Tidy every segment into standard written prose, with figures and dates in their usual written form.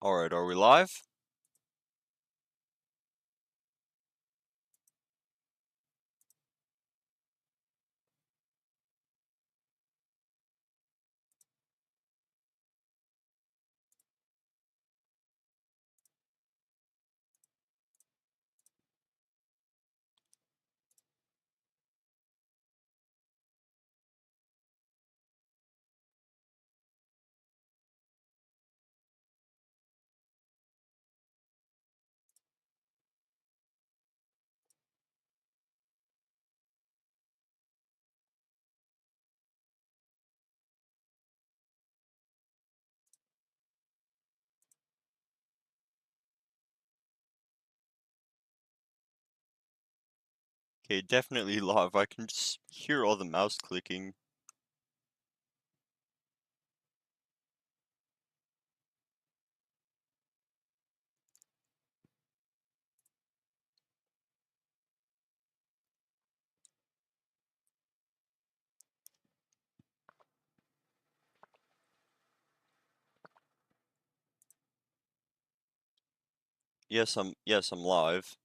Alright, are we live? Okay, definitely live. I can just hear all the mouse clicking. Yes, I'm live.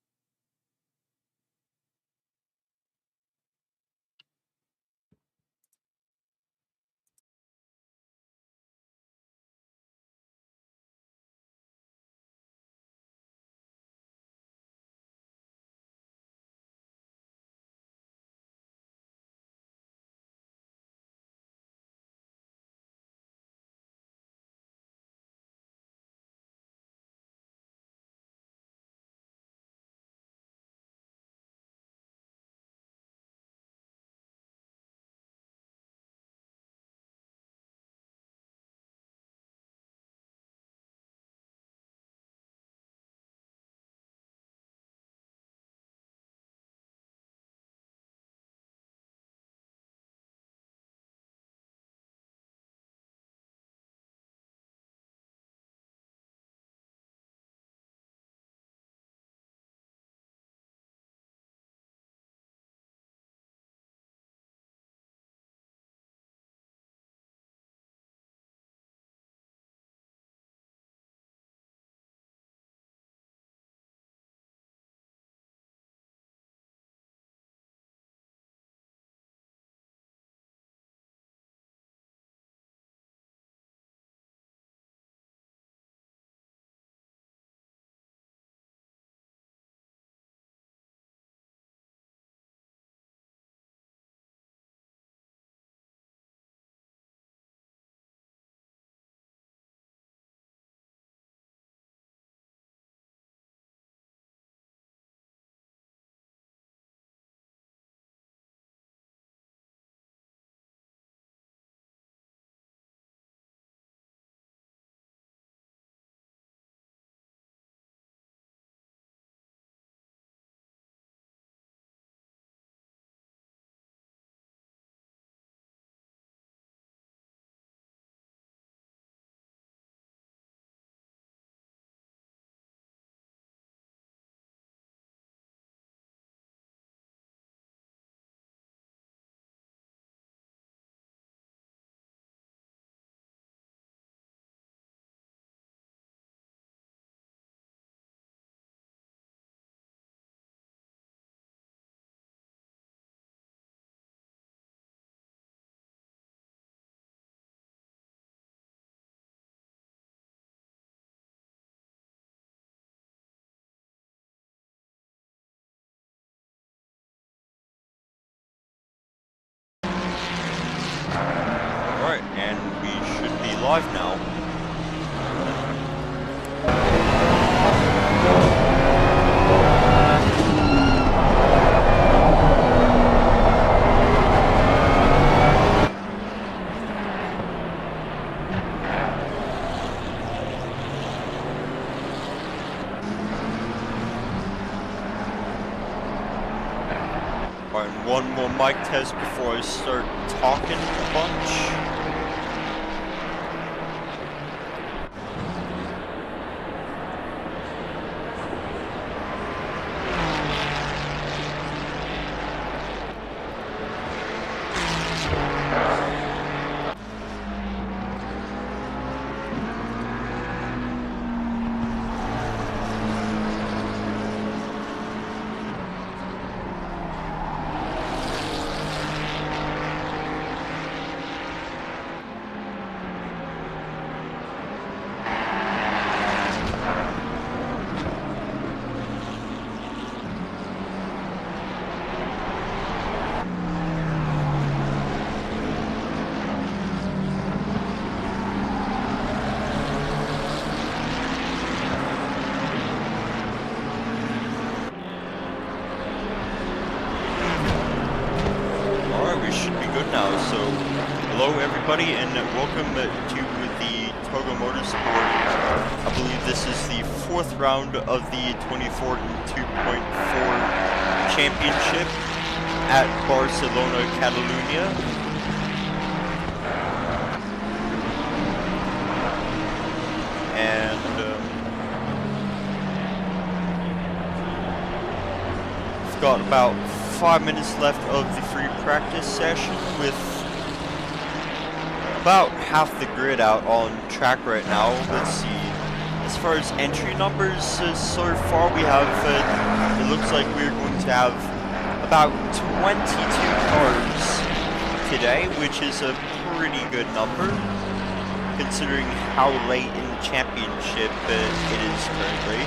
Alright, and we should be live now. Alright, one more mic test before I start talking a bunch. should be good now. So, hello everybody, and welcome to the TOGA Motorsport. I believe this is the 4th round of the 2014 2.4 championship at Barcelona, Catalonia. And we've got about 5 minutes left of the free practice session with about half the grid out on track right now. Let's see. As far as entry numbers, so far we have, it looks like we're going to have about 22 cars today, which is a pretty good number considering how late in the championship it is currently.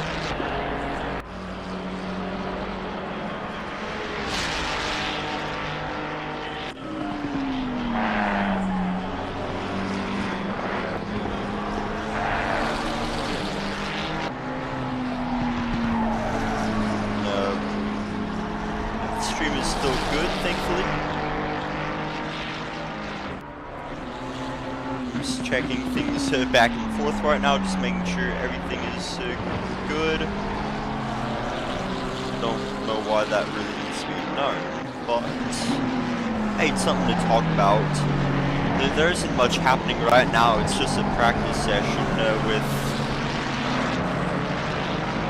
Good, thankfully. Just checking things back and forth right now, just making sure everything is good. Don't know why that really needs to be known, but hey, it's something to talk about. There isn't much happening right now. It's just a practice session with.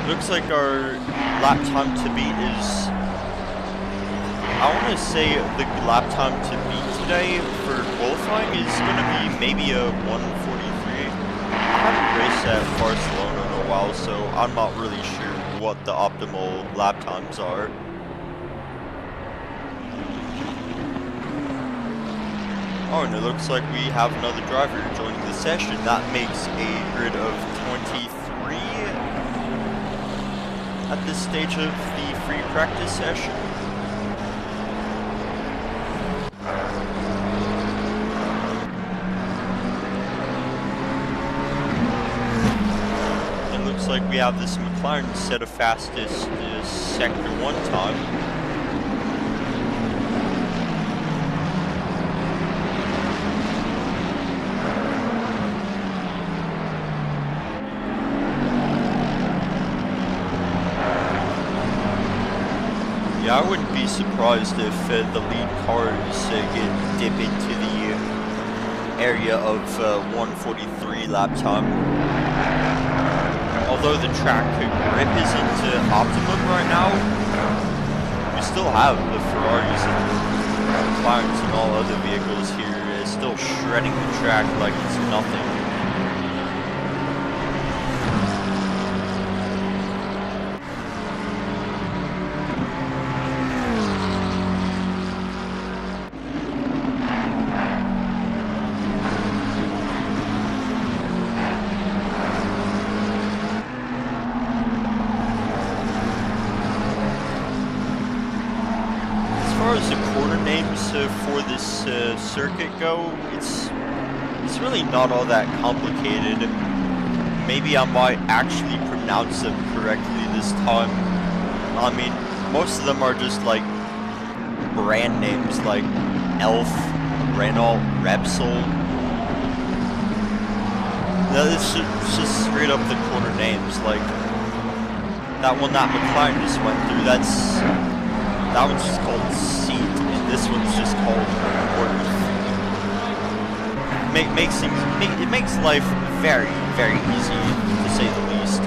Looks like our lap time to beat is. I want to say the lap time to beat today for qualifying is going to be maybe a 1:43. I haven't raced at Barcelona in a while, so I'm not really sure what the optimal lap times are. Oh, and it looks like we have another driver joining the session. That makes a grid of 23 at this stage of the free practice session. Looks like we have this McLaren set a fastest Sector 1 time. Yeah, I wouldn't be surprised if the lead cars dip into the area of 1:43 lap time. Although the track grip isn't optimum right now, we still have the Ferraris and McLarens and all other vehicles here still shredding the track like it's nothing. As far as the corner names for this circuit go, it's really not all that complicated. Maybe I might actually pronounce them correctly this time. I mean, most of them are just like brand names like Elf, Renault, Repsol. It's just straight up the corner names. Like that one that McLaren just went through, that one's just called Seat, and this one's just called Worth. It makes life very, very easy, to say the least.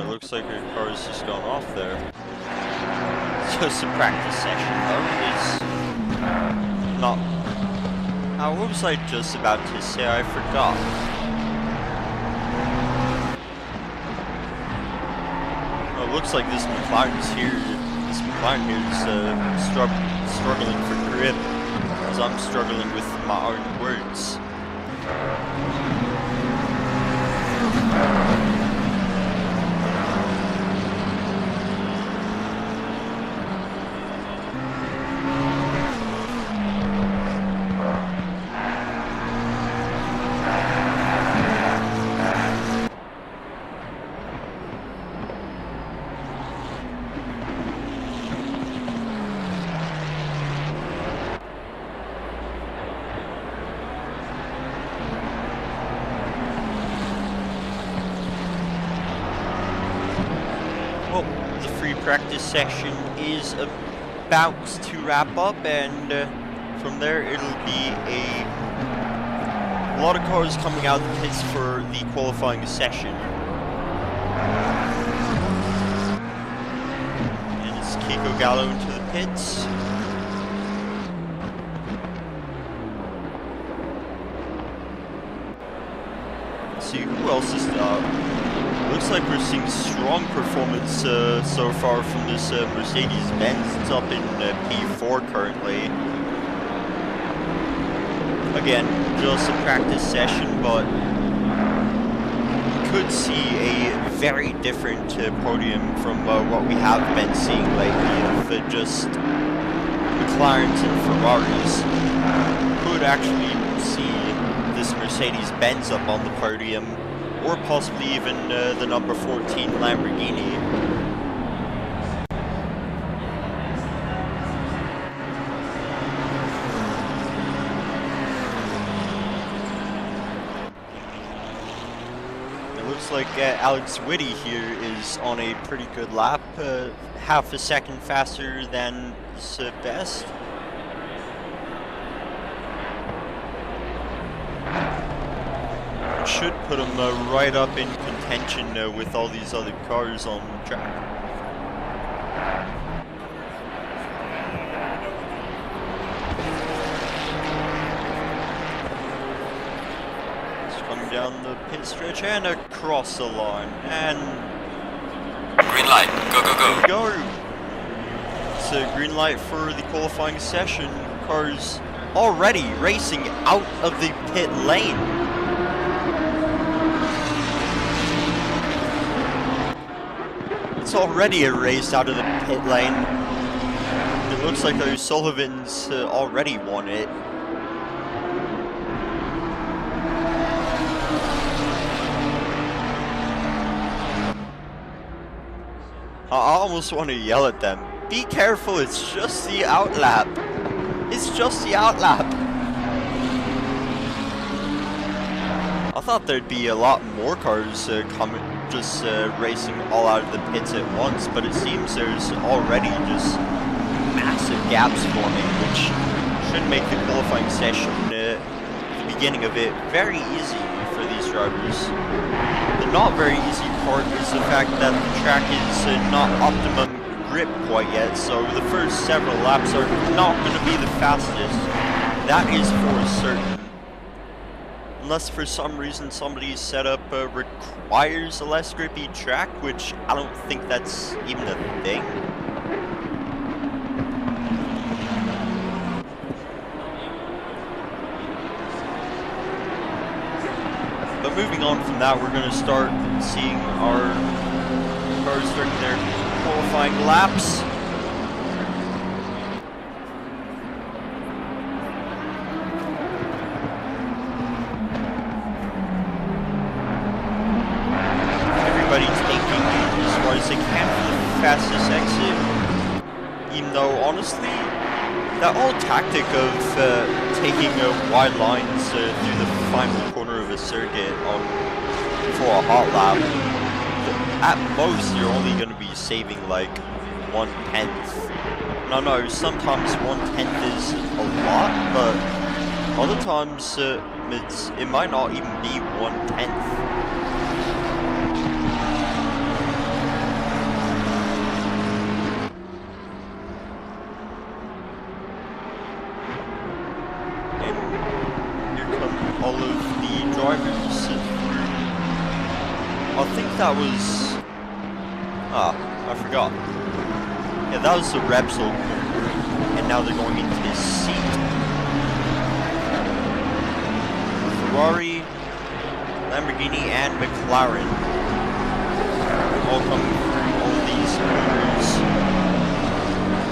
Looks like your car is just gone off there. Just a practice session though. It's not. What was I just about to say? I forgot. Oh, it looks like this McLaren's here. This McLaren here is struggling for grip, as I'm struggling with my own words. the free practice session is about to wrap up, and from there it'll be a lot of cars coming out of the pits for the qualifying session. And it's Kiko Gallo into the pits. Let's see who else is looks like we're seeing strong performance so far from this Mercedes-Benz. It's up in P4 currently. Again, just a practice session, but you could see a very different podium from what we have been seeing lately of just McLarens and Ferraris. Could actually see this Mercedes-Benz up on the podium, or possibly even the number 14 Lamborghini. It looks like Alex Whitty here is on a pretty good lap, half a second faster than his best. Should put him right up in contention with all these other cars on the track. It's coming down the pit stretch and across the line, and green light, go, go, go. Go! It's a green light for the qualifying session. Cars already racing out of the pit lane. It's already a race out of the pit lane. It looks like O'Sullivan's already won it. I almost want to yell at them. Be careful, it's just the outlap. It's just the outlap. I thought there'd be a lot more cars coming, just racing all out of the pits at once, but it seems there's already just massive gaps forming, which should make the qualifying session, the beginning of it, very easy for these drivers. The not very easy part is the fact that the track is not optimum grip quite yet, so the first several laps are not going to be the fastest. That is for certain. Unless for some reason somebody's setup requires a less grippy track, which I don't think that's even a thing. But moving on from that, we're going to start seeing our cars starting their qualifying laps. Fastest exit, even though honestly that whole tactic of taking wide lines through the final corner of a circuit for a hot lap, at most you're only going to be saving like 1/10. No, sometimes 1/10 is a lot, but other times it might not even be 1/10. All of the drivers through. I think that was... I forgot. Yeah, that was the Repsol corner, and now they're going into this seat. Ferrari, Lamborghini, and McLaren all coming through all these corners.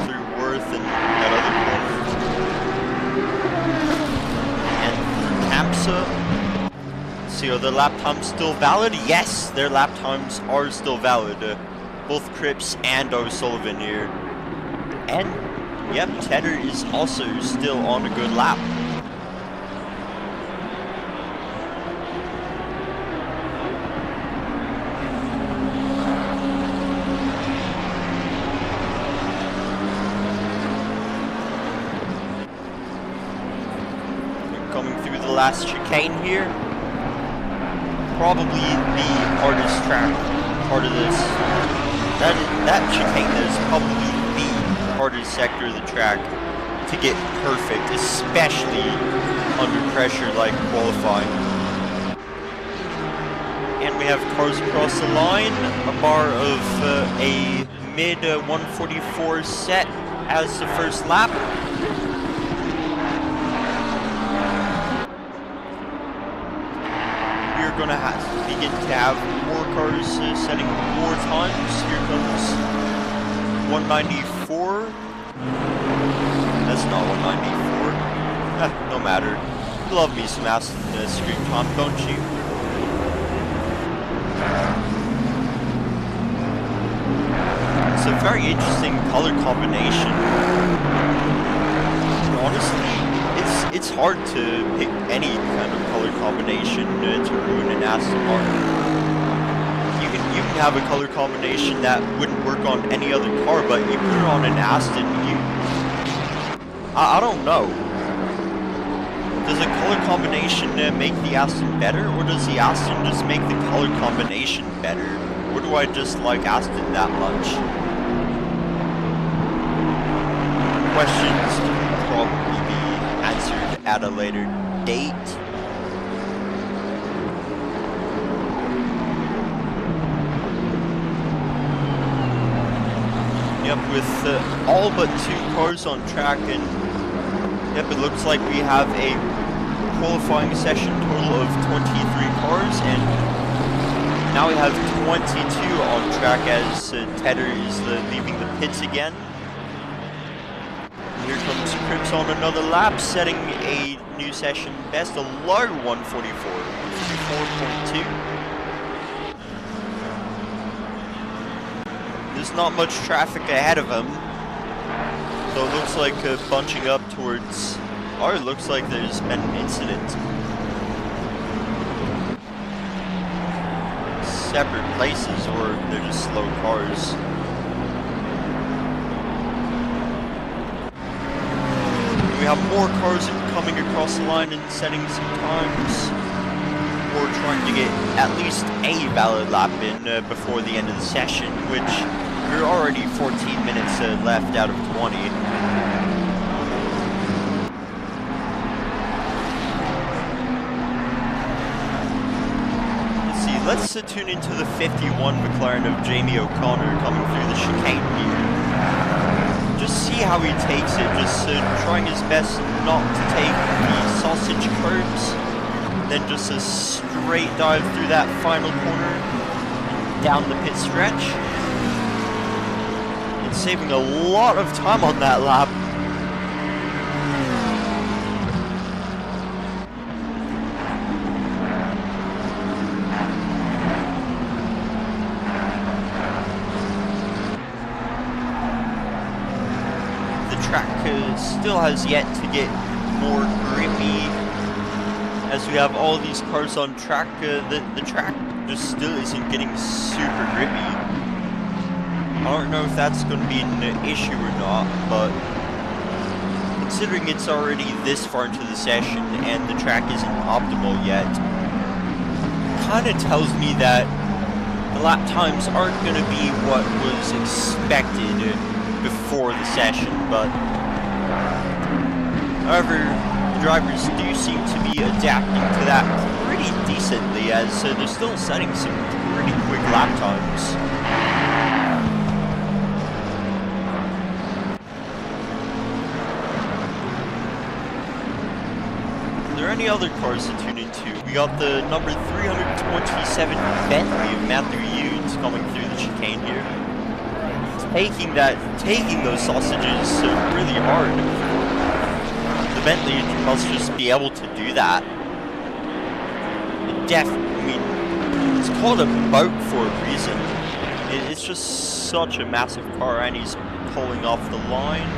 Through Worth and that other corner. AMSA. See, are their lap times still valid? Yes, their lap times are still valid. Both Cripps and O'Sullivan here. And, yep, Tedder is also still on a good lap. last chicane here. Probably the hardest track part of this. That chicane is probably the hardest sector of the track to get perfect, especially under pressure like qualifying. And we have cars across the line, a bar of a mid 144 set as the first lap. We're going to begin to have more cars setting more times. Here comes 194. That's not 194. No matter. You love me some Aston Scream Tom, don't you? It's a very interesting color combination. Honestly, it's hard to pick any kind of color combination to ruin an Aston Martin. You can have a color combination that wouldn't work on any other car, but you put it on an Aston, I don't know. Does a color combination make the Aston better, or does the Aston just make the color combination better? Or do I just like Aston that much? Questions can probably be answered at a later date. Yep, with all but 2 cars on track, and yep, it looks like we have a qualifying session total of 23 cars, and now we have 22 on track as Tedder is leaving the pits again. Here comes Crips on another lap, setting a new session best, a low 144, 144.2. There's not much traffic ahead of him, so it looks like bunching up towards, or it looks like there's been an incident. Separate places, or they're just slow cars. We have more cars coming across the line and setting some times. We're trying to get at least a valid lap in before the end of the session, which we're already 14 minutes left out of 20. Let's see, let's tune into the 51 McLaren of Jamie O'Connor coming through the chicane here. Just see how he takes it, just trying his best not to take the sausage curves. Then just a straight dive through that final corner, down the pit stretch. And saving a lot of time on that lap. The track still has yet to get more grippy. As we have all these cars on track, the track just still isn't getting super grippy. I don't know if that's going to be an issue or not, but considering it's already this far into the session and the track isn't optimal yet, kind of tells me that the lap times aren't going to be what was expected before the session, but however, drivers do seem to be adapting to that pretty decently, as they're still setting some pretty quick lap times. Are there any other cars to tune into? We got the number 327 Bentley of Matthew Hughes coming through the chicane here. Taking those sausages really hard. The Bentley must just be able to do that. I mean, it's called a boat for a reason. It's just such a massive car, and he's pulling off the line.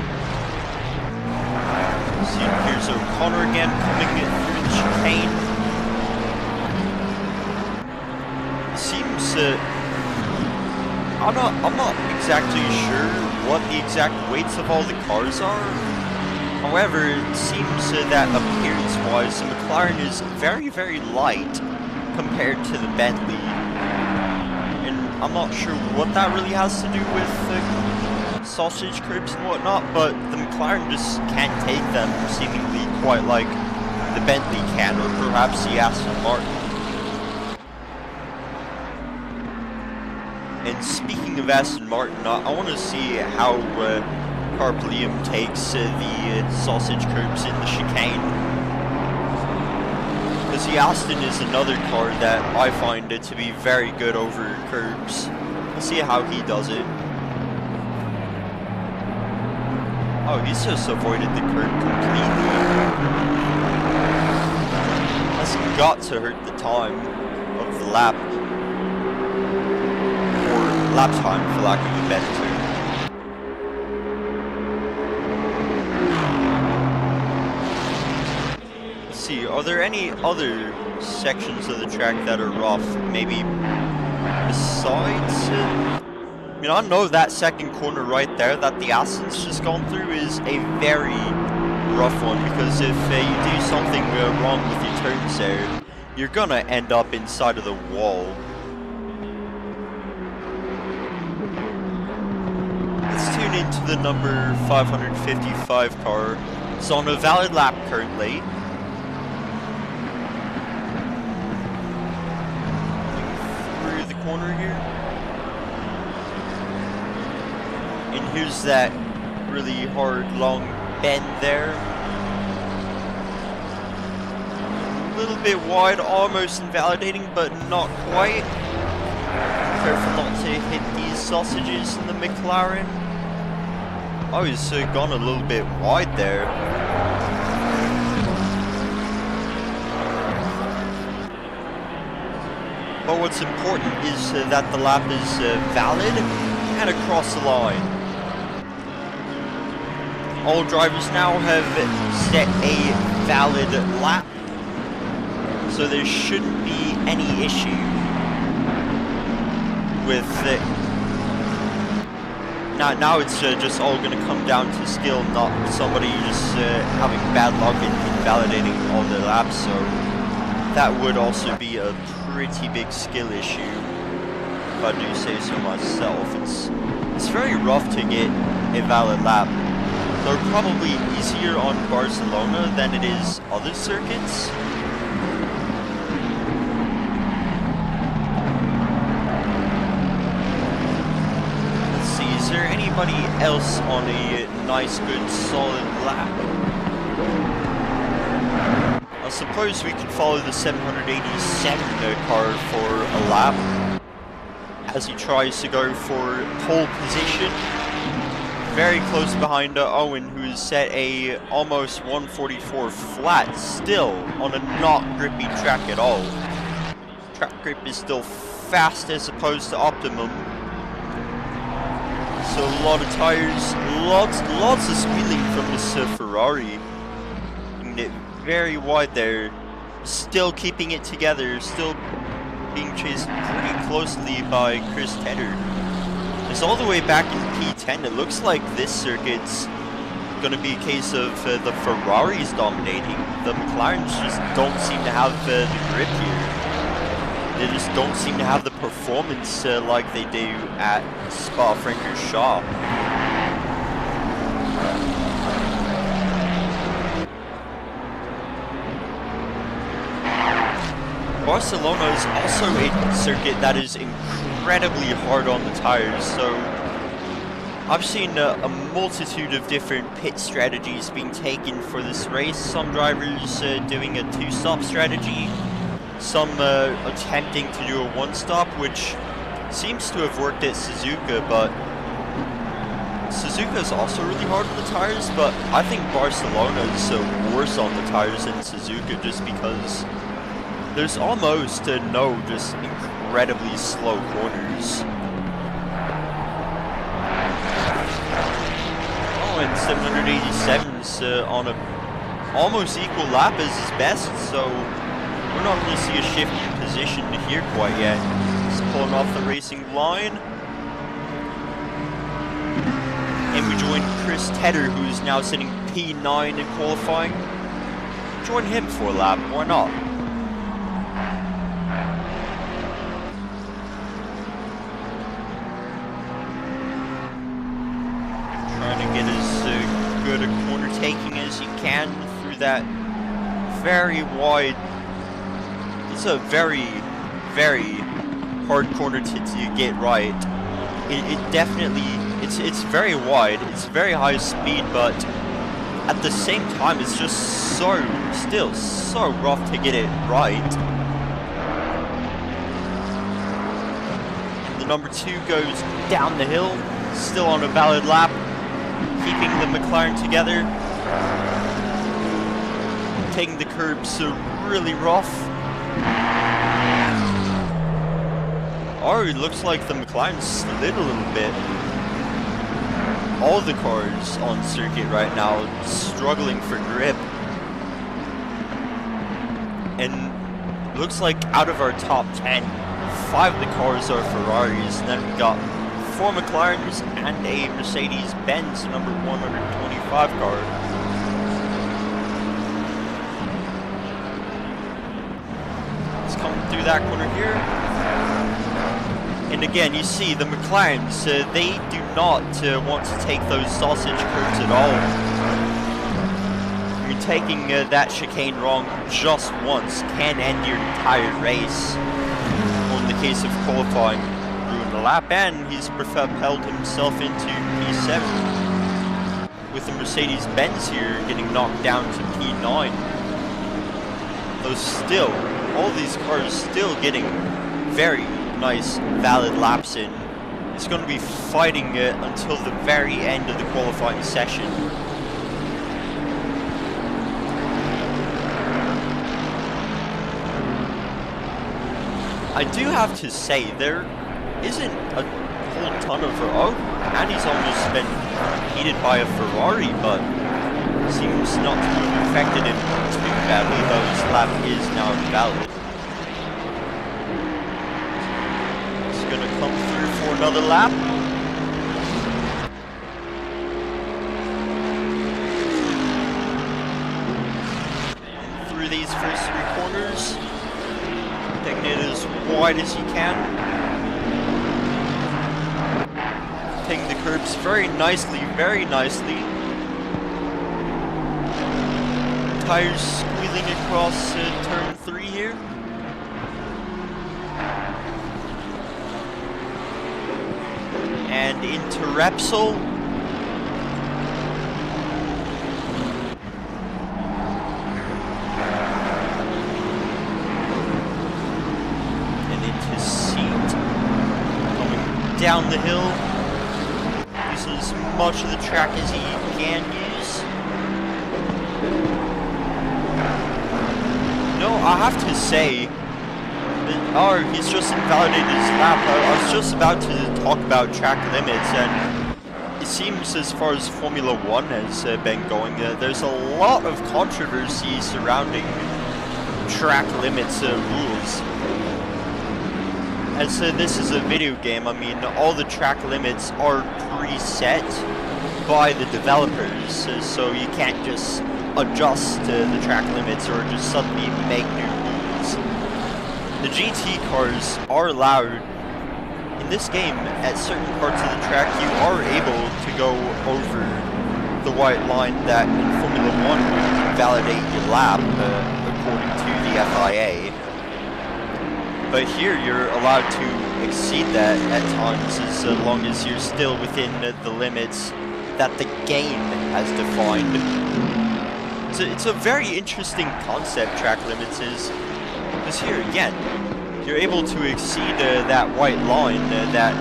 See, here's O'Connor again coming in through the chicane. Seems I'm not exactly sure what the exact weights of all the cars are. However, it seems that appearance wise, the McLaren is very, very light compared to the Bentley. And I'm not sure what that really has to do with the sausage curbs and whatnot, but the McLaren just can't take them seemingly quite like the Bentley can, or perhaps the Aston Martin. And speaking of Aston Martin, I want to see how Liam takes the sausage curbs in the chicane. Because the Aston is another car that I find it to be very good over curbs. We'll see how he does it. Oh, he's just avoided the curb completely. That's got to hurt the time of the lap. Or lap time, for lack of a better term. Let's see, are there any other sections of the track that are rough? Maybe besides... I mean, I know that second corner right there that the Aston's just gone through is a very rough one, because if you do something wrong with your turns there, you're gonna end up inside of the wall. Let's tune into the number 555 car. It's on a valid lap currently. Through the corner here. And here's that really hard, long bend there. A little bit wide, almost invalidating, but not quite. Careful not to hit these sausages in the McLaren. Oh, he's gone a little bit wide there. But what's important is that the lap is valid and across the line. All drivers now have set a valid lap, so there shouldn't be any issue with it. Now it's just all going to come down to skill, not somebody just having bad luck and invalidating all their laps, so that would also be a pretty big skill issue, if I do say so myself. It's very rough to get a valid lap. They're probably easier on Barcelona than it is other circuits. Let's see, is there anybody else on a nice, good, solid lap? I suppose we could follow the 787 car for a lap as he tries to go for pole position. Very close behind Owen, who's set a almost 144 flat, still on a not grippy track at all. Track grip is still fast as opposed to optimum. So a lot of tires, lots of squealing from this Ferrari. And it very wide there, still keeping it together, still being chased pretty closely by Chris Tedder. It's all the way back in P10. It looks like this circuit's going to be a case of the Ferraris dominating. The McLarens just don't seem to have the grip here. They just don't seem to have the performance like they do at Spa-Francorchamps. Barcelona is also a circuit that is incredibly hard on the tires, so I've seen a multitude of different pit strategies being taken for this race. Some drivers doing a two-stop strategy, some attempting to do a one-stop, which seems to have worked at Suzuka, but Suzuka is also really hard on the tires, but I think Barcelona is worse on the tires than Suzuka just because there's almost no just incredibly slow corners. Oh, and 787's on a almost equal lap as his best, so we're not going to see a shift in position here quite yet. He's pulling off the racing line. And we join Chris Tedder, who's now sitting P9 in qualifying. join him for a lap, why not? Trying to get as good a corner taking as he can through that very wide. It's a very, very hard corner to get right. It definitely, it's very wide, it's very high speed, but at the same time it's just still so rough to get it right. And the number 2 goes down the hill, still on a valid lap, keeping the McLaren together, taking the curbs really rough. Oh, it looks like the McLaren slid a little bit. All the cars on circuit right now struggling for grip. And looks like out of our top 10, 5 of the cars are Ferraris, and then we got 4 McLarens and a Mercedes-Benz number 125 car. Let's come through that corner here. And again, you see the McLarens, they do not want to take those sausage curbs at all. I mean, taking that chicane wrong just once can end your entire race. Or in the case of qualifying, ruin the lap, and he's propelled himself into P7. With the Mercedes-Benz here getting knocked down to P9. Though still, all these cars still getting very nice, valid laps in. It's going to be fighting until the very end of the qualifying session. I do have to say, there isn't a whole ton of... Oh, and he's almost been heated by a Ferrari, but seems not to have affected him too badly, though his lap is now invalid. Gonna come through for another lap. Through these first 3 corners, taking it as wide as you can. Taking the curbs very nicely, very nicely. Tires squealing across turn 3 here. And into Repsol. And into Seat. Coming down the hill. Using as much of the track as he can use. No, I have to say, oh, he's just invalidated his lap. I was just about to talk about track limits, and it seems as far as Formula 1 has been going, there's a lot of controversy surrounding track limits rules. As this is a video game, I mean, all the track limits are preset by the developers, so you can't just adjust the track limits or just suddenly make new rules. The GT cars are allowed, in this game, at certain parts of the track, you are able to go over the white line that in Formula 1 would invalidate your lap, according to the FIA. But here, you're allowed to exceed that at times, as long as you're still within the limits that the game has defined. It's a very interesting concept, track limits is. Because here, again, you're able to exceed that white line that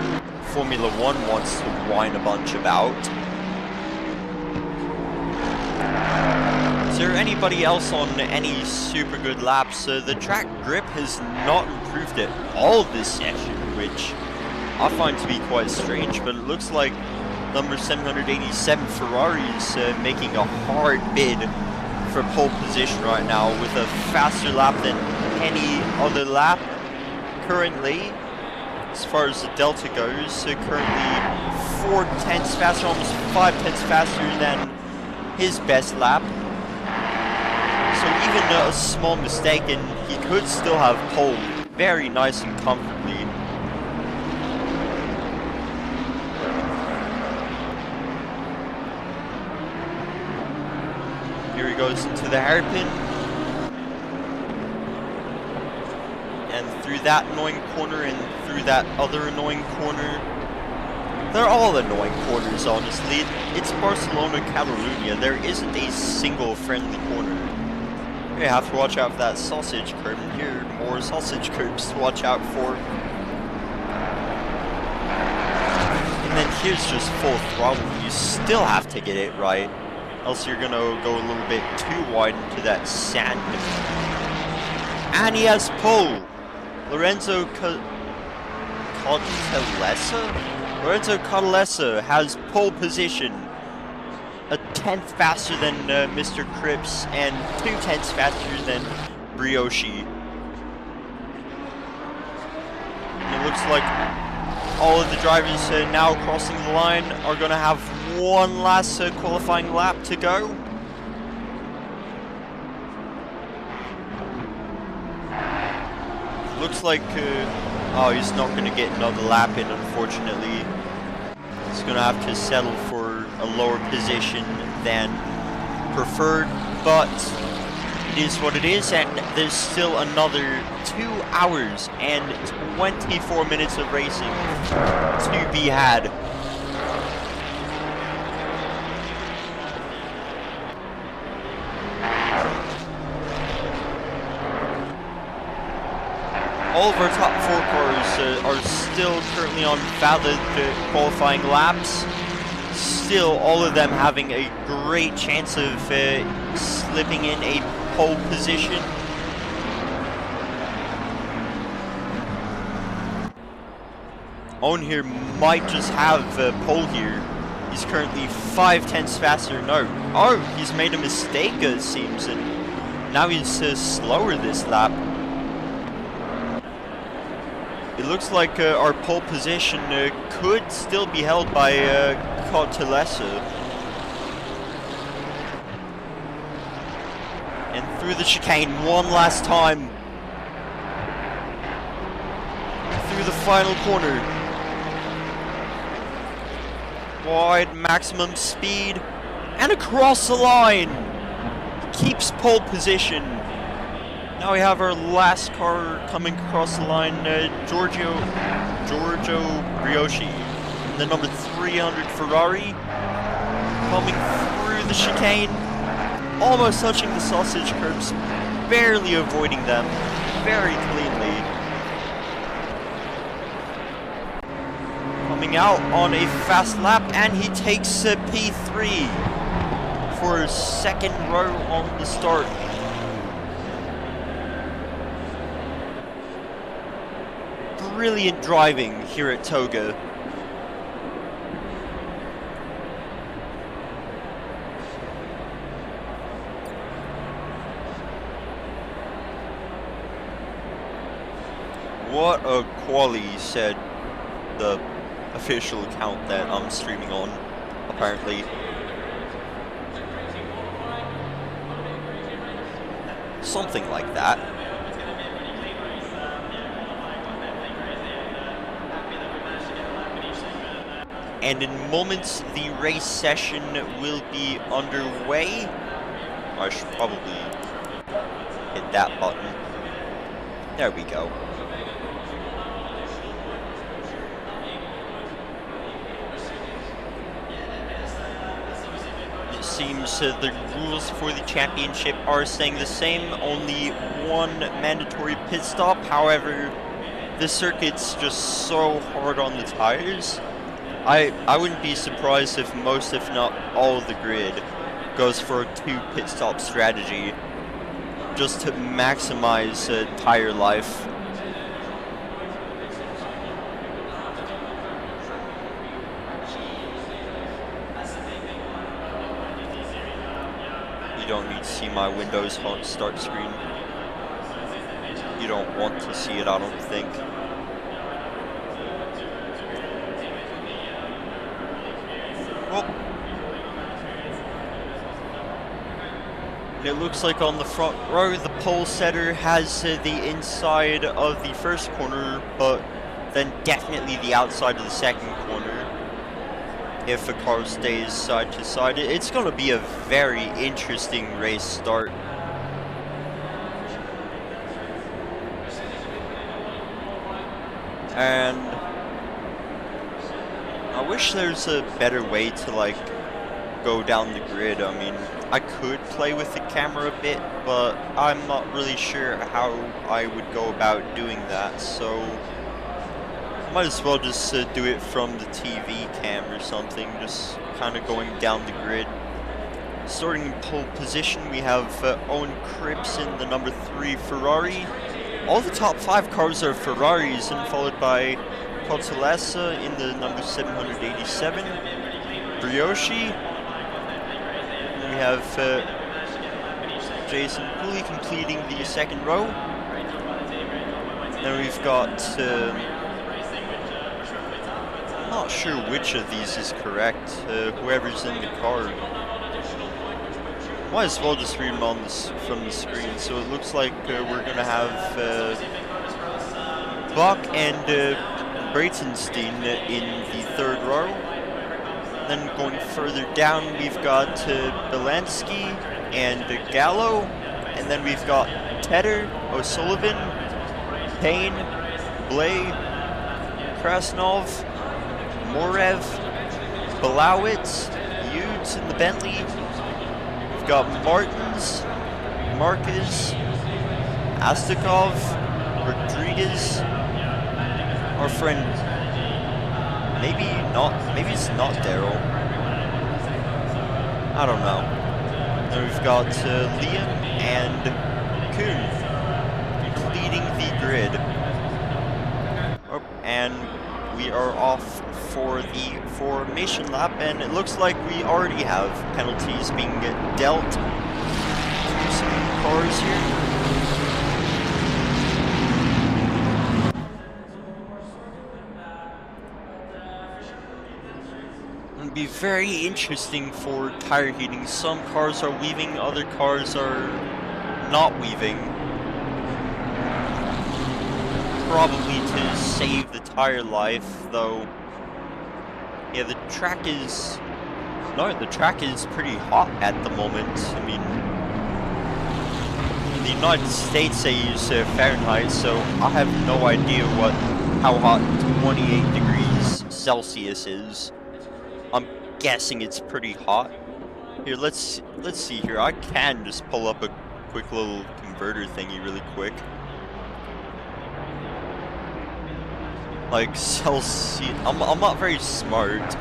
Formula 1 wants to whine a bunch about. Is there anybody else on any super good laps? The track grip has not improved at all this session, which I find to be quite strange, but it looks like number 787 Ferrari is making a hard bid for pole position right now with a faster lap than any other lap currently. As far as the Delta goes, currently 4/10 faster, almost 5/10 faster than his best lap. So even a small mistake and he could still have pole very nice and comfortably. Here he goes into the hairpin. And through that annoying corner and through that other annoying corner. They're all annoying corners, honestly. It's Barcelona, Catalonia. There isn't a single friendly corner. You have to watch out for that sausage curb. And here, more sausage curbs to watch out for. And then here's just full throttle. You still have to get it right. Else you're gonna go a little bit too wide into that sand. And he has pole. Lorenzo Catalesa has pole position. A 10th faster than Mr. Cripps and 2/10 faster than Brioche. It looks like all of the drivers now crossing the line are going to have one last qualifying lap to go. Looks like, oh, he's not going to get another lap in, unfortunately. He's going to have to settle for a lower position than preferred, but it is what it is, and there's still another 2 hours and 24 minutes of racing to be had. All of our top 4 cars are still currently on valid qualifying laps. Still, all of them having a great chance of slipping in a pole position. Owen here might just have pole here. He's currently 5/10 faster. No. Oh, he's made a mistake, it seems, and now he's slower this lap. It looks like our pole position could still be held by Catalesa. And through the chicane one last time. Through the final corner. Wide maximum speed. And across the line. Keeps pole position. Now we have our last car coming across the line, Giorgio Brioche, the number 300 Ferrari, coming through the chicane, almost touching the sausage curbs, barely avoiding them, very cleanly. Coming out on a fast lap, and he takes P3 for his second row on the start. Brilliant driving here at TOGA. What a quali, said the official account that I'm streaming on, apparently. Something like that. And in moments, the race session will be underway. I should probably hit that button. There we go. It seems the rules for the championship are staying the same. Only one mandatory pit stop. However, the circuit's just so hard on the tires. I wouldn't be surprised if most, if not all, of the grid goes for a 2 pit stop strategy just to maximize tire life. You don't need to see my Windows start screen. You don't want to see it, I don't think. And it looks like on the front row, the pole setter has the inside of the first corner, but then definitely the outside of the second corner. If a car stays side to side, it's going to be a very interesting race start. And I wish there's a better way to like go down the grid. I mean, I could play with the camera a bit, but I'm not really sure how I would go about doing that, so might as well just do it from the TV cam or something, just kind of going down the grid. Starting in pole position, we have Owen Cripps in the number 3 Ferrari. All the top 5 cars are Ferraris, and followed by Cotolessa in the number 787. Brioche. We have Jason Cooley completing the second row. Then we've got I'm not sure which of these is correct, whoever's in the car. Might as well just read them on from the screen. So it looks like we're going to have Bach and Breitenstein in the third row. Then going further down, we've got Belansky and Gallo. And then we've got Tedder, O'Sullivan, Payne, Blay, Krasnov, Morev, Balowitz, Yudes in the Bentley. We've got Martins, Marquez, Astikov, Rodriguez, our friend, maybe it's not Daryl. I don't know. Then we've got Liam and Kuhn completing the grid. Oh, and we are off for the formation lap, and it looks like we already have penalties being dealt to some cars here. It'll be very interesting for tire heating. Some cars are weaving, other cars are not weaving. Probably to save the tire life, though. Yeah, the track is pretty hot at the moment. I mean, in the United States they use Fahrenheit, so I have no idea how hot 28 degrees Celsius is. I'm guessing it's pretty hot. Here, let's see here. I can just pull up a quick little converter thingy really quick. Like Celsius, I'm not very smart.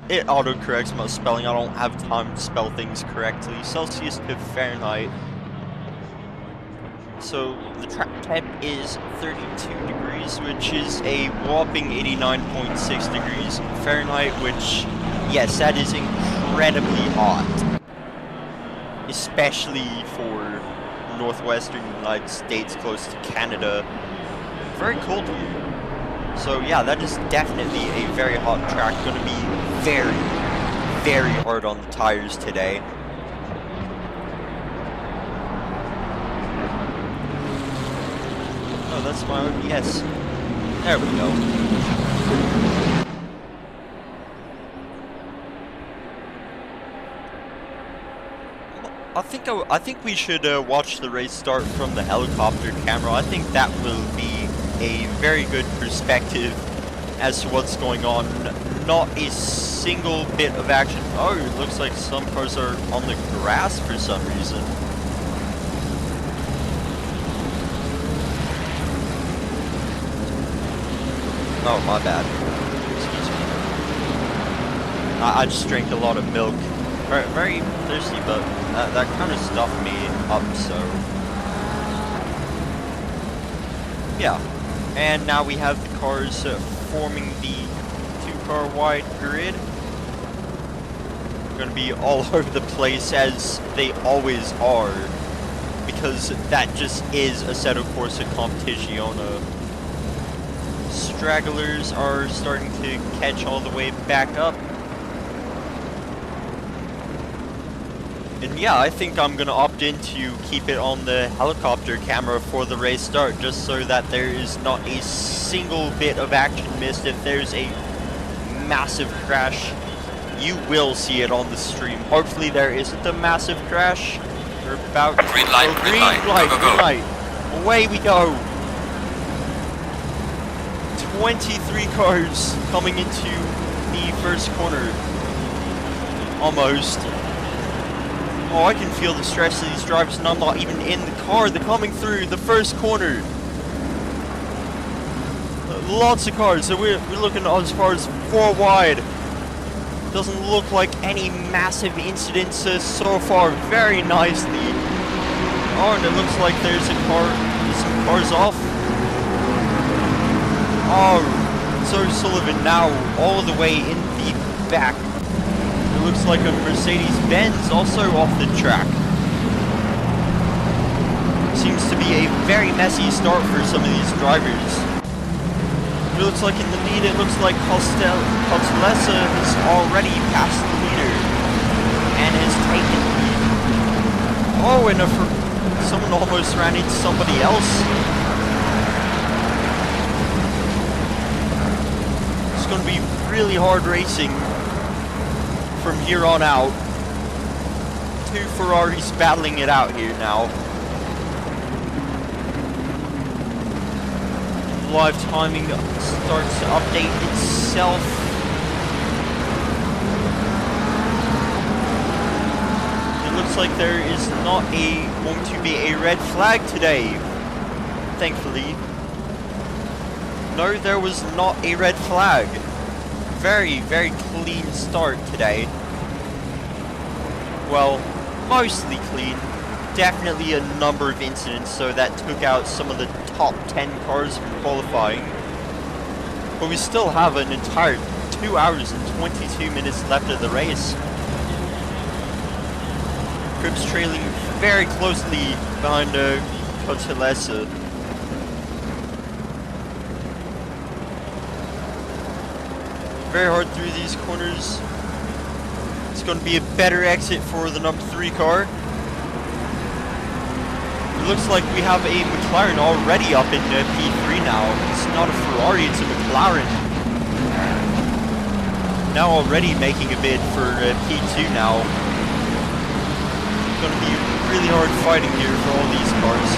It autocorrects my spelling. I don't have time to spell things correctly. Celsius to Fahrenheit. So the track temp is 32 degrees, which is a whopping 89.6 degrees Fahrenheit, which, yes, that is incredibly hot. Especially for northwestern United States, close to Canada. Very cold here. So yeah, that is definitely a very hot track. Going to be very, very hard on the tires today. Oh, that's my OBS. There we go. I think we should watch the race start from the helicopter camera. I think that will be a very good perspective as to what's going on. Not a single bit of action. Oh, it looks like some cars are on the grass for some reason. Oh, my bad. Excuse me. I just drank a lot of milk. Very thirsty, but that kind of stuffed me up, so... yeah. And now we have the cars forming the two-car wide grid. They're going to be all over the place, as they always are, because that just is Assetto Corsa Competizione. Stragglers are starting to catch all the way back up. And yeah, I think I'm gonna opt in to keep it on the helicopter camera for the race start, just so that there is not a single bit of action missed. If there's a massive crash, you will see it on the stream. Hopefully there isn't a massive crash. We're about to Green light, green light, go, go, go. green light. Away we go. 23 cars coming into the first corner. Almost. Oh, I can feel the stress of these drivers, and I'm not even in the car. They're coming through the first corner. Lots of cars, so we're looking as far as 4 wide. Doesn't look like any massive incidents so far. Very nice lead. Oh, and it looks like there's some cars off. Oh, so Sullivan now all the way in the back. It looks like a Mercedes-Benz also off the track. Seems to be a very messy start for some of these drivers. It looks like in the lead, it looks like Costelesa has already passed the leader and has taken the lead. Oh, and someone almost ran into somebody else. It's going to be really hard racing from here on out. 2 Ferraris battling it out here now. Live timing starts to update itself. It looks like there is not going to be a red flag today, thankfully. No, there was not a red flag. Very, very clean start today. Well, mostly clean. Definitely a number of incidents, so that took out some of the top 10 cars from qualifying. But we still have an entire 2 hours and 22 minutes left of the race. Cribs trailing very closely behind Costelesa. Very hard through these corners. It's going to be a better exit for the number 3 car. It looks like we have a McLaren already up in P3 now. It's not a Ferrari, it's a McLaren. Now already making a bid for P2 now. It's going to be really hard fighting here for all these cars.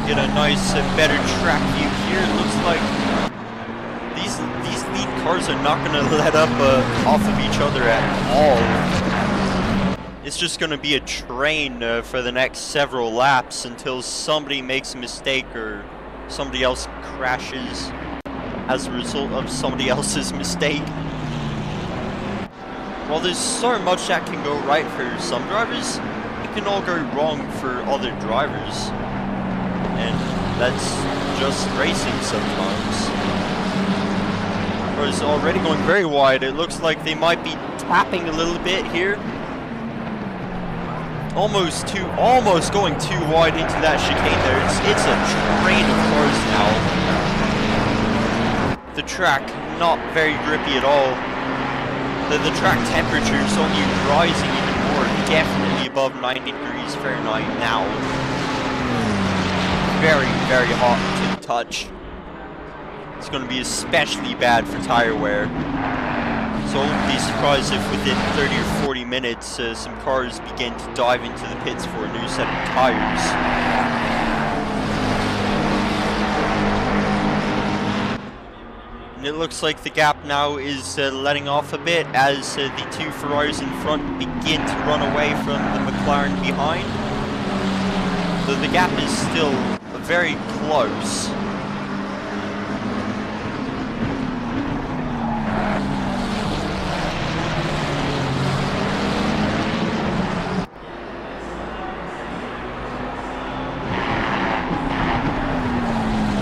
Get a nice, better track view here. It looks like these lead cars are not going to let up off of each other at all. It's just going to be a train for the next several laps until somebody makes a mistake or somebody else crashes as a result of somebody else's mistake. While there's so much that can go right for some drivers, it can all go wrong for other drivers. And that's just racing sometimes. Or it's already going very wide. It looks like they might be tapping a little bit here. Almost going too wide into that chicane there. It's a train of cars now. The track not very grippy at all. The track temperature is only rising even more, definitely above 90 degrees Fahrenheit now. Very, very hot to the touch. It's going to be especially bad for tire wear. So I wouldn't be surprised if within 30 or 40 minutes some cars begin to dive into the pits for a new set of tires. And it looks like the gap now is letting off a bit as the 2 Ferraris in front begin to run away from the McLaren behind. So the gap is still very close.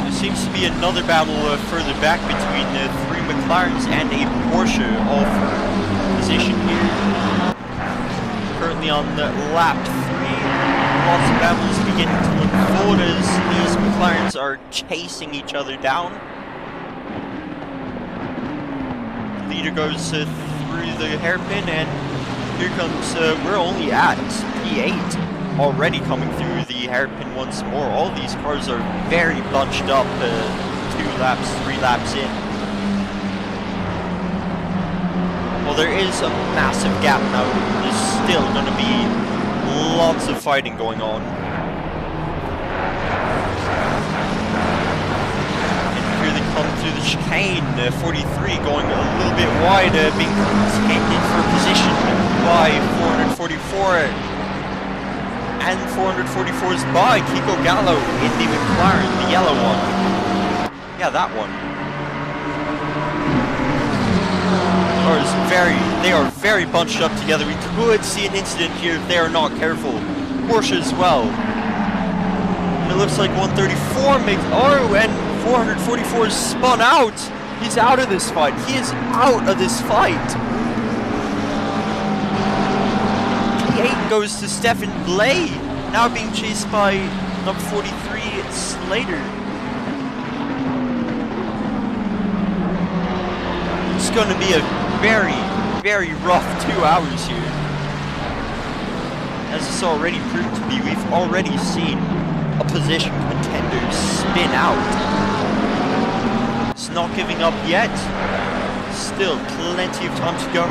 There seems to be another battle further back between 3 McLarens and a Porsche, all for position here. Currently on lap 3. lots of battles beginning to unfold as these McLarens are chasing each other down. The leader goes through the hairpin, and here comes, we're only at P8, already coming through the hairpin once more. All these cars are very bunched up, 2 laps, 3 laps in. Well, there is a massive gap now. There's still going to be lots of fighting going on. And here they come through the chicane. 43 going a little bit wide, being contended for position by 444. And 444 is by Kiko Gallo in the McLaren, the yellow one. Yeah, that one. They are very bunched up together. We could see an incident here if they are not careful. Porsche as well. And it looks like 134 makes... Oh, and 444 is spun out. He's out of this fight. He is out of this fight. P8 goes to Stefan Blay. Now being chased by number 43, Slater. It's going to be a very, very rough 2 hours here. As it's already proved to be, we've already seen a position contender spin out. It's not giving up yet. Still plenty of time to go.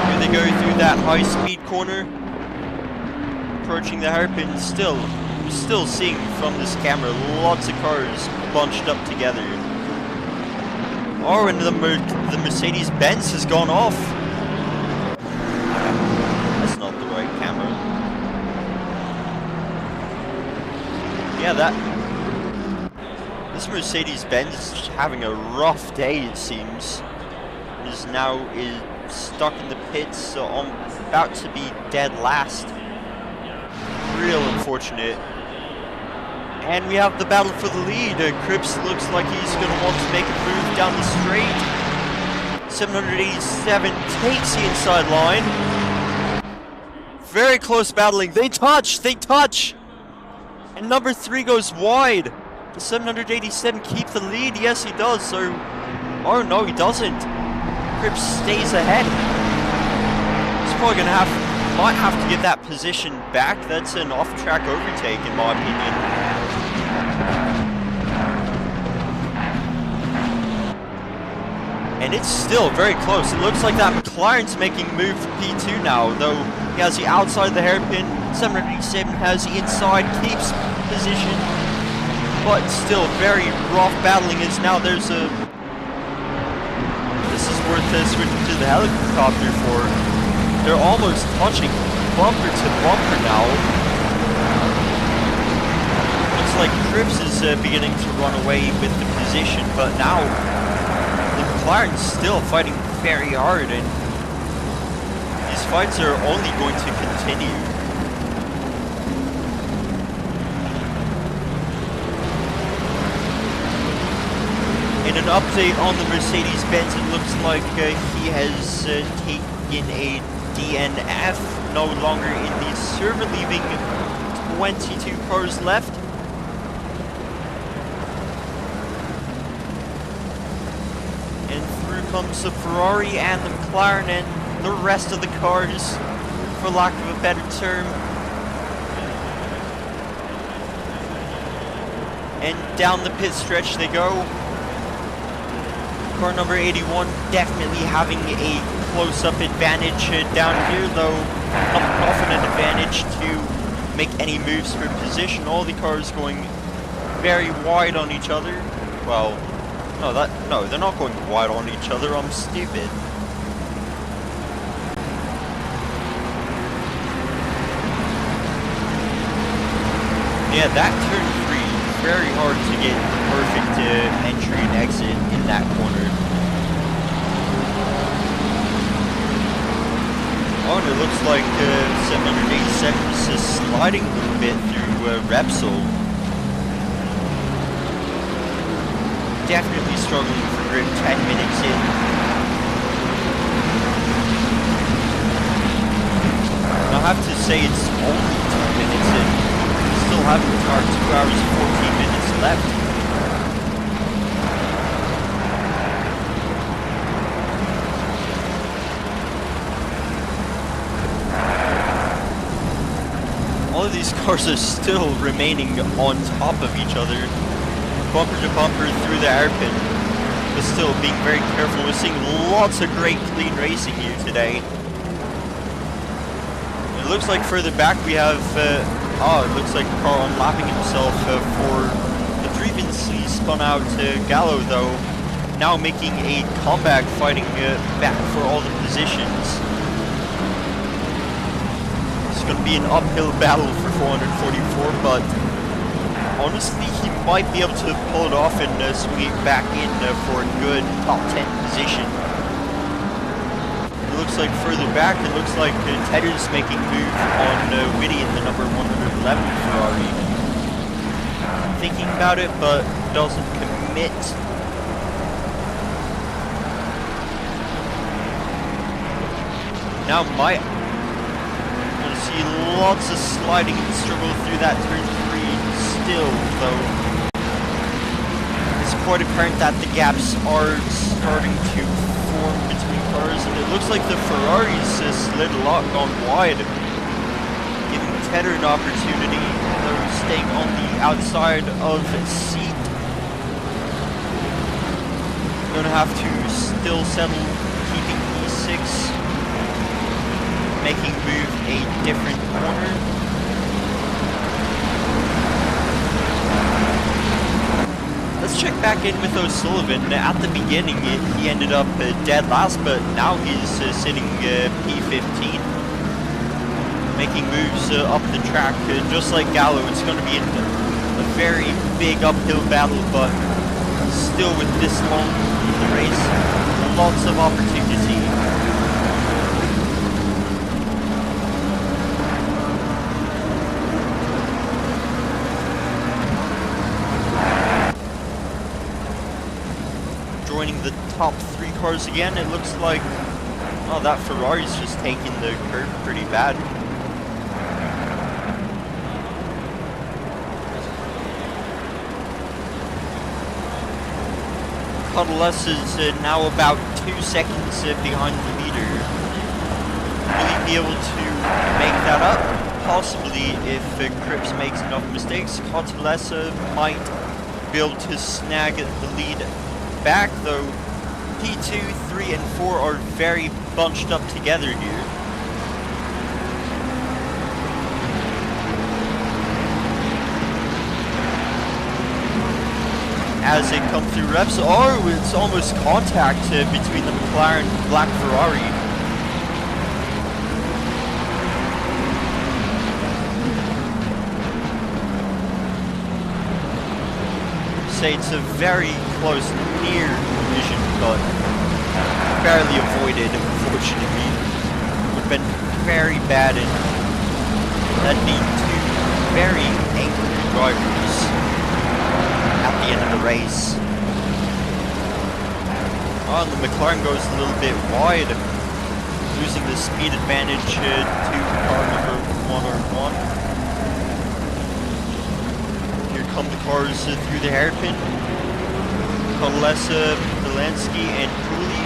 Here they go through that high-speed corner. Approaching the hairpin, still seeing from this camera lots of cars bunched up together. Oh, and the Mercedes-Benz has gone off. That's not the right camera. Yeah, this Mercedes-Benz is having a rough day, it seems. It is now stuck in the pits, so I'm about to be dead last. Real unfortunate. And we have the battle for the lead. Cripps looks like he's going to want to make a move down the straight. 787 takes the inside line. Very close battling. They touch! And number 3 goes wide. The 787 keep the lead. Yes, he does. So, oh no, he doesn't. Cripps stays ahead. He's probably going to might have to get that position back. That's an off-track overtake, in my opinion. And it's still very close. It looks like that McLaren's making a move for P2 now, though he has the outside of the hairpin. 787 has the inside, keeps position, but still very rough battling. Is now there's a... This is worth switching to the helicopter for. They're almost touching bumper to bumper now. Looks like Cripps is beginning to run away with the position, but now the McLaren's still fighting very hard, and these fights are only going to continue. In an update on the Mercedes-Benz, it looks like he has taken a DNF, no longer in the server, leaving 22 cars left. And through comes the Ferrari and the McLaren and the rest of the cars, for lack of a better term. And down the pit stretch they go. Car number 81 definitely having a close-up advantage down here, though not enough of an advantage to make any moves for position. All the cars going very wide on each other. Well, no, they're not going wide on each other. I'm stupid. Yeah, that turn 3, very hard to get perfect entry and exit in that corner. Oh, and it looks like 787 is just sliding a little bit through Repsol. definitely struggling for grip 10 minutes in. I have to say it's only 2 minutes in. We still have our 2 hours and 14 minutes left. All of these cars are still remaining on top of each other, bumper to bumper through the hairpin, but still being very careful. We're seeing lots of great clean racing here today. It looks like further back we have, it looks like a car unlapping himself for the previously spun out Gallo, though, now making a comeback, fighting back for all the positions. It's going to be an uphill battle for 444, but honestly, he might be able to pull it off and swing it back in for a good top 10 position. It looks like further back, it looks like Tedder's making move on Whitty in the number 111 Ferrari. Thinking about it, but doesn't commit. Now see lots of sliding and struggle through that turn 3 still, though. It's quite apparent that the gaps are starting to form between cars, and it looks like the Ferraris slid a lot, gone wide, giving Tedder an opportunity, though staying on the outside of seat. Gonna have to still settle, keeping E6. Making move a different corner. Let's check back in with O'Sullivan. At the beginning, he ended up dead last, but now he's sitting P15. Making moves up the track, just like Gallo. It's going to be a very big uphill battle, but still with this long in the race, lots of opportunity. Joining the top 3 cars again, it looks like, oh, that Ferrari's just taking the curve pretty bad. Cauteles is now about 2 seconds behind the leader. Will he be able to make that up? Possibly, if Cripps makes enough mistakes. Cauteles might be able to snag the lead back, though. P2, 3, and 4 are very bunched up together here. As they come through reps, it's almost contact between the McLaren and Black Ferrari. It's a very close, near collision, but barely avoided, unfortunately. Would have been very bad, and that'd be 2 very angry drivers at the end of the race. Oh, and the McLaren goes a little bit wide, losing the speed advantage to car number 101. Come the cars through the hairpin. Cauteles, Polanski, and Cooley.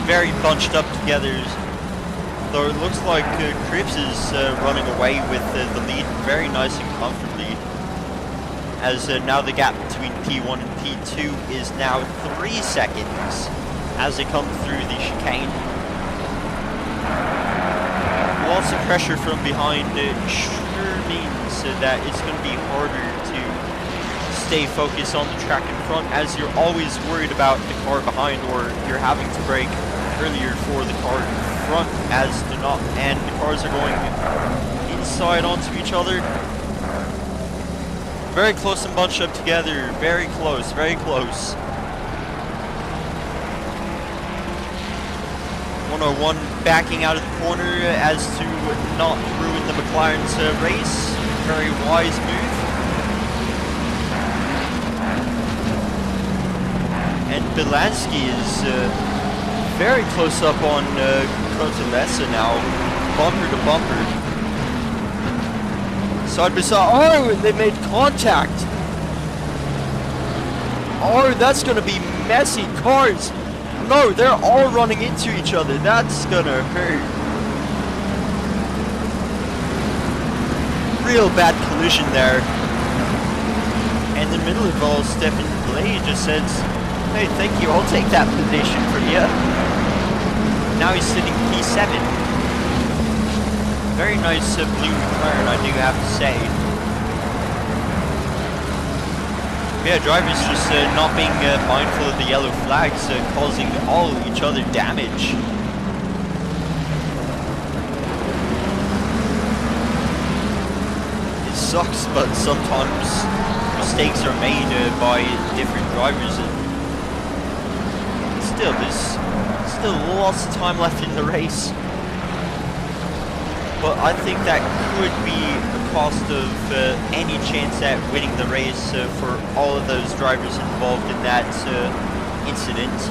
Very bunched up together. Though it looks like Cripps is running away with the lead very nice and comfortably. As now the gap between P1 and P2 is now 3 seconds as they come through the chicane. Lots of pressure from behind. Means that it's going to be harder to stay focused on the track in front, as you're always worried about the car behind, or you're having to brake earlier for the car in front, as do not, and the cars are going inside onto each other. Very close and bunched up together, very close, very close. 101 backing out of the corner as to not ruin the McLaren's race. Very wise move. Bilansky is very close up on Cotalesa now, bumper to bumper. Side by side. Oh, they made contact. Oh, that's gonna be messy. Cars. No, they're all running into each other. That's gonna hurt. Real bad collision there. And in the middle of all, Stefan Blay just says, "Hey, thank you, I'll take that position from you." Now he's sitting P7. Very nice blue McLaren, I do have to say. Yeah, drivers just not being mindful of the yellow flags, causing all each other damage. It sucks, but sometimes mistakes are made by different drivers, and still, there's still lots of time left in the race. But I think that could be a cost of any chance at winning the race for all of those drivers involved in that incident.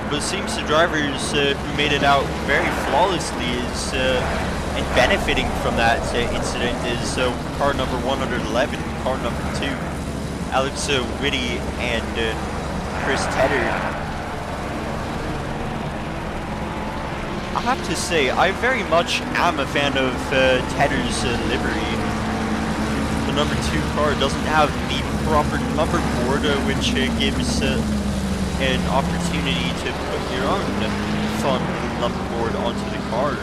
But it seems the drivers who made it out very flawlessly is and benefiting from that incident is car number 111, car number 2, Alex Whitty and Chris Tedder. I have to say, I very much am a fan of Tedder's livery. The number 2 car doesn't have the proper number board, which gives an opportunity to put your own fun number board onto the car.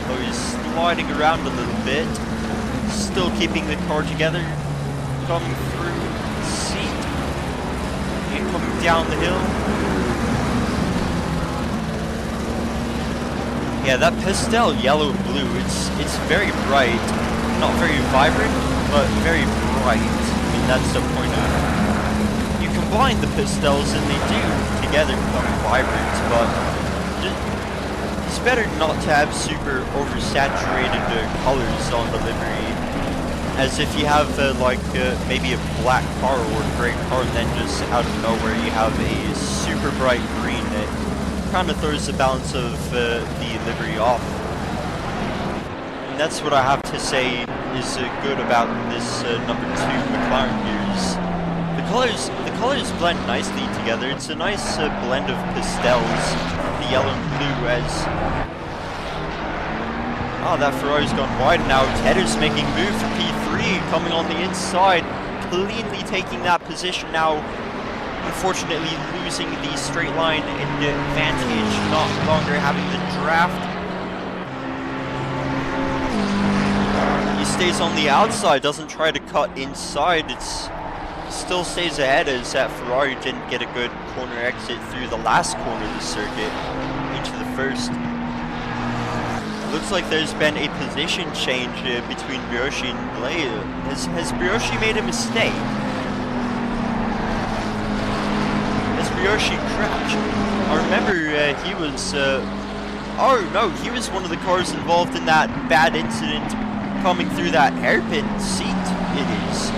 So he's sliding around a little bit, still keeping the car together, coming through the seat, and coming down the hill. Yeah, that pastel yellow-blue, it's very bright, not very vibrant, but very bright. I mean, that's the point of it. You combine the pastels and they do together become vibrant, but it's better not to have super oversaturated colors on the livery. As if you have maybe a black car or a gray car, and then just out of nowhere you have a super bright green that kind of throws the balance of the livery off. And that's what I have to say is good about this number 2 McLaren gears. The colors blend nicely together. It's a nice blend of pastels, the yellow and blue as... Oh, that Ferrari's gone wide now. Tedder's making move for P3, coming on the inside, cleanly taking that position now. Unfortunately, losing the straight line advantage, not longer having the draft. He stays on the outside, doesn't try to cut inside. It's still stays ahead as that Ferrari didn't get a good corner exit through the last corner of the circuit into the first. Looks like there's been a position change between Brioche and Blay. Has Brioche made a mistake? Yoshi crashed. I remember he was, oh no, he was one of the cars involved in that bad incident coming through that hairpin seat, it is.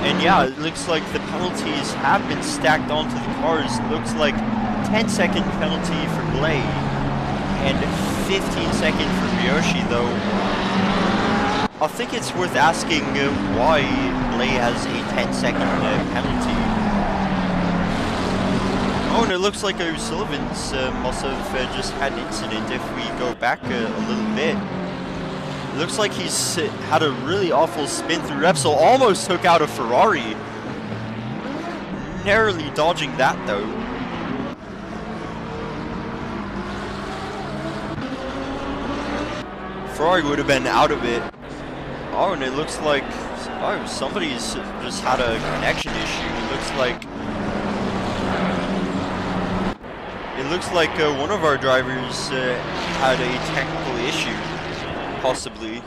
And yeah, it looks like the penalties have been stacked onto the cars. It looks like 10-second penalty for Blay and 15-second for Brioche though. I think it's worth asking why Blay has a 10-second penalty. Oh, and it looks like O'Sullivan's must have just had an incident if we go back a little bit. It looks like he's had a really awful spin through Repsol, almost took out a Ferrari. Narrowly dodging that though. Ferrari would have been out of it. Oh, and it looks like, oh, somebody's just had a connection issue. It looks like one of our drivers had a technical issue, possibly.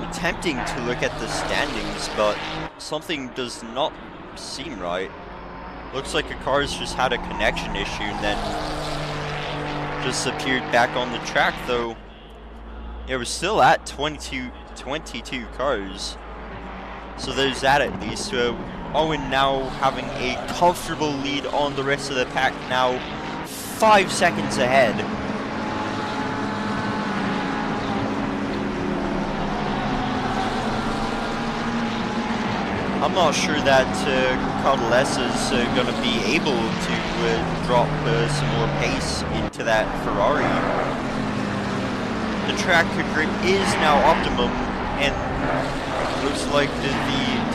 Attempting to look at the standings, but something does not seem right. Looks like a car's just had a connection issue and then just appeared back on the track, though. Yeah, we're still at 22 cars. So there's that at least. Owen now having a comfortable lead on the rest of the pack, now 5 seconds ahead. I'm not sure that Caudeless is going to be able to drop some more pace into that Ferrari. The track grip is now optimum, and looks like the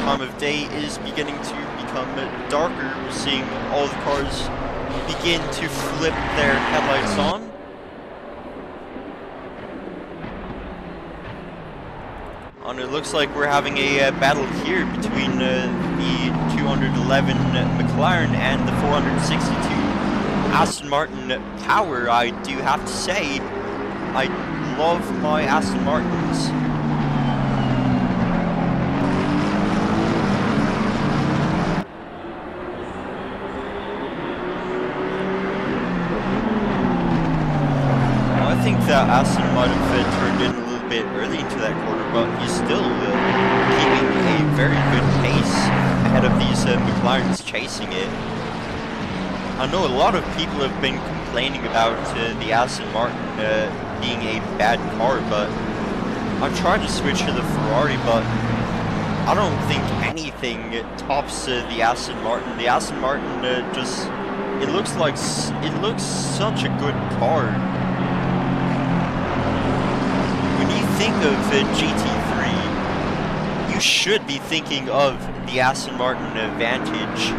time of day is beginning to become darker. We're seeing all the cars begin to flip their headlights on. And it looks like we're having a battle here between the 211 McLaren and the 462 Aston Martin Power. I do have to say, I love my Aston Martins. I think that Aston might have turned in a little bit early into that corner, but he's still keeping a very good pace ahead of these McLarens chasing it. I know a lot of people have been complaining about the Aston Martin being a bad car, but I've tried to switch to the Ferrari, but I don't think anything tops the Aston Martin. The Aston Martin it looks such a good car. Think of GT3, you should be thinking of the Aston Martin Vantage.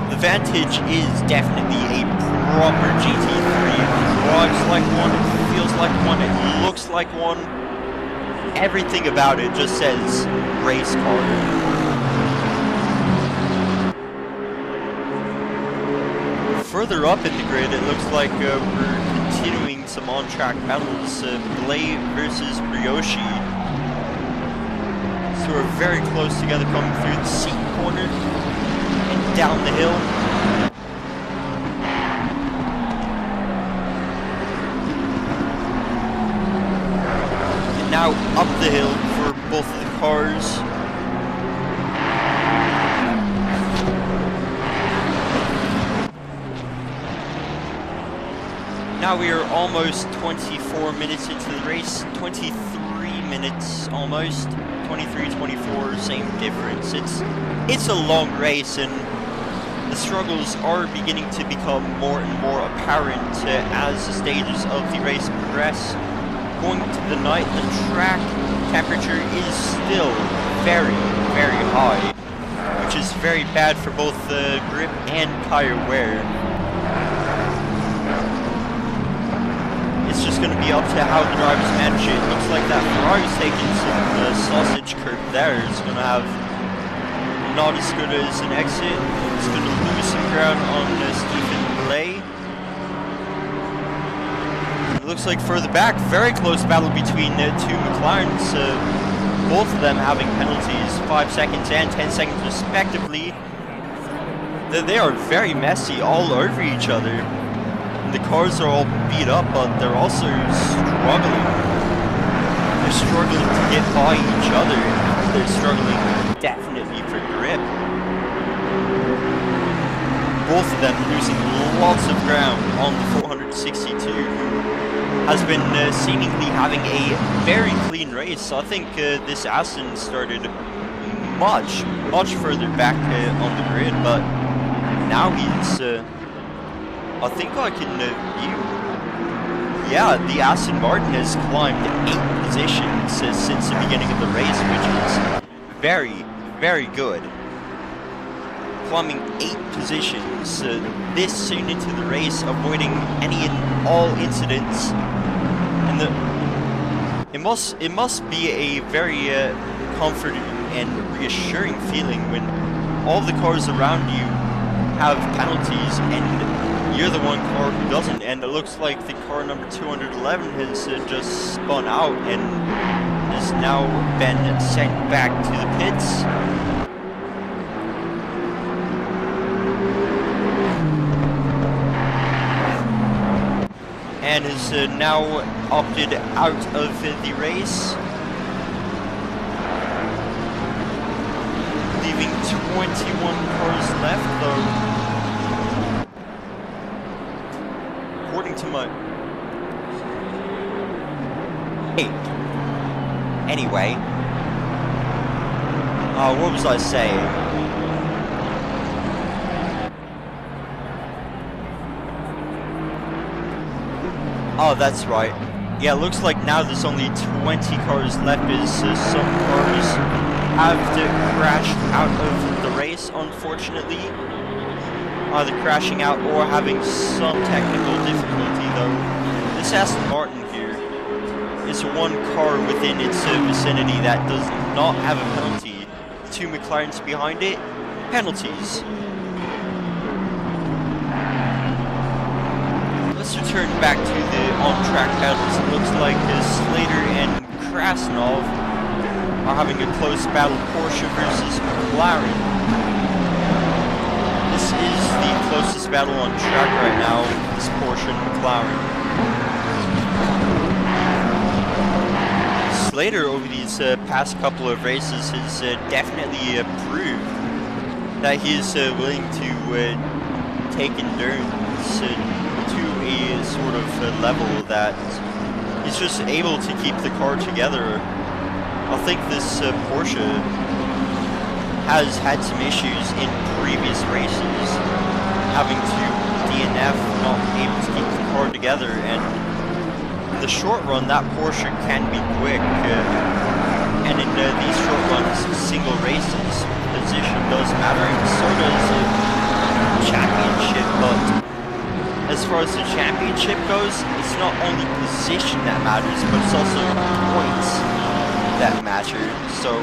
The Vantage is definitely a proper GT3. It drives like one, it feels like one, it looks like one. Everything about it just says race car. Further up in the grid, it looks like we're continuing some on-track battles. Blay versus Brioche. So we're very close together coming through the seat corner and down the hill. And now up the hill for both of the cars. Now we are almost 24 minutes into the race, 23 minutes almost, 23, 24, same difference. It's a long race, and the struggles are beginning to become more and more apparent as the stages of the race progress. Going to the night, the track temperature is still very, very high, which is very bad for both the grip and tire wear. It's just going to be up to how the drivers manage it. Looks like that Ferrari's taking some sausage curve there. It's going to have not as good as an exit. It's going to lose some ground on Stephen Blay. It looks like further back, very close battle between two McLarens. Both of them having penalties, 5 seconds and 10 seconds respectively. They are very messy all over each other. The cars are all beat up, but they're also struggling. They're struggling to get by each other. They're struggling definitely for grip. Both of them losing lots of ground on the 462, who has been seemingly having a very clean race. So I think this Aston started much further back on the grid, but now he's... I think I can view. Yeah, the Aston Martin has climbed 8 positions since the beginning of the race, which is very, very good. Climbing 8 positions this soon into the race, avoiding any and all incidents, and it must be a very comforting and reassuring feeling when all the cars around you have penalties and you're the one car who doesn't, and it looks like the car number 211 has just spun out and has now been sent back to the pits. and is now opted out of the race, leaving 21 cars left though. According to my... Hey. Anyway. What was I saying? Oh, that's right. Yeah, it looks like now there's only 20 cars left as some cars have crashed out of the race, unfortunately. Either crashing out or having some technical difficulty, though. This Aston Martin here is one car within its vicinity that does not have a penalty. 2 McLarens behind it, penalties. Let's return back to the on-track battles. It looks like Slater and Krasnov are having a close battle, Porsche versus McLaren. This is the closest battle on track right now, this Porsche and McLaren. Slater over these past couple of races has definitely proved that he is willing to take endurance to a sort of level that he's just able to keep the car together. I think this Porsche has had some issues in previous races, having to DNF, not able to keep the car together, and in the short run that Porsche can be quick, and in these short runs, single races, position does matter, and so does the championship, but as far as the championship goes, it's not only position that matters, but it's also points that matter. So,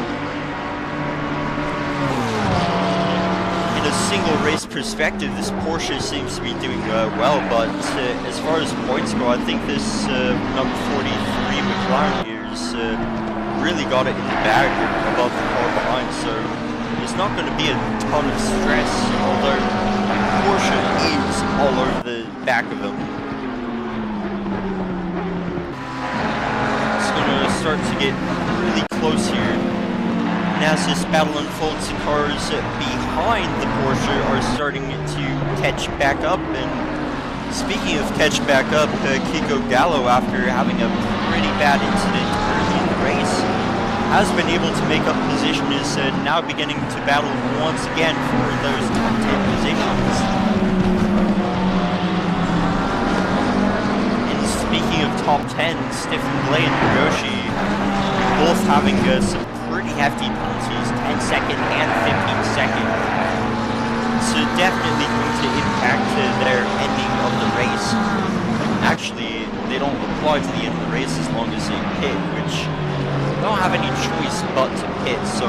in a single race perspective, this Porsche seems to be doing well, but as far as points go, I think this number 43 McLaren here is really got it in the bag above the car behind, so there's not going to be a ton of stress, although Porsche is all over the back of him. It's going to start to get really close here. And as this battle unfolds, the cars behind the Porsche are starting to catch back up. And speaking of catch back up, Kiko Gallo, after having a pretty bad incident early in the race, has been able to make up position, is now beginning to battle once again for those top 10 positions. And speaking of top 10, Stefan Blay and Hiroshi both having some pretty hefty penalties, 10-second and 15-second. So definitely going to impact their ending of the race. Actually, they don't apply to the end of the race as long as they pit, which don't have any choice but to pit, so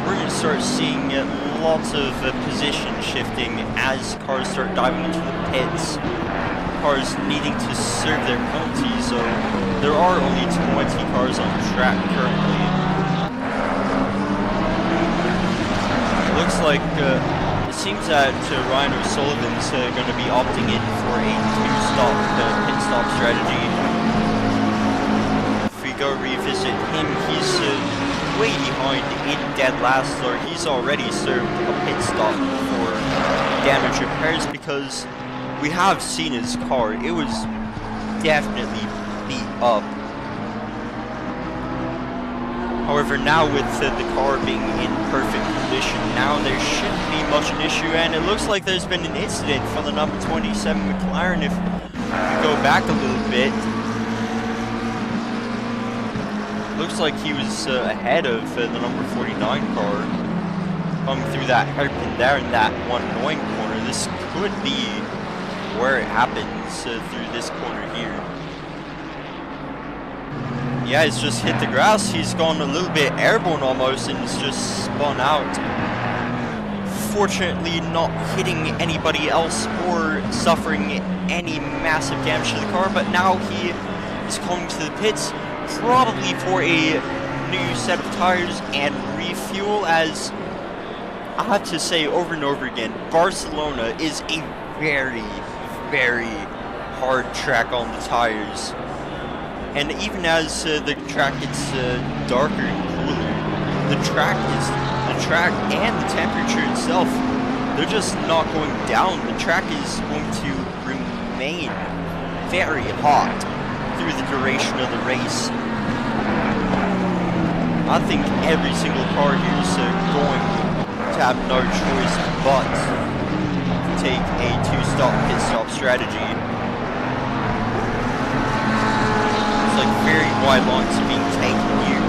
we're going to start seeing lots of position shifting as cars start diving into the pits, cars needing to serve their penalties, so there are only 20 cars on track currently. It looks like it seems that Ryan O'Sullivan's going to be opting in for a two-stop pit stop strategy. Go revisit him, he's way behind in dead last, or he's already served a pit stop for damage repairs, because we have seen his car, it was definitely beat up. However, now with the car being in perfect condition, now there shouldn't be much an issue, and it looks like there's been an incident for the number 27 McLaren. If we go back a little bit, looks like he was ahead of the number 49 car, coming through that hairpin there in that one annoying corner. This could be where it happens through this corner here. Yeah, he's just hit the grass. He's gone a little bit airborne almost, and it's just spun out. Fortunately, not hitting anybody else or suffering any massive damage to the car, but now he is coming to the pits, probably for a new set of tires and refuel, as I have to say over and over again, Barcelona is a very, very hard track on the tires. And even as the track gets darker and cooler, the track and the temperature itself, they're just not going down. The track is going to remain very hot through the duration of the race. I think every single car here is going to have no choice but to take a two-stop pit-stop strategy. It's like very wide lines are being taken here.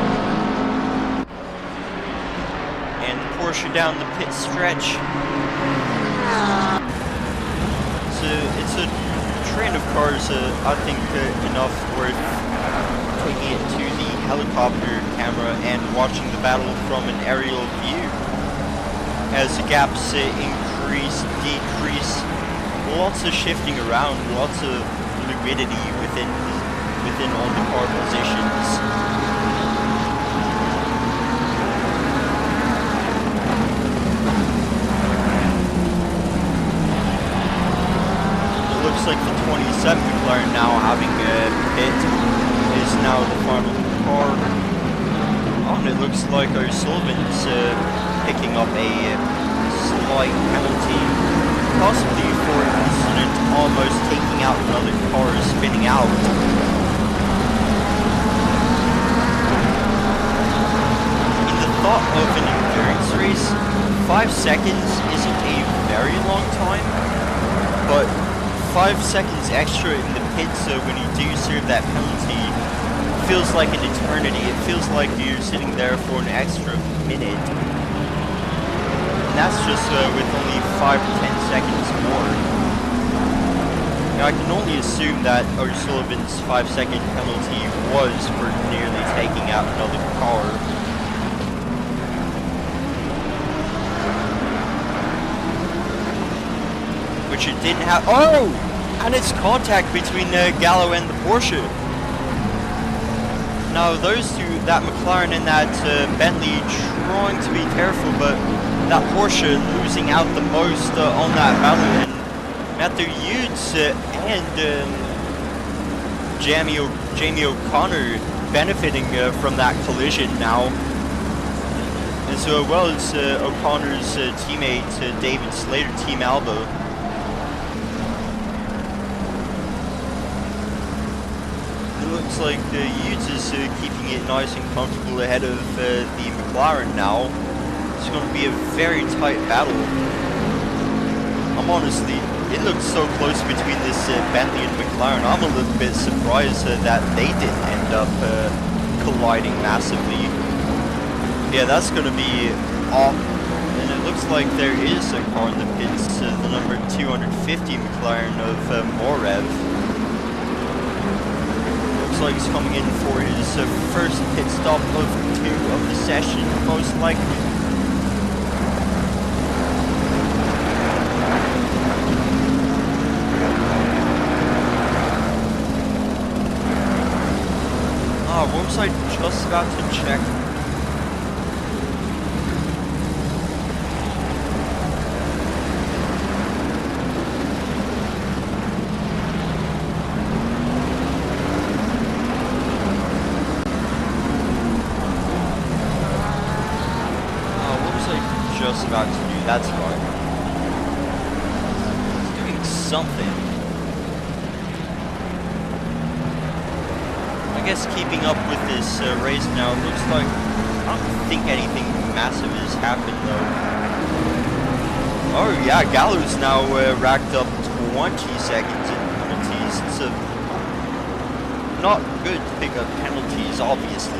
And Porsche down the pit stretch. It's a train of cars, I think enough worth taking it to the helicopter camera and watching the battle from an aerial view. As the gaps increase, decrease, lots of shifting around, lots of fluidity within all the car positions. Looks like the 27 McLaren now having a pit is now the final car. Oh, and it looks like O'Sullivan's picking up a slight penalty, possibly for an incident almost taking out another car spinning out. In the thought of an endurance race, 5 seconds isn't a very long time, but 5 seconds extra in the pits when you do serve that penalty feels like an eternity. It feels like you're sitting there for an extra minute. And that's just with only 5 to 10 seconds more. Now I can only assume that O'Sullivan's 5-second penalty was for nearly taking out another car. Which it didn't have. Oh! And it's contact between Gallo and the Porsche. Now those two, that McLaren and that Bentley, trying to be careful, but that Porsche losing out the most on that battle, and Matthew Hughes and Jamie O'Connor benefiting from that collision now, as well as O'Connor's teammate David Slater, Team Alba. Looks like Hughes is keeping it nice and comfortable ahead of the McLaren now. It's going to be a very tight battle. Honestly, it looks so close between this Bentley and McLaren. I'm a little bit surprised that they didn't end up colliding massively. Yeah, that's going to be off. And it looks like there is a car in the pits, the number 250 McLaren of Morev. Like he's coming in for his first pit stop of 2 of the session, most likely. What was I just about to check? About to do, that's fine. It's doing something. I guess keeping up with this race now, looks like I don't think anything massive has happened though. Oh yeah, Gallo's now racked up 20 seconds in penalties. It's not good to pick up penalties, obviously.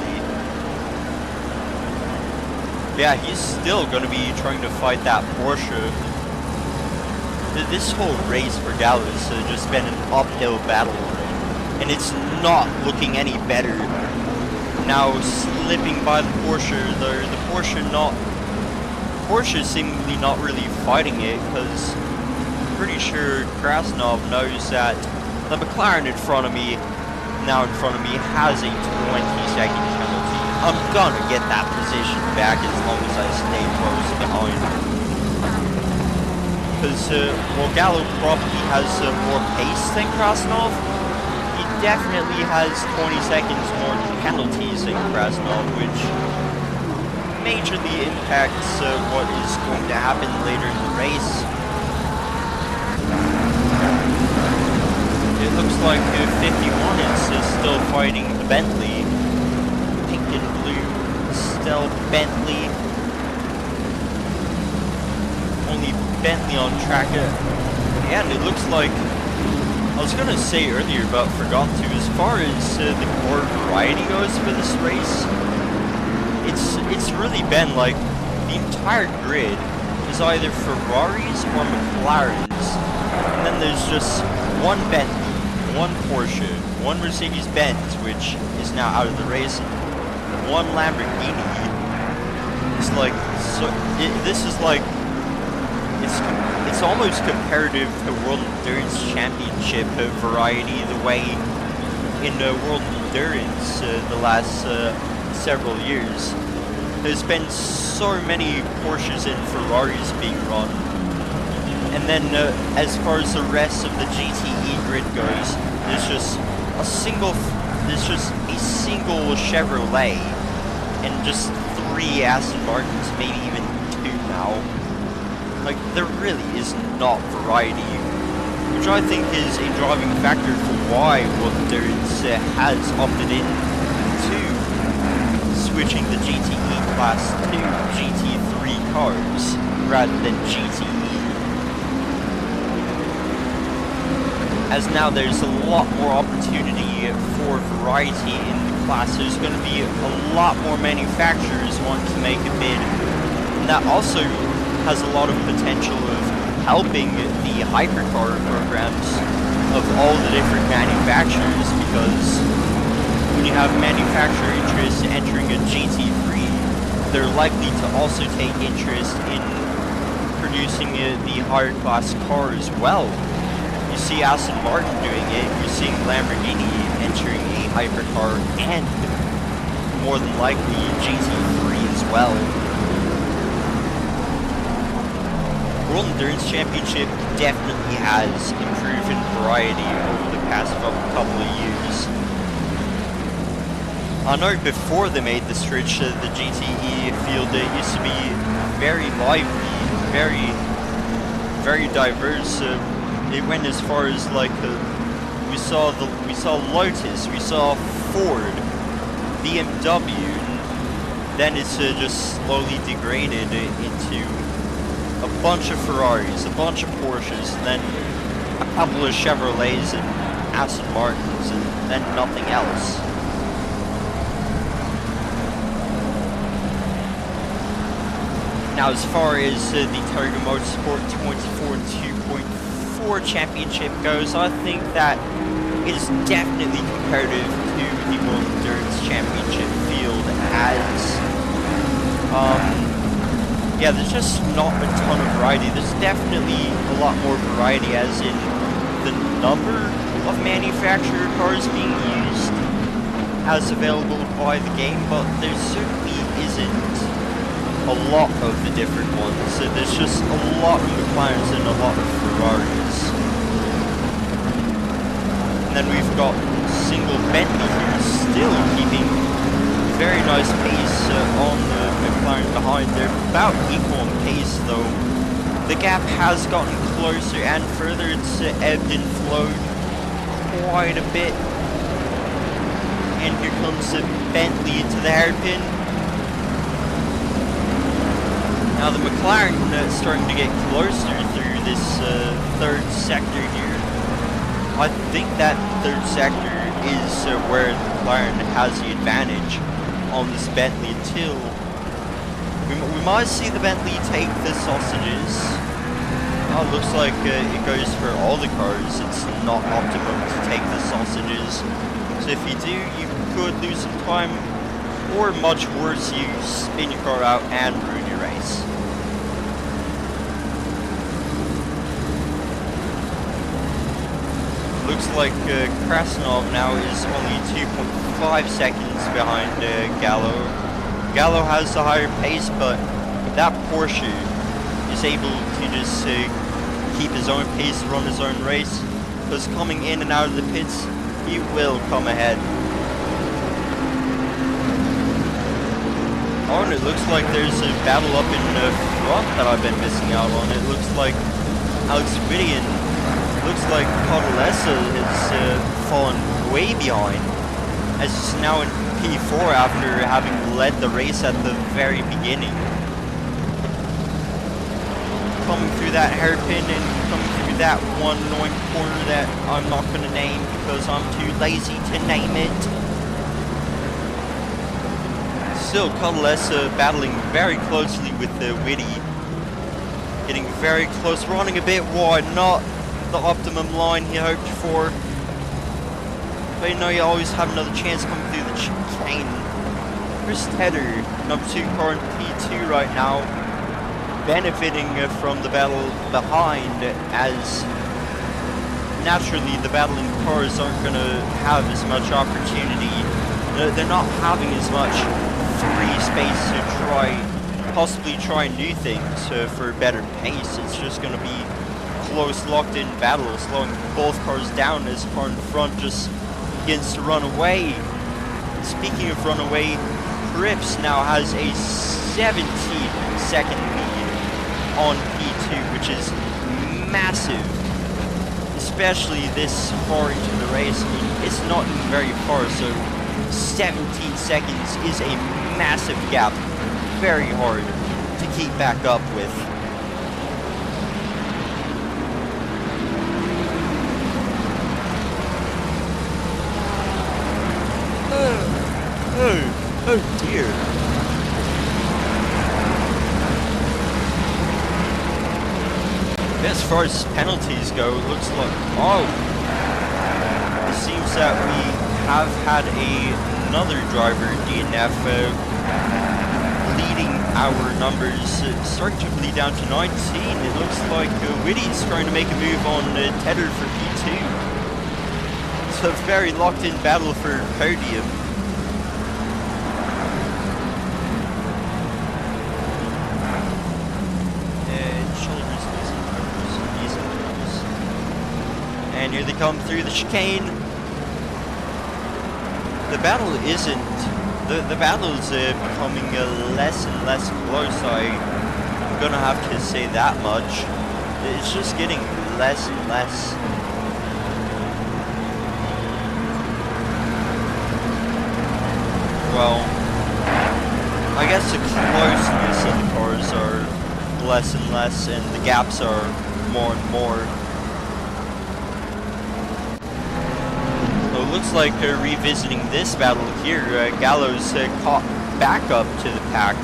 Yeah, he's still going to be trying to fight that Porsche. This whole race for Gallo has just been an uphill battle, and it's not looking any better. Now slipping by the Porsche, the Porsche seemingly not really fighting it, because I'm pretty sure Krasnov knows that the McLaren in front of me has a 20-second penalty. I'm gonna get that position back as long as I stay close behind. Because, well, Gallo probably has more pace than Krasnov. He definitely has 20 seconds more penalties than Krasnov, which majorly impacts what is going to happen later in the race. It looks like 51 is still fighting the Bentley. Pink and blue, still Bentley. Only Bentley on track. And it looks like, I was gonna say earlier but forgot to, as far as the core variety goes for this race, it's really been like the entire grid is either Ferraris or McLarens, and then there's just one Bentley, one Porsche, one Mercedes-Benz, which is now out of the race, one Lamborghini. It's like, so this is like, it's almost comparative to World Endurance Championship variety, the way in World Endurance the last several years. There's been so many Porsches and Ferraris being run. And then as far as the rest of the GTE grid goes, there's just a single Chevrolet and just 3 Aston Martins, maybe even 2 now. Like, there really is not variety, which I think is a driving factor for why World Endurance has opted in to switching the GTE class to GT3 cars rather than GTE. As now there's a lot more opportunity for variety in the class. There's going to be a lot more manufacturers wanting to make a bid, and that also has a lot of potential of helping the hypercar programs of all the different manufacturers, because when you have manufacturer interest entering a GT3, they're likely to also take interest in producing the higher class car as well. You see Aston Martin doing it, you're seeing Lamborghini entering a hypercar, and more than likely GT3 as well. World Endurance Championship definitely has improved in variety over the past couple of years. I know before they made the switch to the GTE field, it used to be very lively, very diverse. It went as far as like we saw Lotus, we saw Ford, BMW, and then it's just slowly degraded into a bunch of Ferraris, a bunch of Porsches, and then a couple of Chevrolets and Aston Martins, and then nothing else. Now, as far as the TOGA Motorsport 24 2.4 Championship goes, I think that it is definitely comparative to the World Endurance Championship field, as yeah, there's just not a ton of variety. There's definitely a lot more variety as in the number of manufacturer cars being used as available by the game, but there certainly isn't a lot of the different ones. So there's just a lot of McLarens and a lot of Ferraris. And then we've got single Bentley here, still keeping very nice pace on the McLaren behind. They're about equal in pace, though. The gap has gotten closer and further. It's ebbed and flowed quite a bit. And here comes the Bentley into the hairpin. Now the McLaren is starting to get closer through this third sector here. I think that third sector is where the McLaren has the advantage on this Bentley until we might see the Bentley take the sausages. Oh, it looks like it goes for all the cars. It's not optimum to take the sausages. So if you do, you could lose some time, or much worse, you spin your car out and ruin your race. Looks like Krasnov now is only 2.5 seconds behind Gallo. Gallo has the higher pace, but that Porsche is able to just keep his own pace, run his own race, because coming in and out of the pits, he will come ahead. Oh, and it looks like there's a battle up in front that I've been missing out on. It looks like Alex Whittian, looks like Codalesa has fallen way behind, as he's now in P4 after having led the race at the very beginning. Coming through that hairpin and coming through that one annoying corner that I'm not going to name because I'm too lazy to name it. Still, Codalesa battling very closely with the Whitty. Getting very close, running a bit wide, not the optimum line he hoped for. But you know, you always have another chance coming through the chicane. Chris Tedder, number 2 car in P2 right now, benefiting from the battle behind, as naturally the battling cars aren't going to have as much opportunity. They're not having as much free space to possibly try new things for better pace. It's just going to be close, locked-in battle, slowing both cars down as car in front just begins to run away. Speaking of run away, Cripps now has a 17-second lead on P2, which is massive, especially this far into the race. I mean, it's not even very far, so 17 seconds is a massive gap, very hard to keep back up with. Oh dear. As far as penalties go, it looks like, it seems that we have had another driver, DNF, leading our numbers structurally down to 19. It looks like Whitty's trying to make a move on Tedder for P2. It's a very locked-in battle for podium. And here they come through the chicane. The battle isn't, the battle's becoming less and less close. I'm gonna have to say that much. It's just getting less and less. Well, I guess the closeness of the cars are less and less, and the gaps are more and more. So it looks like they're revisiting this battle here. Gallo's caught back up to the pack.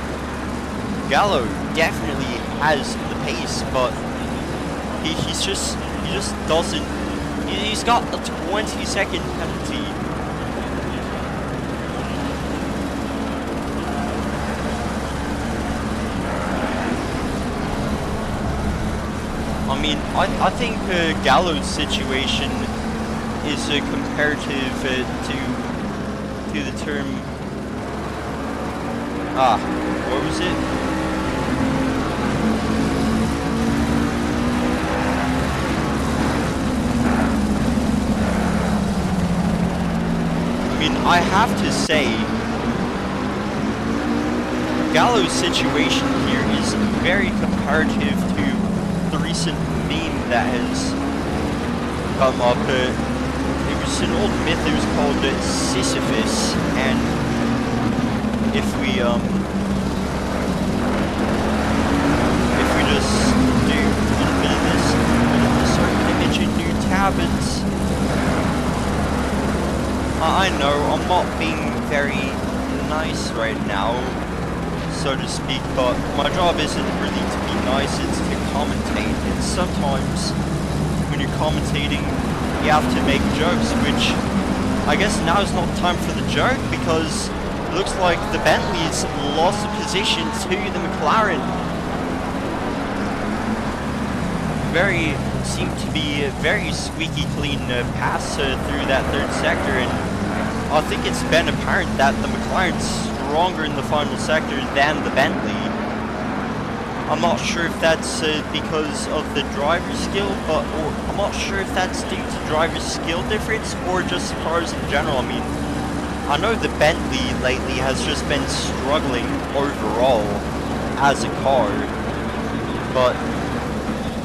Gallo definitely has the pace, but he just doesn't. He's got a 20-second penalty. I mean, I think Gallo's situation is comparative to the term. What was it? I mean, I have to say, Gallo's situation here is very comparative to the recent meme that has come up. It was an old myth. It was called Sisyphus, and if we just do a bit of this, insert image in new tab, I know I'm not being very nice right now, so to speak, but my job isn't really to be nice, it's to commentate. And sometimes when you're commentating, you have to make jokes, which I guess now is not time for the joke, because it looks like the Bentley's lost the position to the McLaren. Seemed to be a very squeaky clean pass through that third sector, and I think it's been apparent that the McLaren's stronger in the final sector than the Bentley. I'm not sure if that's because of the driver's skill, or I'm not sure if that's due to driver's skill difference or just cars in general. I mean, I know the Bentley lately has just been struggling overall as a car, but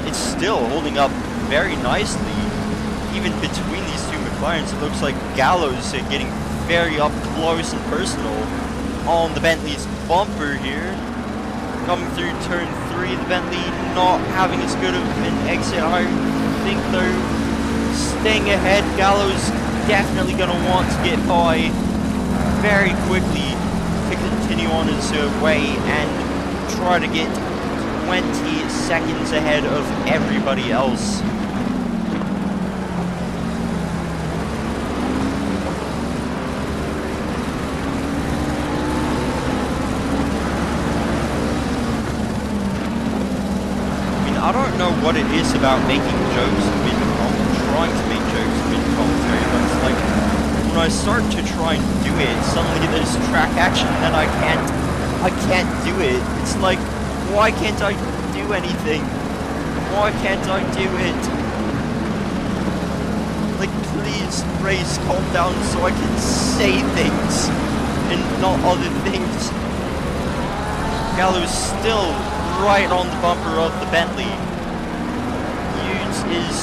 it's still holding up very nicely. Even between these two McLarens, it looks like Gallows getting very up close and personal on the Bentley's bumper here. Coming through turn 3, the Bentley not having as good of an exit. I think they're staying ahead. Gallows definitely going to want to get by very quickly to continue on his way and try to get 20 seconds ahead of everybody else. I don't know what it is about making jokes trying to make jokes mid-commentary, but it's like, when I start to try and do it, suddenly there's track action and then I can't do it. It's like, why can't I do anything? Why can't I do it? Like, please, race, calm down so I can say things and not other things. Gallows still right on the bumper of the Bentley. Hughes is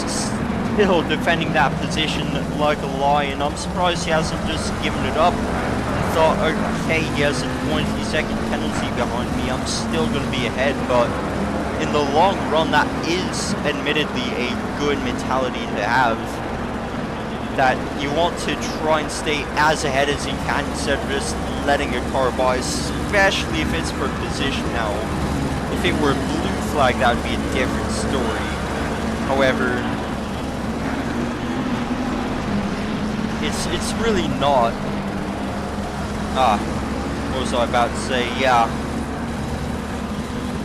still defending that position like a lion. I'm surprised he hasn't just given it up and thought, okay, he has a 20-second penalty behind me, I'm still going to be ahead. But in the long run, that is admittedly a good mentality to have, that you want to try and stay as ahead as you can instead of just letting a car by, especially if it's for position. Now, if it were a blue flag, that would be a different story. However, it's really not. What was I about to say? Yeah.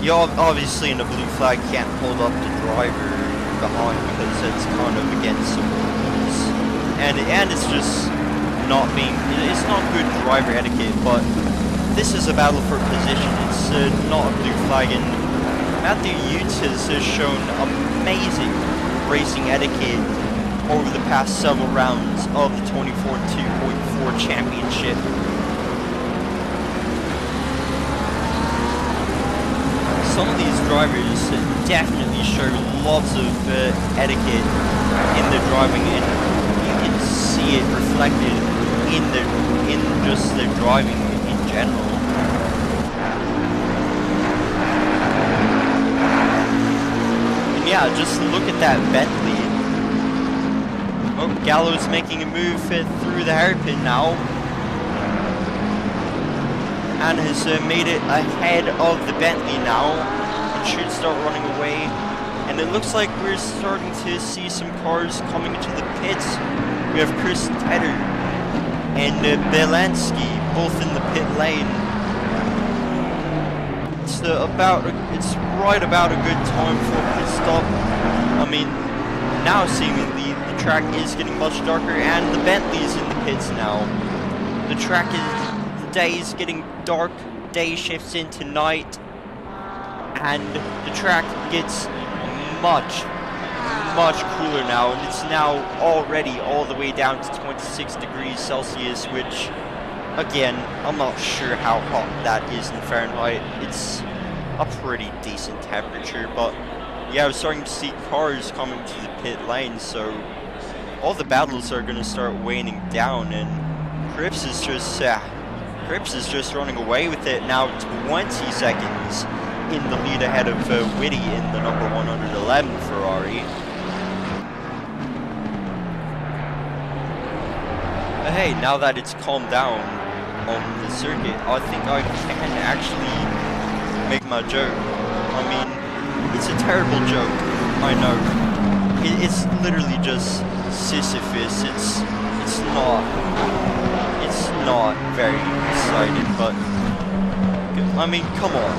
You obviously in a blue flag can't hold up the driver behind because it's kind of against the rules. And it's just not it's not good driver etiquette, but this is a battle for position. It's not a blue flag, and Matthew Yates has shown amazing racing etiquette over the past several rounds of the 24 2.4 championship. Some of these drivers definitely show lots of etiquette in their driving, and you can see it reflected in just their driving in general. And yeah, just look at that Bentley. Oh, Gallows making a move through the hairpin now, and has made it ahead of the Bentley now. It should start running away, and it looks like we're starting to see some cars coming into the pits. We have Chris Tedder and Belansky both in the pit lane. It's right about a good time for a pit stop. I mean, now seemingly the track is getting much darker, and the Bentley's in the pits now. The day is getting dark, day shifts into night, and the track gets much cooler now, and it's now already all the way down to 26 degrees Celsius, which, again, I'm not sure how hot that is in Fahrenheit. It's a pretty decent temperature, but yeah, I'm starting to see cars coming to the pit lane, so all the battles are going to start waning down, and Cripps is just running away with it now, 20 seconds in the lead ahead of Whitty in the number 111 Ferrari. But hey, now that it's calmed down on the circuit, I think I can actually make my joke. I mean, it's a terrible joke, I know. It's literally just Sisyphus. It's not very exciting, but I mean, come on,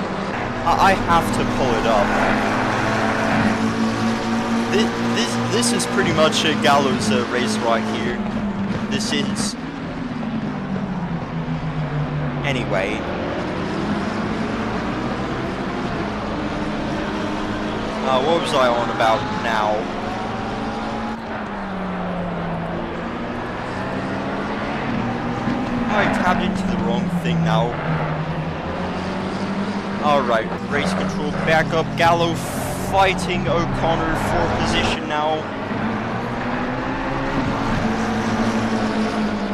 I have to pull it up. This is pretty much a Gallows race right here. This is, anyway. What was I on about now? I tapped into the wrong thing now. Alright, race control back up. Gallo fighting O'Connor for position now.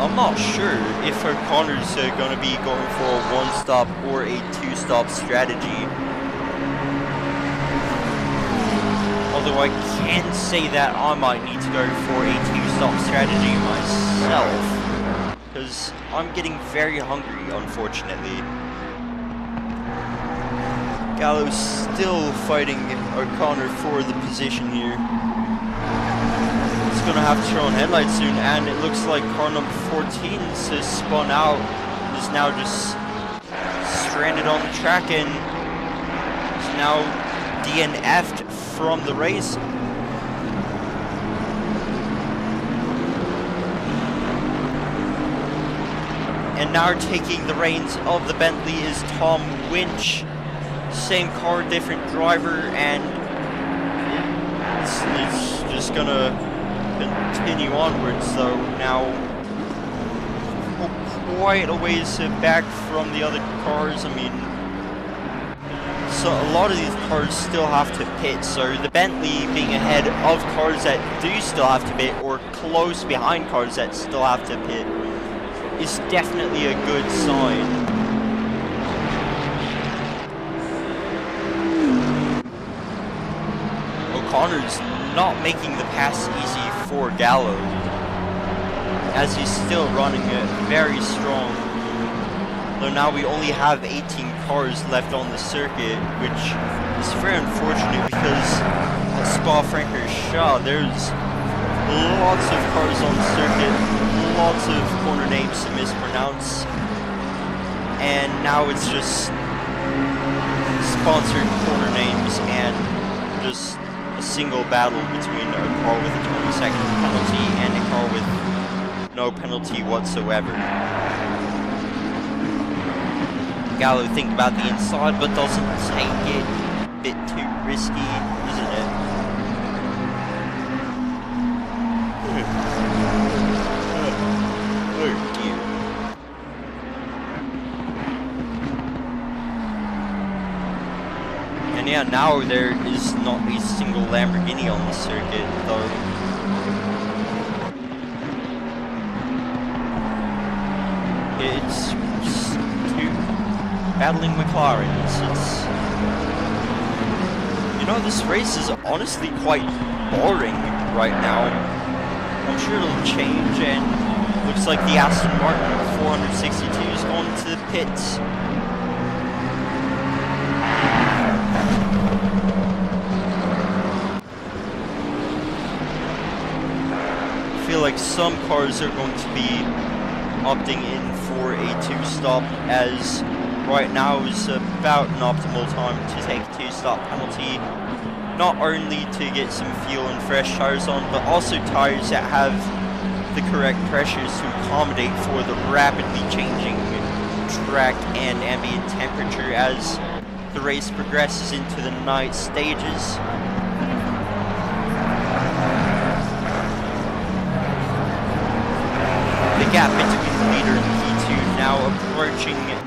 I'm not sure if O'Connor's going to be going for a one-stop or a two-stop strategy. Although I can say that I might need to go for a two-stop strategy myself, because I'm getting very hungry, unfortunately. Gallo's still fighting O'Connor for the position here. He's gonna have to turn on headlights soon, and it looks like car number 14 has spun out, is now just stranded on the track and is now DNF'd from the race. And now taking the reins of the Bentley is Tom Winch. Same car, different driver, and it's just gonna continue onwards though. Now quite a ways back from the other cars. I mean, so a lot of these cars still have to pit, so the Bentley being ahead of cars that do still have to pit, or close behind cars that still have to pit, is definitely a good sign. O'Connor's not making the pass easy for Gallo, as he's still running it very strong. Though now we only have 18 cars left on the circuit, which is very unfortunate because at Spa-Francorchamps there's lots of cars on the circuit, lots of corner names to mispronounce, and now it's just sponsored corner names and just a single battle between a car with a 20-second penalty and a car with no penalty whatsoever. Gallo think about the inside, but doesn't take it. A bit too risky, isn't it? Oh dear. And yeah, now there is not a single Lamborghini on the circuit, though. It's just two battling McLarens. It's, you know, this race is honestly quite boring right now. I'm sure it'll change, and looks like the Aston Martin 462 is going to the pits. I feel like some cars are going to be opting in for a two-stop, as right now is about an optimal time to take a two-stop penalty, not only to get some fuel and fresh tires on, but also tires that have the correct pressures to accommodate for the rapidly changing track and ambient temperature as the race progresses into the night stages. The gap between the leader and P2 now approaching the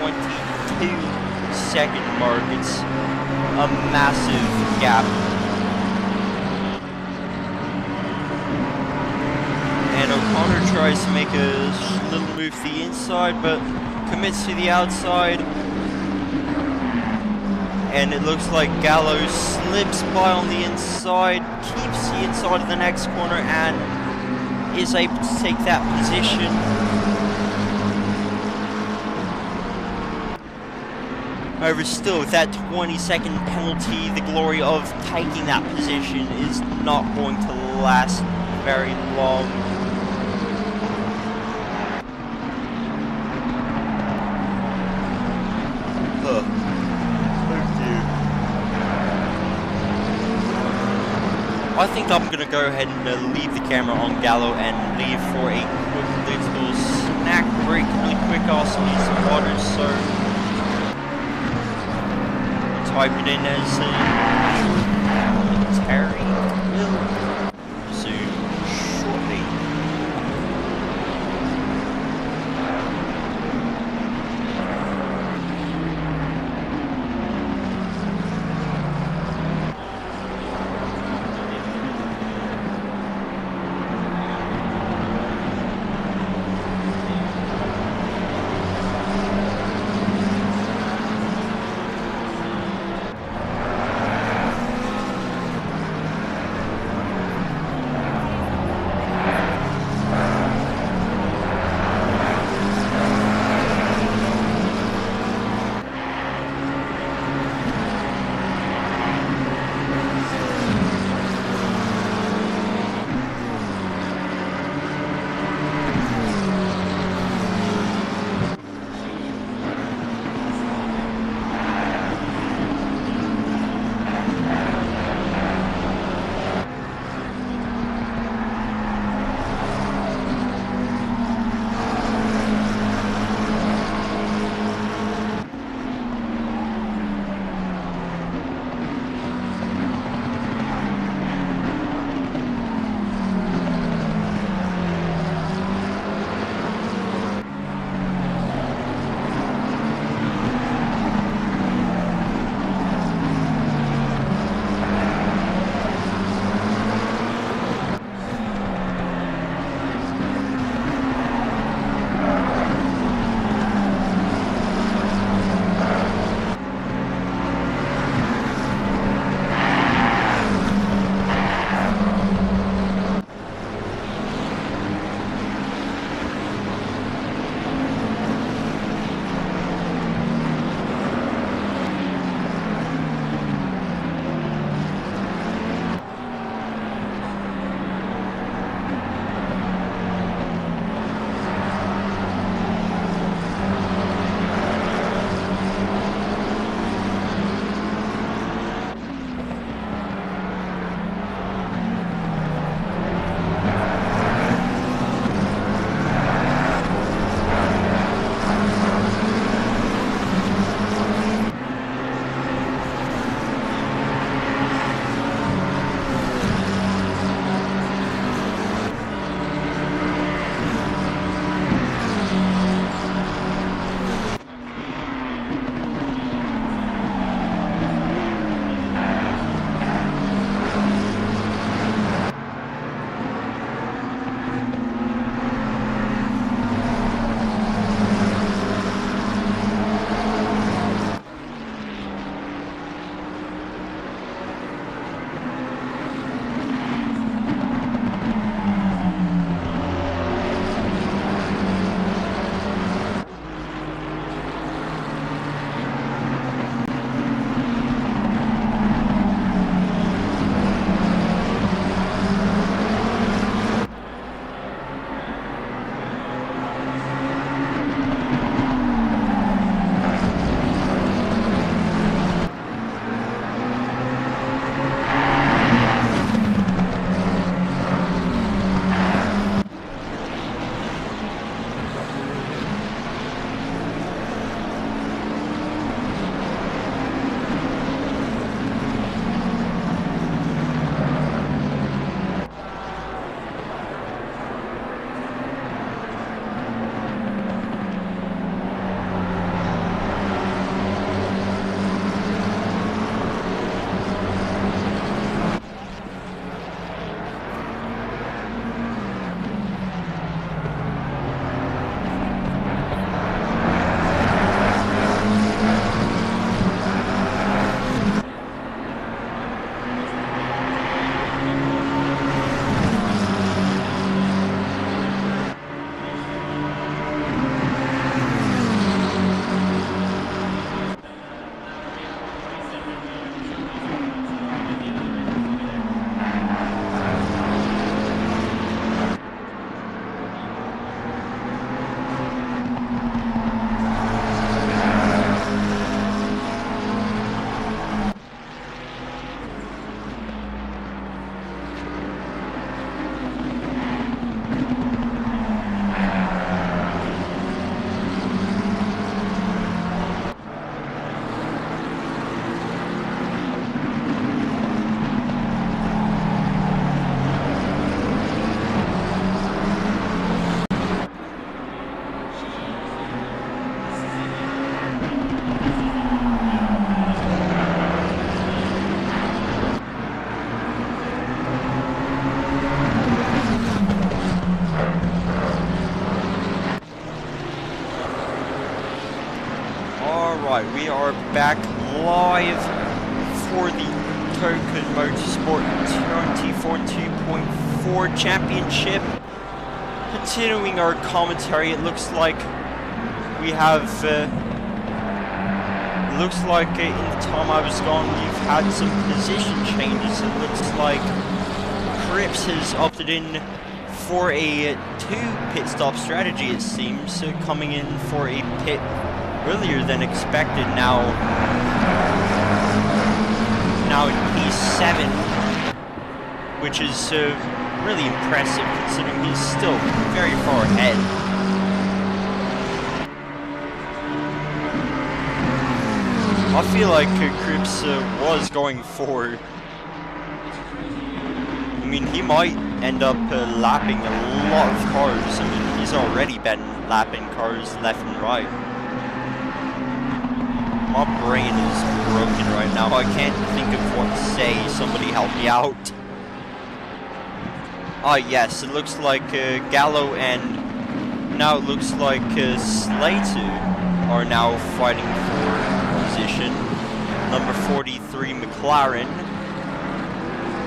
22-second mark. It's a massive gap. And O'Connor tries to make a little move to the inside, but commits to the outside. And it looks like Gallo slips by on the inside, keeps the inside of the next corner, and is able to take that position. However, still with that 20-second penalty, the glory of taking that position is not going to last very long. I think I'm going to go ahead and leave the camera on Gallo and leave for a quick little snack break, really quick. I'll need some water, so type it in as right, we are back live for the TOGA Motorsport 2042.4 Championship. Continuing our commentary, it looks like we have, in the time I was gone, we've had some position changes. It looks like Cripps has opted in for a 2 pit stop strategy, it seems, coming in for a pit earlier than expected now in P7, which is really impressive considering he's still very far ahead. I feel like Cripps was going for, I mean, he might end up lapping a lot of cars. I mean, he's already been lapping cars left and right. My brain is broken right now. I can't think of what to say. Somebody help me out. Ah, yes, it looks like Gallo and now it looks like Slater are now fighting for position. Number 43 McLaren.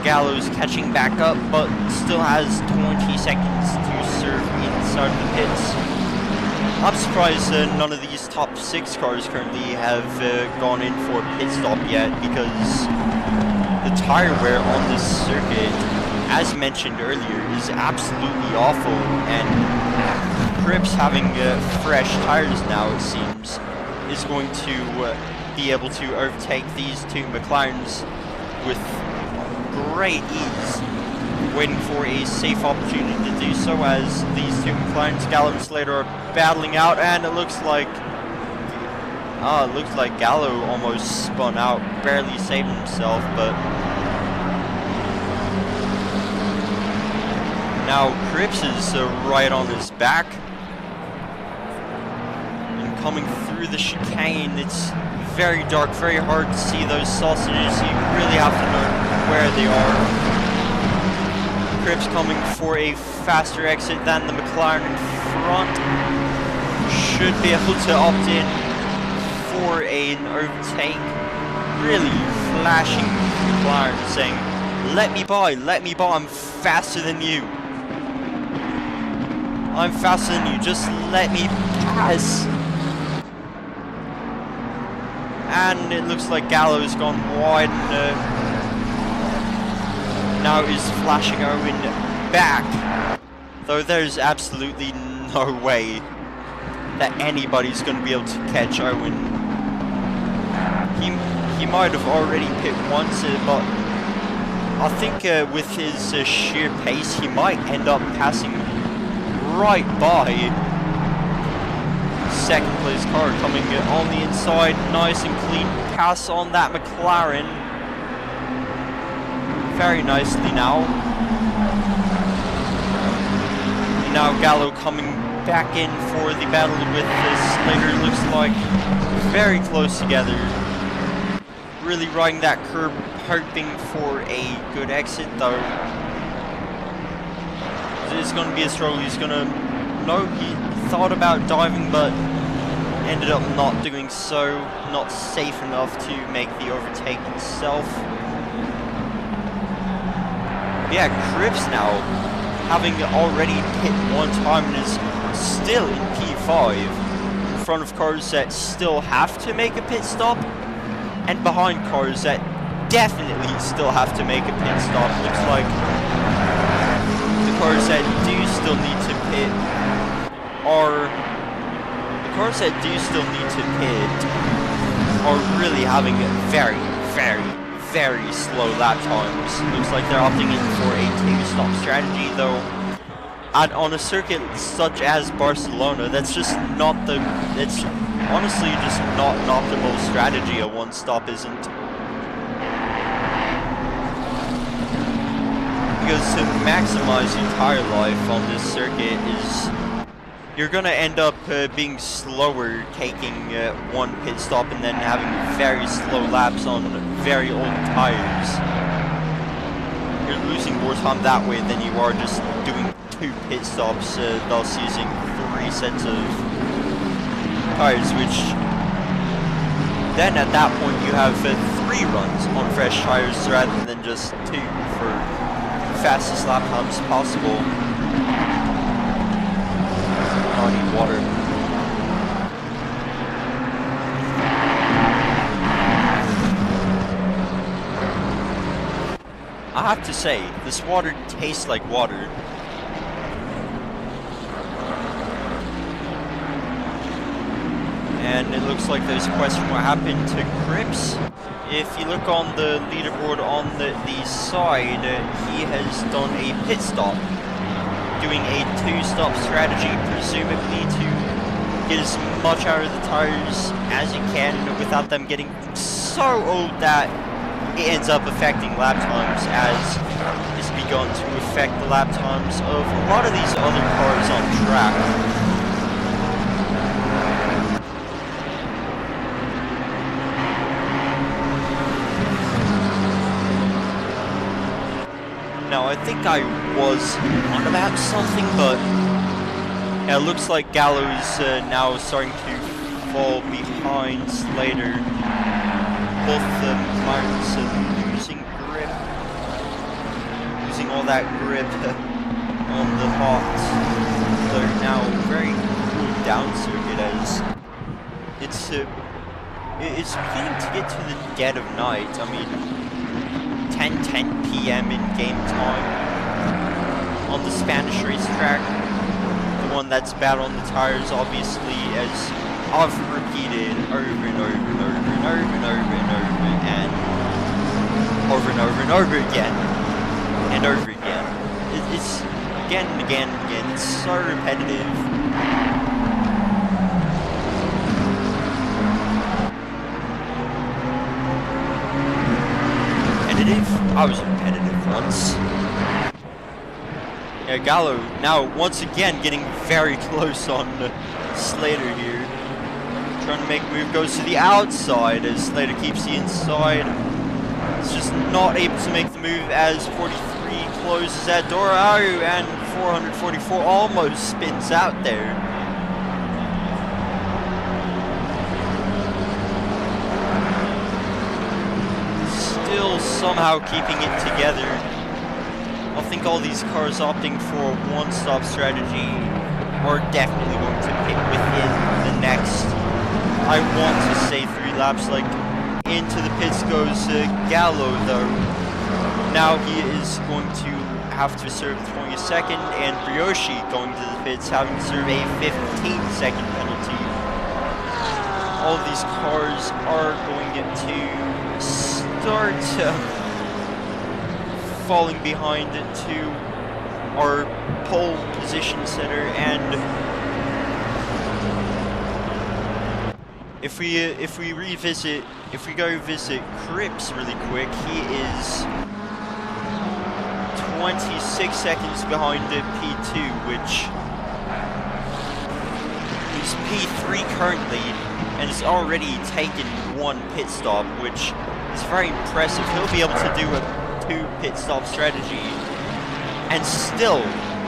Gallo's catching back up, but still has 20 seconds to serve inside the pits. I'm surprised none of these top 6 cars currently have gone in for a pit stop yet, because the tire wear on this circuit, as mentioned earlier, is absolutely awful, and Cripps having fresh tires now, it seems, is going to be able to overtake these 2 McLarens with great ease, waiting for a safe opportunity to do so as these 2 McLarens, Gallo and Slater, are battling out, and it looks like Gallo almost spun out, barely saving himself, but now Cripps is right on his back, and coming through the chicane. It's very dark, very hard to see those sausages. You really have to know where they are. Cripps coming for a faster exit than the McLaren in front. Should be able to opt in for an overtake. Really flashing McLaren, saying, let me by, I'm faster than you. I'm faster than you, just let me pass. And it looks like Gallo's gone wide and now is flashing Owen back. Though there's absolutely no way that anybody's going to be able to catch Owen. He might have already pit once, but I think with his sheer pace, he might end up passing right by second place car coming on the inside. Nice and clean pass on that McLaren. Very nicely now. Now Gallo coming back in for the battle with Slater. Looks like very close together. Really riding that curb, hoping for a good exit though. It's going to be a struggle. He's going to... No, he thought about diving, but ended up not doing so. Not safe enough to make the overtake itself. Yeah, Cripps now, having already hit one time and is still in P5, in front of cars that still have to make a pit stop, and behind cars that definitely still have to make a pit stop. Looks like the cars that do still need to pit are really having very, very, very slow lap times. Looks like they're opting in for a 2-stop strategy, though on a circuit such as Barcelona, that's just not it's honestly just not an optimal strategy. A 1-stop isn't. Because to maximize your tire life on this circuit is, you're gonna end up being slower taking 1 pit stop and then having very slow laps on very old tires. You're losing more time that way than you are just doing 2 pit stops, thus using 3 sets of tires, which then at that point you have 3 runs on fresh tires rather than just 2 for fastest lap times possible. I need water. I have to say, this water tastes like water. And it looks like there's a question what happened to Cripps. If you look on the leaderboard on the side, he has done a pit stop, doing a 2-stop strategy, presumably to get as much out of the tires as you can without them getting so old that it ends up affecting lap times, as it's begun to affect the lap times of a lot of these other cars on track. Now, I think I was on about something, but yeah, it looks like Gallo's now starting to fall behind Slater. Both McLarens losing grip, losing all that grip on the hot. They're now very cooled down circuit, as it's beginning to get to the dead of night. I mean, 10 p.m. in game time on the Spanish racetrack, the one that's bad on the tires, obviously, as I've repeated over and over and over and over and over and over and over and over and over again and over again. It's again and again and again. It's so repetitive. I was repetitive once. Yeah, Gallo now once again getting very close on Slater here. Trying to make a move, goes to the outside as Slater keeps the inside. It's just not able to make the move as 43 closes that door out, and 444 almost spins out there. Still somehow keeping it together. I think all these cars opting for a 1-stop strategy are definitely going to pick within the next, I want to say, 3 laps. Like, into the pits goes Gallo though. Now he is going to have to serve 22nd, and Brioche going to the pits having to serve a 15-second penalty. All of these cars are going to start falling behind to our pole position setter, and if we go visit Cripps really quick, he is 26 seconds behind P2, which is P3 currently, and has already taken 1 pit stop, which is very impressive. He'll be able to do a 2 pit stop strategy and still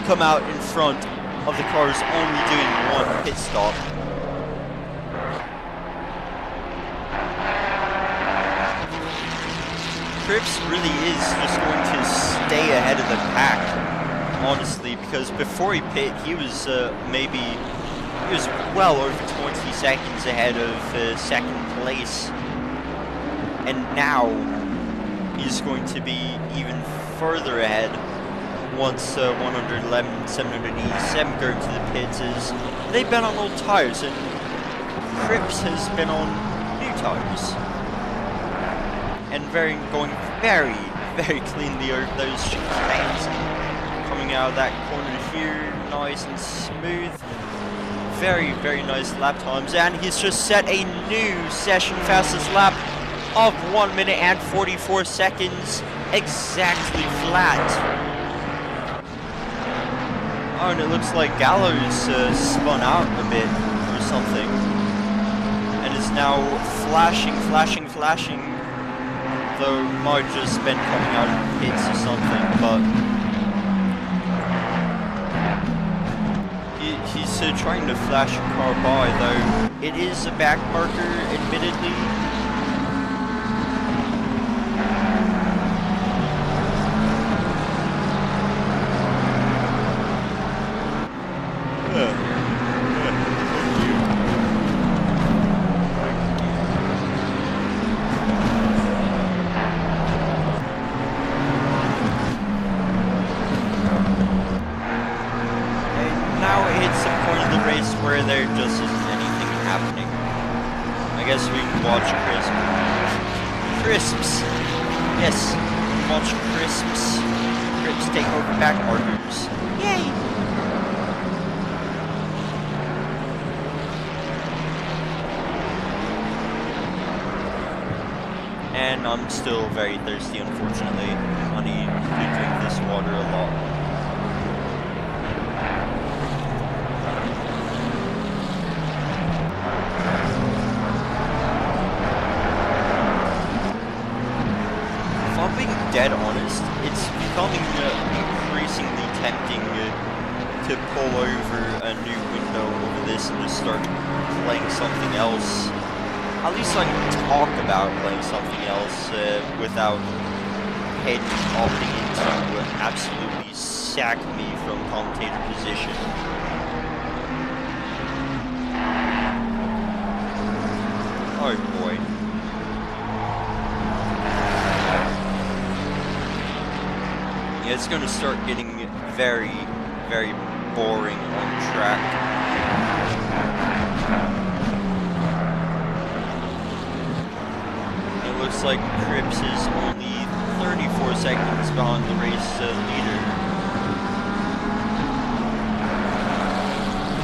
come out in front of the cars only doing 1 pit stop. Cripps really is just going to stay ahead of the pack, honestly, because before he pit, he was well over 20 seconds ahead of 2nd place, and now he's going to be even further ahead once 111 and 787 go to the pits, as they've been on old tires and Cripps has been on new tires, and going very, very cleanly over those chicanes. Coming out of that corner here, nice and smooth. Very, very nice lap times, and he's just set a new session fastest lap of 1 minute and 44 seconds, exactly flat. Oh, and it looks like Gallo's spun out a bit or something, and is now flashing, though might just been coming out of pits or something, but he's trying to flash a car by, though it is a back marker, admittedly, where there just isn't anything happening. I guess we can watch Crisps. Yes, watch Crisps. Crisps take over back markers. Yay! And I'm still very thirsty, unfortunately. I need to drink this water a lot. If I'm being dead honest, it's becoming increasingly tempting to pull over a new window over this and just start playing something else. At least I can talk about playing something else without head opting into absolutely sack me from commentator position. Oh boy. Yeah, it's going to start getting very, very boring on track. Looks like Cripps is only 34 seconds behind the race leader.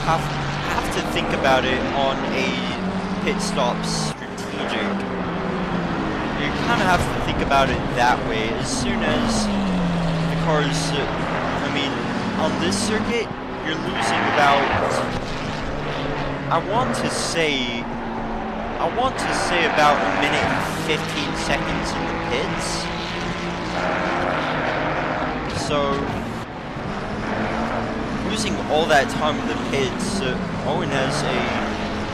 Have to think about it on a pit stop strategic. You kind of have to think about it that way. As soon as the cars, I mean, on this circuit, you're losing about, I want to say about a minute and 15 seconds in the pits. So, losing all that time in the pits, Owen has a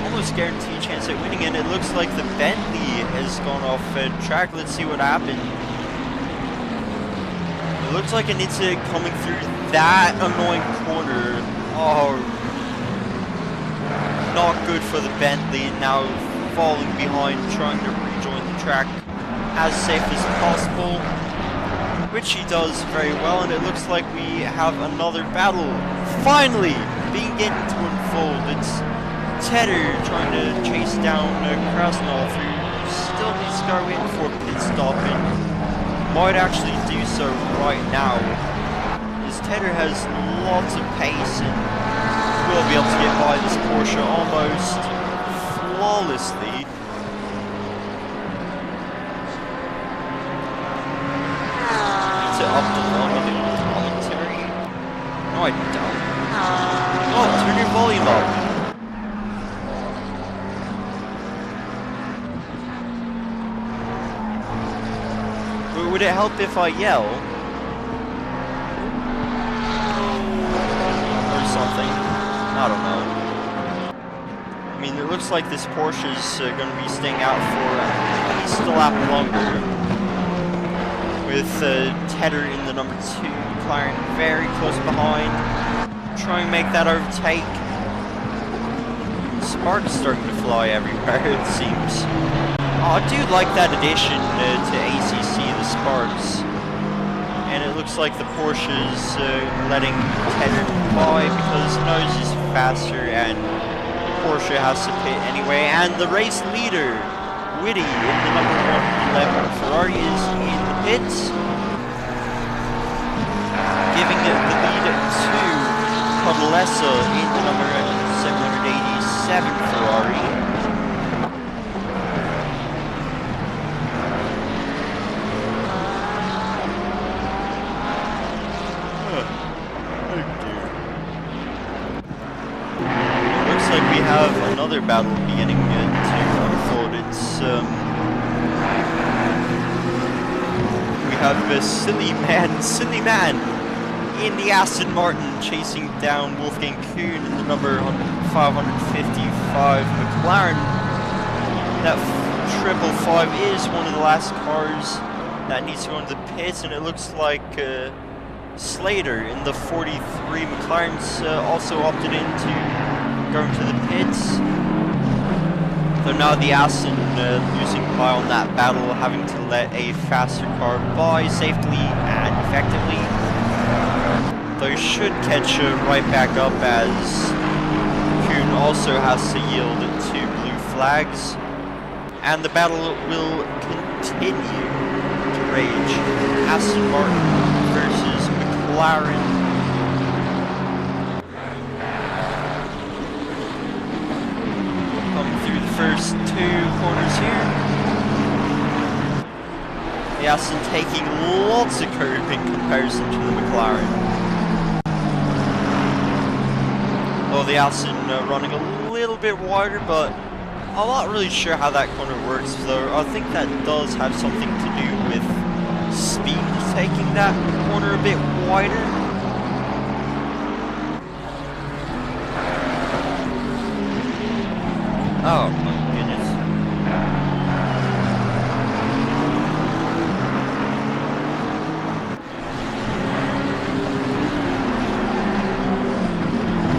almost guaranteed chance at winning, and it looks like the Bentley has gone off track. Let's see what happened. It looks like an incident coming through that annoying corner. Oh, not good for the Bentley. Now falling behind, trying to rejoin the track as safe as possible, which he does very well, and it looks like we have another battle finally beginning to unfold. It's Tedder trying to chase down Krasnov, who still needs to start waiting for a pit stop and might actually do so right now, as Tedder has lots of pace and will be able to get by this Porsche almost flawlessly. Need to up the volume of the commentary. No, I don't. Oh, turn your volume up. Would it help if I yell? Or something? I don't know. I mean, it looks like this Porsche is going to be staying out for at least a lap longer, with Tedder in the number 2, McLaren very close behind, trying to make that overtake. Sparks starting to fly everywhere, it seems. Oh, I do like that addition to ACC, the Sparks. And it looks like the Porsche's letting Tedder by because knows he's faster, and Porsche has to pit anyway. And the race leader, Whitty, in the number 111 Ferrari, is in the pits, giving the lead to Codalesa in the number 787 Ferrari. Have another battle beginning to unfold. It's we have a silly man in the Aston Martin chasing down Wolfgang Kuhn in the number 555 McLaren. That 555 is one of the last cars that needs to go into the pits, and it looks like Slater in the 43 McLaren's also opted into going to the pits. So now the Aston losing by on that battle, having to let a faster car by safely and effectively. Though should catch right back up as Kuhn also has to yield to blue flags, and the battle will continue to rage. Aston Martin versus McLaren. Coming through the first two corners here. The Aston taking lots of curb in comparison to the McLaren. Well, the Aston running a little bit wider, but I'm not really sure how that corner works, though. I think that does have something to do with speed, taking that corner a bit wider. Oh my goodness.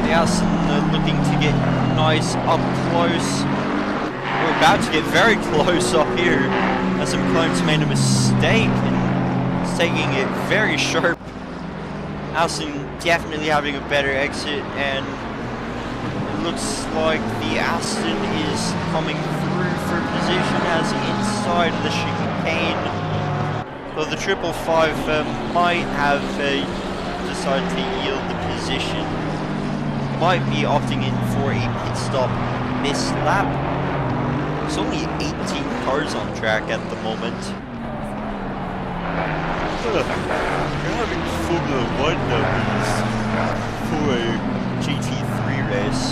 The Aston looking to get nice up close. We're about to get very close up here, as the McLaren's made a mistake and it's taking it very sharp. Aston definitely having a better exit, and it looks like the Aston is coming through for position as inside the chicane. Though the 555 might have decided to yield the position, might be opting in for a pit stop this lap. There's only 18 cars on track at the moment. We're having Formula 1 numbers for a GT3 race.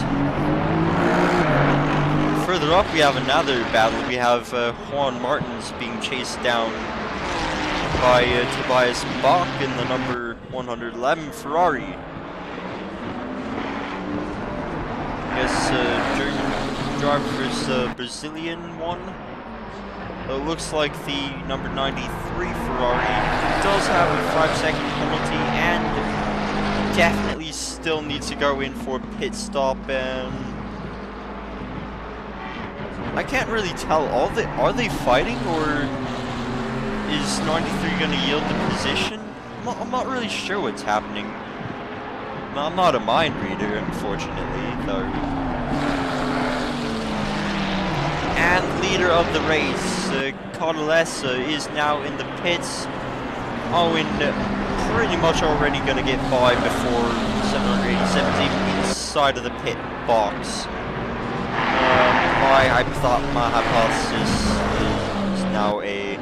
Further up we have another battle. We have Juan Martins being chased down by Tobias Bach in the number 111 Ferrari. I guess German driver's Brazilian one. It looks like the number 93 Ferrari does have a 5-second penalty and definitely still needs to go in for a pit stop. And I can't really tell. Are they fighting, or is 93 going to yield the position? I'm not really sure what's happening. I'm not a mind reader, unfortunately, though. And leader of the race, Cordalesa, is now in the pits. Owen pretty much already going to get by before 787 even inside of the pit box. My hypothesis is now a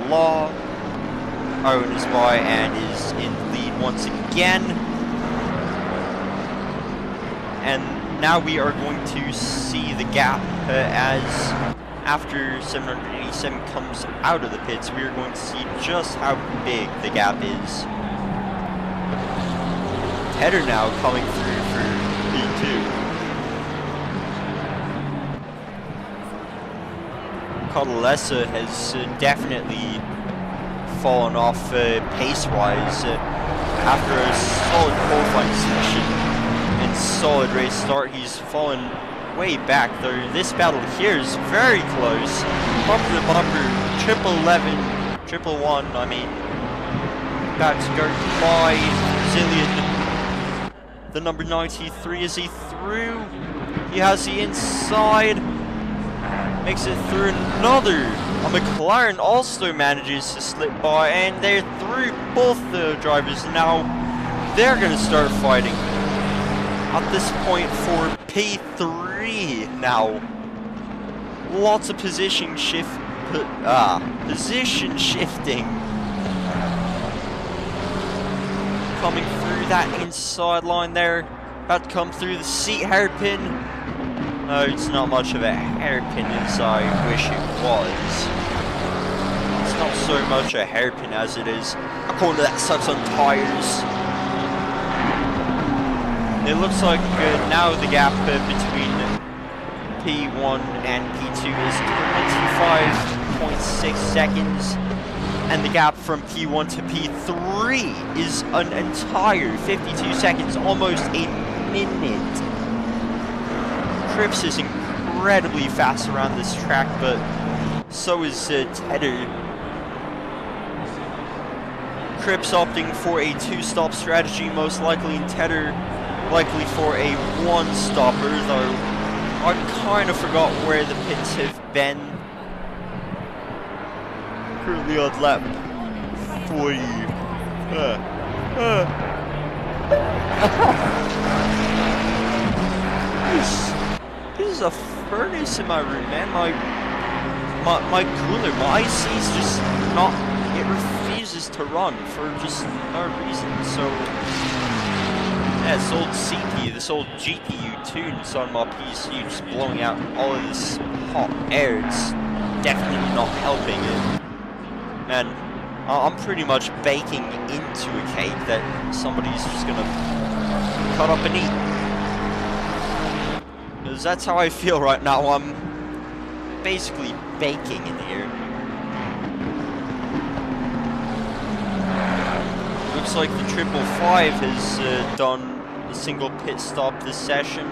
law. Owen is by and is in the lead once again. And now we are going to see the gap as after 787 comes out of the pits, we are going to see just how big the gap is. Header now coming through for P2. Cordalesa has definitely fallen off pace-wise after a solid qualifying session. Solid race start. He's fallen way back though. This battle here is very close. Bumper to bumper, 111, I mean, about to go by Brazilian. The number 93, is he through? He has the inside, makes it through another. A McLaren also manages to slip by, and they're through both the drivers. Now they're going to start fighting. At this point for P3 now. Lots of position shifting. Coming through that inside line there. About to come through the seat hairpin. No, it's not much of a hairpin as I wish it was. It's not so much a hairpin as it is a corner that sucks on tires. It looks like now the gap between P1 and P2 is 25.6 seconds, and the gap from P1 to P3 is an entire 52 seconds, almost a minute. Cripps is incredibly fast around this track, but so is Tedder. Cripps opting for a two-stop strategy, most likely, in Tedder likely for a one-stopper, though I kind of forgot where the pits have been. Currently on lap 40. This is a furnace in my room, man. My cooler, my IC's just not, it refuses to run for just no reason. So yeah, this old CPU, this old GPU tunes on my PC just blowing out all of this hot air. It's definitely not helping it. And I'm pretty much baking into a cake that somebody's just gonna cut up and eat. Because that's how I feel right now. I'm basically baking in here. Looks like the 555 has done a single pit stop this session.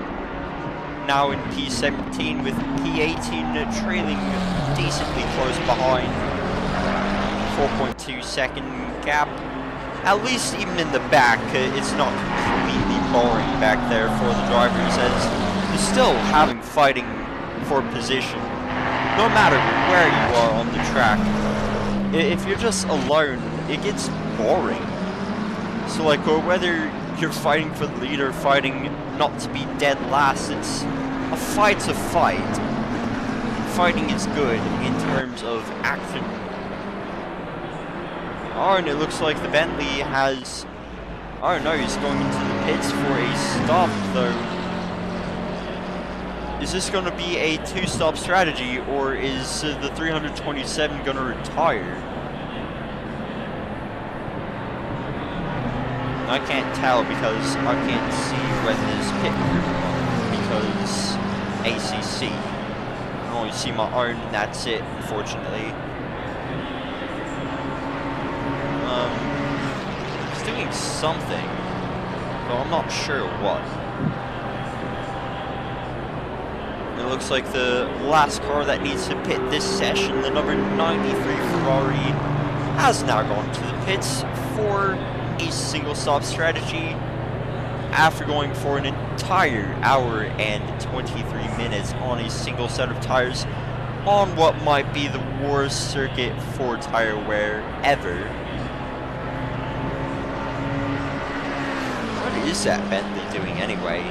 Now in P17 with P18 trailing decently close behind. 4.2 second gap. At least even in the back, it's not completely boring back there for the drivers, as they're still having fighting for position. No matter where you are on the track, if you're just alone, it gets boring. So like, whether you're fighting for the lead or fighting not to be dead last, it's a fight's a fight. Fighting is good in terms of action. Oh, and it looks like the Bentley has... Oh no, he's going into the pits for a stop though. Is this going to be a two-stop strategy, or is the 327 going to retire? I can't tell because I can't see whether there's pit crew because ACC. I can only see my own and that's it, unfortunately. He's doing something, but I'm not sure what. It looks like the last car that needs to pit this session, the number 93 Ferrari, has now gone to the pits for a single stop strategy after going for an entire hour and 23 minutes on a single set of tires on what might be the worst circuit for tire wear ever. What is that Bentley doing anyway?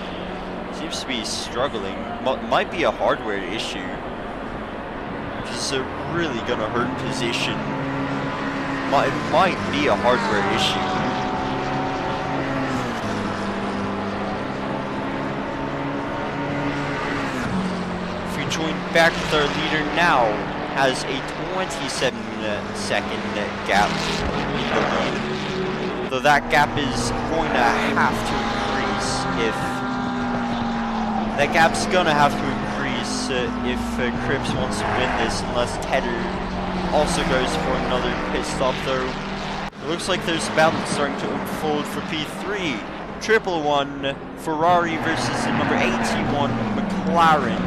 Seems to be struggling. Might be a hardware issue. This is really gonna hurt position. Might be a hardware issue. If we join back with our leader now, has a 27-second gap in the lead. Though that gap is going to have to increase if... That gap's gonna have to increase if Cripps wants to win this, unless Tedder also goes for another pit stop though. It looks like there's a battle starting to unfold for P3. 111 Ferrari versus the number 81 McLaren.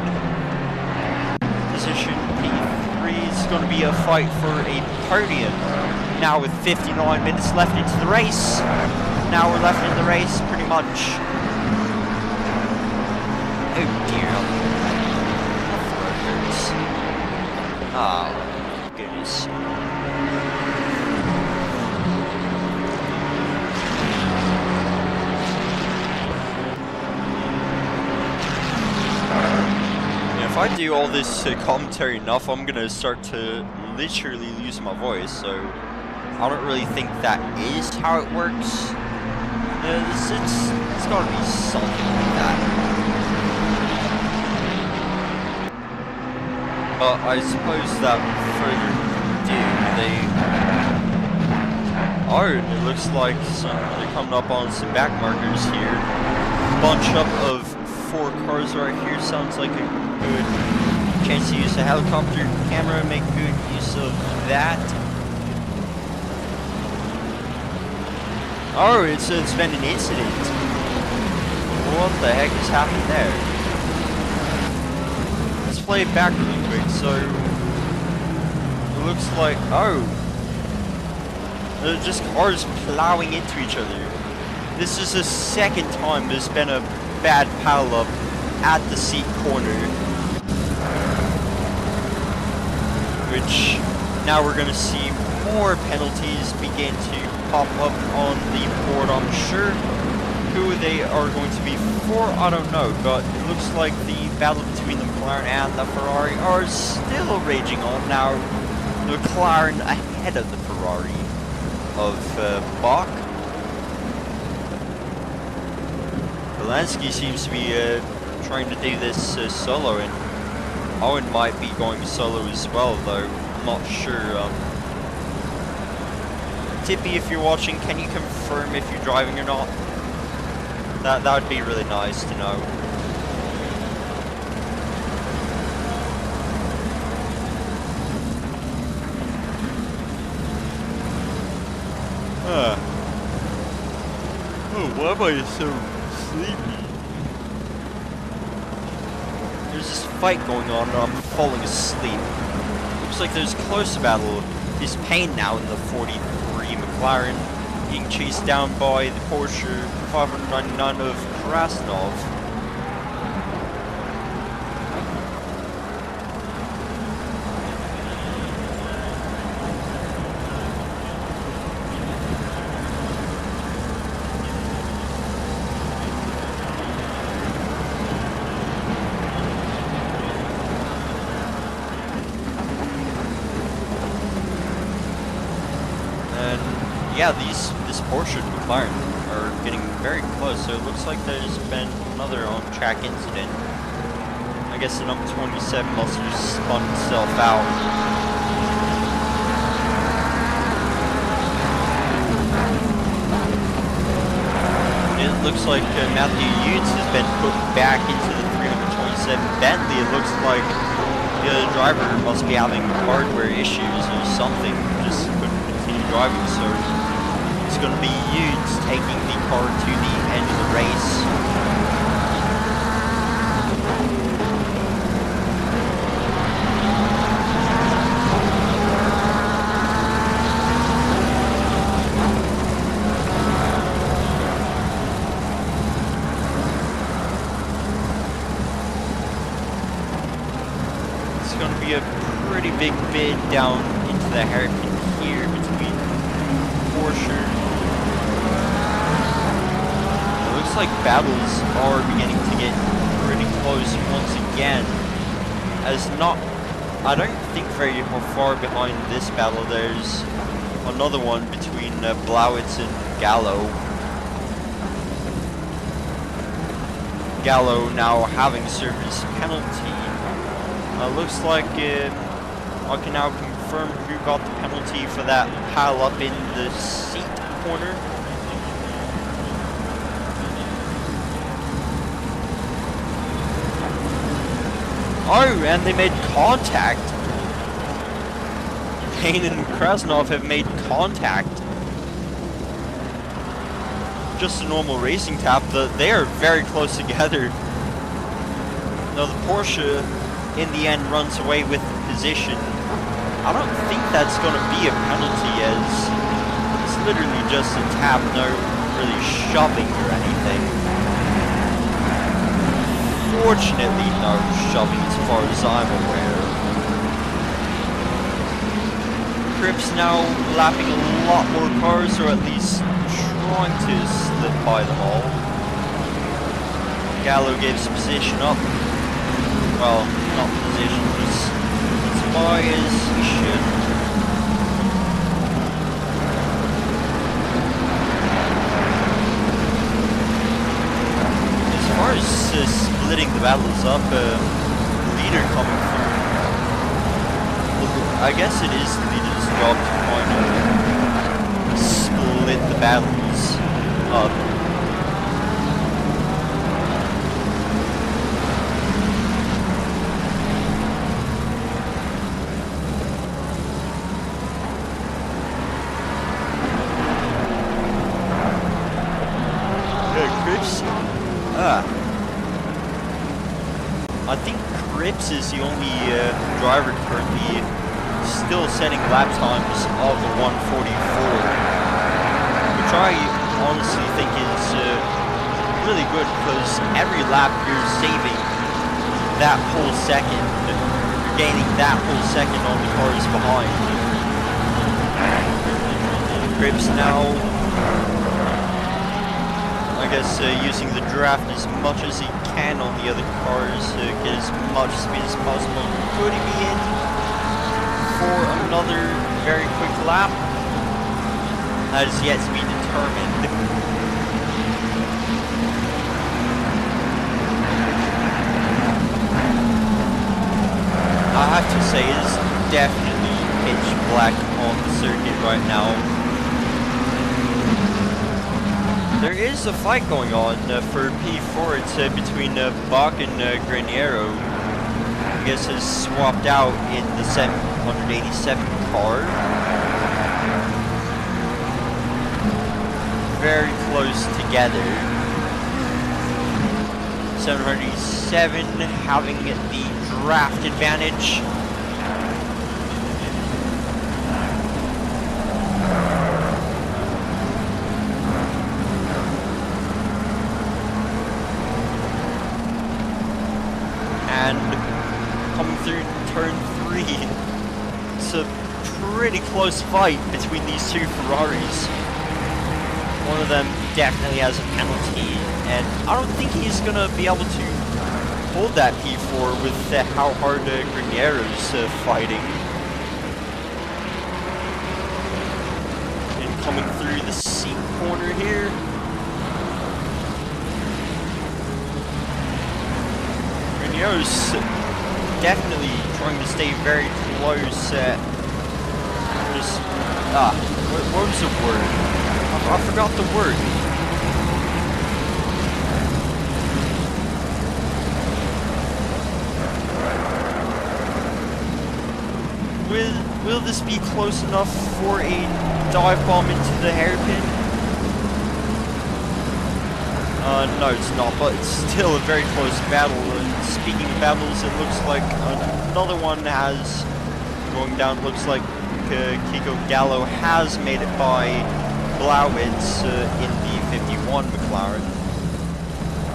Position P3 is going to be a fight for a podium. Now with 59 minutes left into the race. Now we're left in the race pretty much. Oh dear. Oh, goodness. If I do all this commentary enough, I'm gonna start to literally lose my voice, so I don't really think that is how it works. It's gotta be something like that. But I suppose that further ado, it looks like they're coming up on some back markers here. Bunch up of 4 cars right here, sounds like a good chance to use the helicopter camera and make good use of that. Oh, it's been an incident. What the heck is happening there? Let's play it back really quick. So it looks like, oh, they're just cars plowing into each other. This is the second time there's been a bad pileup at the seat corner, which now we're going to see more penalties begin to pop up on the board. I'm sure who they are going to be for, I don't know, but it looks like the battle between the McLaren and the Ferrari are still raging on. Now the McLaren ahead of the Ferrari of Bach. Belansky seems to be trying to do this solo, and Owen might be going solo as well, though I'm not sure. Tippy, if you're watching, can you confirm if you're driving or not? That would be really nice to know. Oh, why am I so sleepy? There's this fight going on and I'm falling asleep. Looks like there's a close battle. There's Payne now in the 43 McLaren, being chased down by the Porsche 599 of Krasnov. Yeah, this Porsche and McLaren are getting very close, so it looks like there's been another on-track incident. I guess the number 27 must have spun itself out. It looks like Matthew Yates has been put back into the 327 Bentley. It looks like the driver must be having hardware issues or something, just couldn't continue driving, so it's going to be Yates taking the car to the end of the race. It's going to be a pretty big bid down into the hairpin here between Porsche. Looks like battles are beginning to get pretty close once again, as I don't think very far behind this battle there's another one between Blauitz and Gallo. Gallo now having service penalty. Looks like I can now confirm who got the penalty for that pile up in the seat corner. Oh, and they made contact. Payne and Krasnov have made contact. Just a normal racing tap. They are very close together. Now the Porsche, in the end, runs away with the position. I don't think that's going to be a penalty, as it's literally just a tap, no really shoving or anything. Fortunately, no shoving as far as I'm aware. Cripps now lapping a lot more cars, or at least trying to slip by them all. Gallo gives position up. Well, not position, just as far as he should. As far as splitting the battles up, leader coming through. I guess it is the leader's job to kind of split the battles up. I think Cripps is the only driver currently still setting lap times of the 144, which I honestly think is really good, because every lap you're saving that whole second, you're gaining that whole second on the cars behind. Grips now, I guess, using the draft as much as he can on the other cars, get as much speed as possible. Could he be in for another very quick lap? That is yet to be determined. I have to say, it's definitely pitch black on the circuit right now. There is a fight going on for P4. It's between Bach and Graniero. I guess has swapped out in the 787 car. Very close together. 787 having the draft advantage. And coming through turn 3, it's a pretty close fight between these two Ferraris. One of them definitely has a penalty, and I don't think he's going to be able to hold that P4 with how hard Graniero's fighting. And coming through the C corner here. Graniero's definitely trying to stay very close. What was the word? I forgot the word. Will this be close enough for a dive bomb into the hairpin? No, it's not, but it's still a very close battle. Speaking of battles, it looks like another one has going down. Looks like Kiko Gallo has made it by Blauwitz in the 51 McLaren.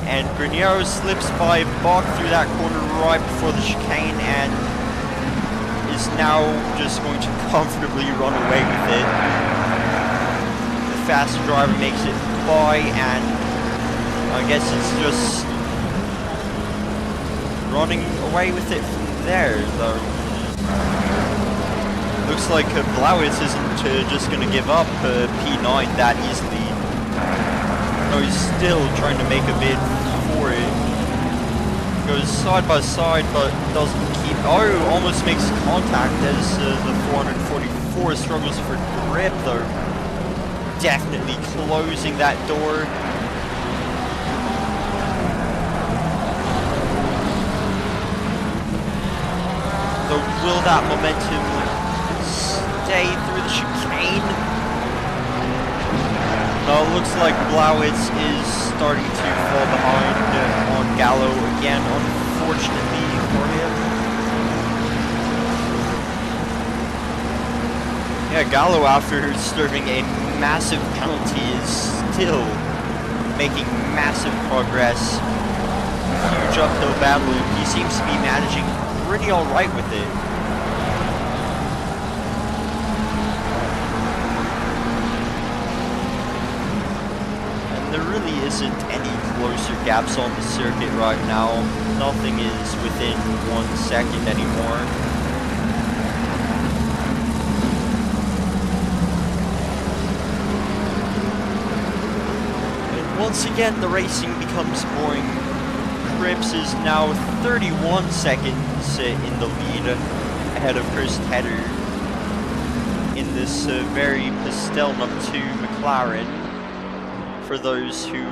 And Graniero slips by Bach through that corner right before the chicane and is now just going to comfortably run away with it. The faster driver makes it by, and I guess it's just running away with it from there, though. Looks like Blauwitz isn't just going to give up P9 that easily. No, he's still trying to make a bid for it. Goes side by side, but doesn't keep... Oh, almost makes contact as the 444 struggles for grip, though. Definitely closing that door. So will that momentum stay through the chicane? No, it looks like Blauwitz is starting to fall behind on Gallo again, unfortunately for him. Yeah, Gallo, after serving a massive penalty, is still making massive progress. Huge uphill battle. He seems to be managing pretty alright with it. There really isn't any closer gaps on the circuit right now. Nothing is within 1 second anymore. And once again, the racing becomes boring. Cripps is now 31 seconds in the lead ahead of Chris Tedder in this very pastel number 2 McLaren. For those who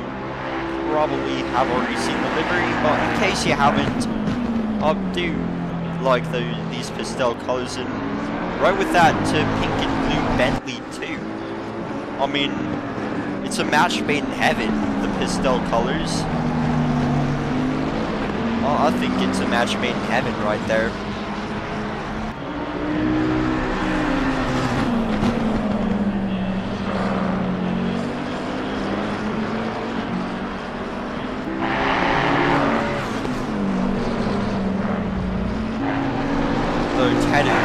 probably have already seen the livery, but in case you haven't, I do like these pastel colors, and right with that pink and blue Bentley too. I mean, it's a match made in heaven, the pastel colors. Well, I think it's a match made in heaven right there. So Tedder's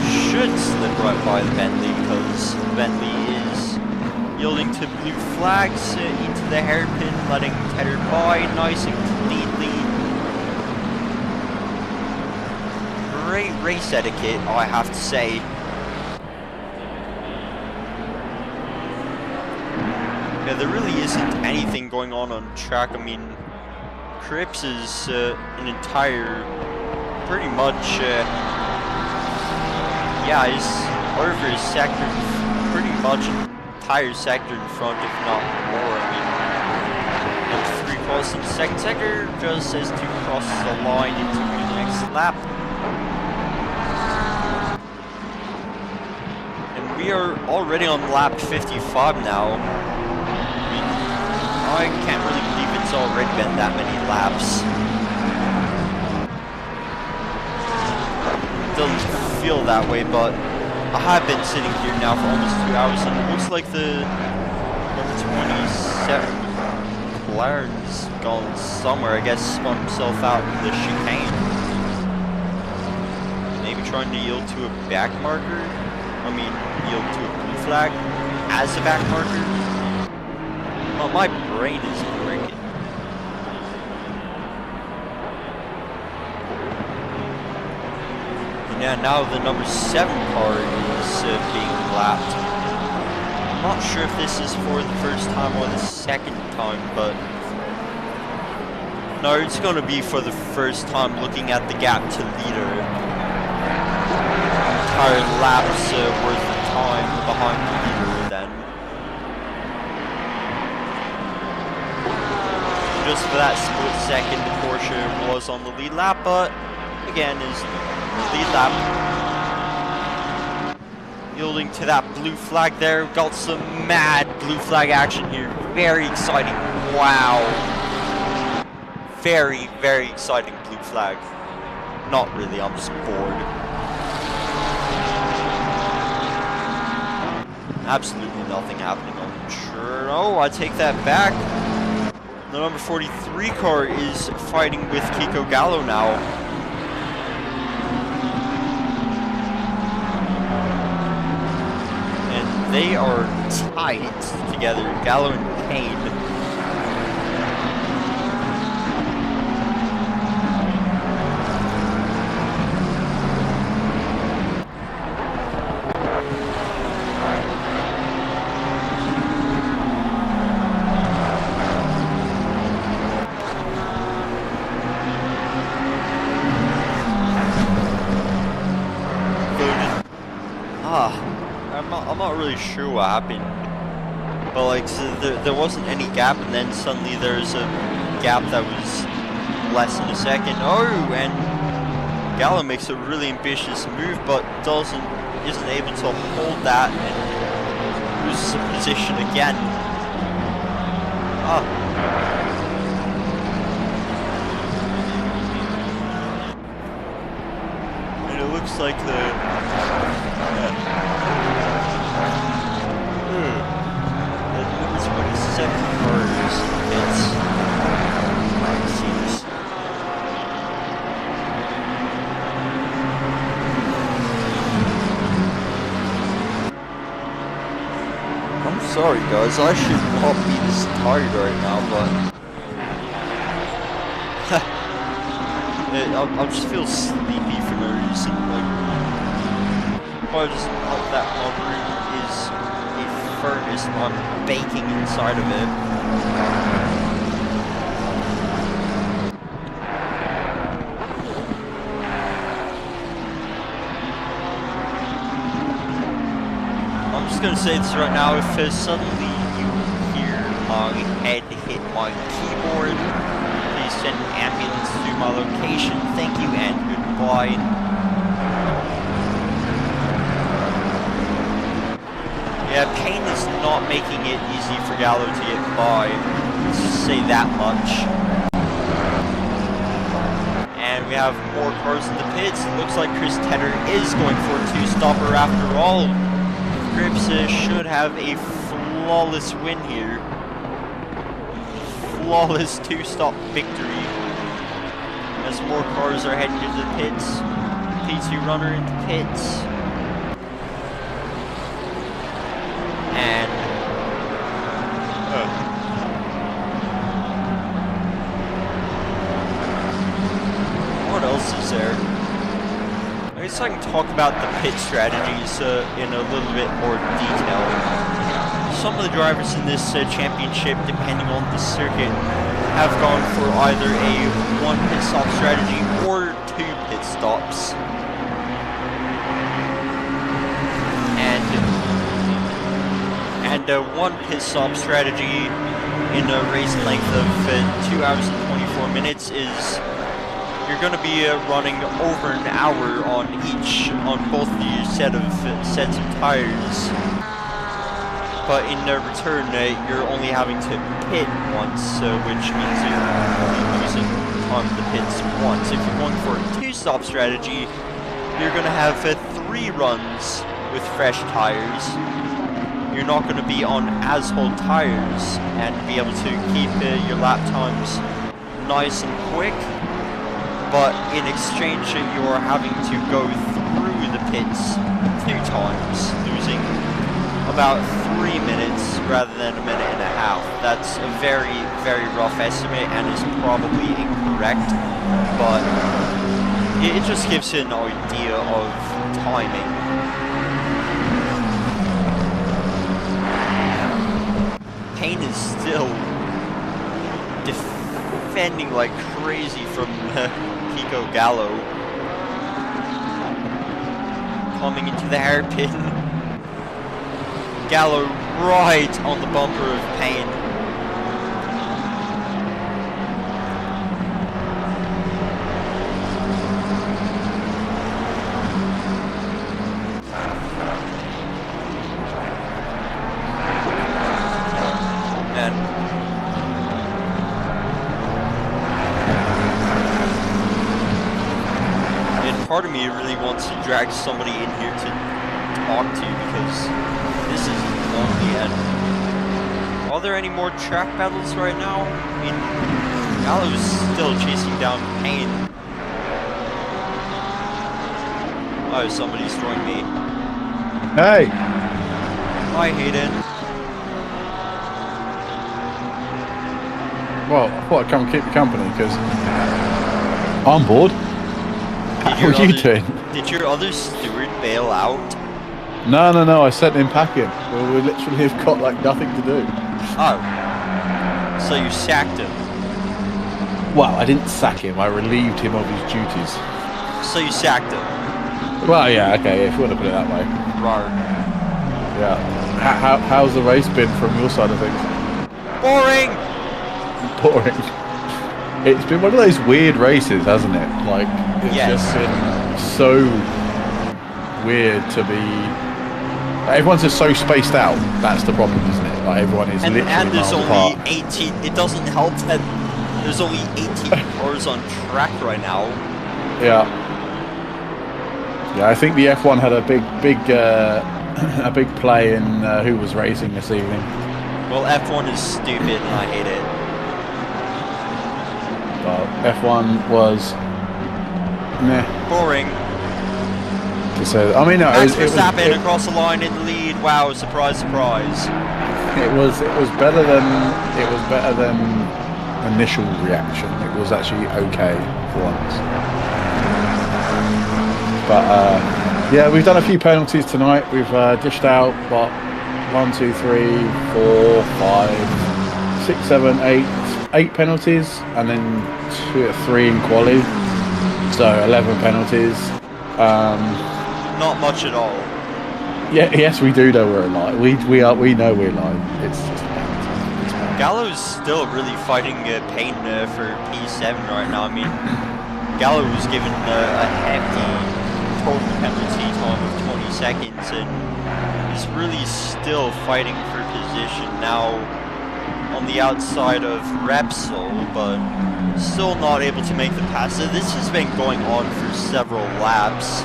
should slip right by the Bentley, because Bentley is yielding to blue flags into the hairpin, letting Tedder by nice and cleanly. Great race etiquette, I have to say. Yeah, there really isn't anything going on track. I mean, Cripps is an entire, pretty much, yeah, he's over his sector, pretty much an entire sector in front, if not more. I mean, number 3 crossing second sector, just as 2 crosses the line into the next lap. And we are already on lap 55 now. I mean, I can't really believe it's already been that many laps. Doesn't feel that way, but I have been sitting here now for almost 2 hours, and it looks like the number 27 McLaren's gone somewhere. I guess spun himself out in the chicane. Maybe trying to yield to a back marker. I mean, yield to a blue flag as a back marker. Well, my brain is breaking. Yeah, now the number 7 car is being lapped. I'm not sure if this is for the first time or the second time, but no, it's going to be for the first time, looking at the gap to leader. Entire laps worth of time behind the leader then. Just for that split second, the Porsche was on the lead lap, but again is lead lap. Yielding to that blue flag there. Got some mad blue flag action here. Very exciting. Wow. Very, very exciting blue flag. Not really, I'm just bored. Absolutely nothing happening on the sure. Oh, I take that back. The number 43 car is fighting with Kiko Gallo now. They are tight together, Gallo and Kane. I'm not really sure what happened, but like so there wasn't any gap, and then suddenly there's a gap that was less than a second. Oh, and Gallo makes a really ambitious move, but isn't able to hold that and loses the position again. And it looks like the sorry guys, I should not be this tired right now, but I just feel sleepy for no reason. Like, probably just that motor is a furnace, I'm baking inside of it. I'm just gonna say this right now, if suddenly you hear my head hit my keyboard, please send an ambulance to my location. Thank you and goodbye. Yeah, pain is not making it easy for Gallo to get by, let's just say that much. And we have more cars in the pits. It looks like Chris Tedder is going for a 2-stopper after all. Cripps should have a flawless win here. Flawless 2-stop victory. as more cars are heading to the pits. P2 runner in the pits. And what else is there? I guess I can talk about the pit strategies in a little bit more detail. Some of the drivers in this championship, depending on the circuit, have gone for either a 1 pit stop strategy or 2 pit stops. And a 1 pit stop strategy in a race length of 2 hours and 24 minutes is you're going to be running over an hour on both the sets of tires. But in return, you're only having to pit once, which means you're only losing on the pits once. If you're going for a 2-stop strategy, you're going to have 3 runs with fresh tires. You're not going to be on asphalt tires and be able to keep your lap times nice and quick. But in exchange, you're having to go through the pits 2 times, losing about 3 minutes rather than a minute and a half. That's a very, very rough estimate and is probably incorrect, but it just gives you an idea of timing. Payne is still defending like crazy from Pico Gallo. Coming into the hairpin. Gallo right on the bumper of Payne. And part of me really wants to drag somebody in here to talk to because this is lonely. And are there any more track battles right now? I mean, Gallo's still chasing down Payne. Oh, somebody's joined me. Hey! Hi, Hayden. Well, I thought I'd come and keep you company because I'm bored. How are you doing? Did your other steward bail out? No, I sent him packing. We literally have got like nothing to do. Oh. So you sacked him? Well, I didn't sack him, I relieved him of his duties. So you sacked him? Well, yeah, okay, if you want to put it that way. Rar. Yeah. How's the race been from your side of things? Boring! Boring. It's been one of those weird races, hasn't it? Like, it's just been so weird to be... Everyone's just so spaced out. That's the problem, isn't it? Like, everyone is literally and there's miles only apart. 18... It doesn't help that there's only 18 cars on track right now. Yeah. Yeah, I think the F1 had a big play in who was racing this evening. Well, F1 is stupid and I hate it. Well, F1 was meh. Boring. To say, I mean, no, Max Verstappen across the line in the lead. Wow! Surprise, surprise. It was better than initial reaction. It was actually okay for once. But yeah, we've done a few penalties tonight. We've dished out what 1, 2, 3, 4, 5, 6, 7, 8 penalties, and then 2 or 3 in quali. So 11 penalties. Not much at all. Yeah, yes, we do know we're alive. We know we're alive. It's just Gallo's still really fighting Payne for P7 right now. I mean, Gallo was given a hefty total penalty time of 20 seconds and is really still fighting for position now on the outside of Repsol, but still not able to make the pass. So this has been going on for several laps.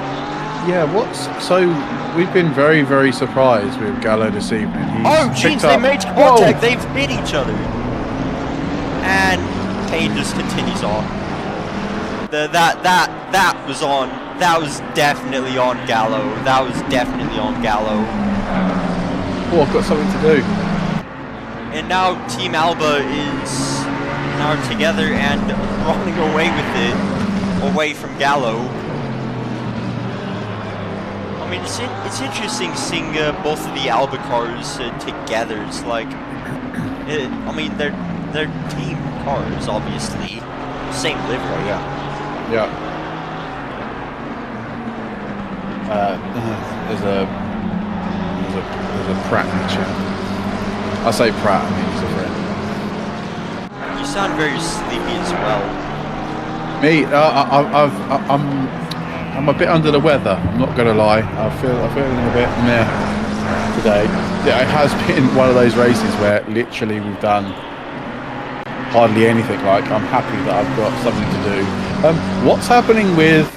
Yeah, so we've been very, very surprised with Gallo this evening. Oh, jeez, they made contact. They've hit each other. And Payne just continues on. That was on. That was definitely on Gallo. That was definitely on Gallo. Oh, I've got something to do. And now Team Alba is now together and running away with it, away from Gallo. I mean, it's interesting seeing both of the Alba cars together. It's like, I mean, they're team cars, obviously, same livery. Yeah. There's a Pratt in the chat. I say Pratt, I mean he's a friend. You sound very sleepy as well. Me, I'm a bit under the weather. I'm not going to lie. I'm feeling a bit meh today. Yeah, it has been one of those races where literally we've done hardly anything. Like, I'm happy that I've got something to do. What's happening with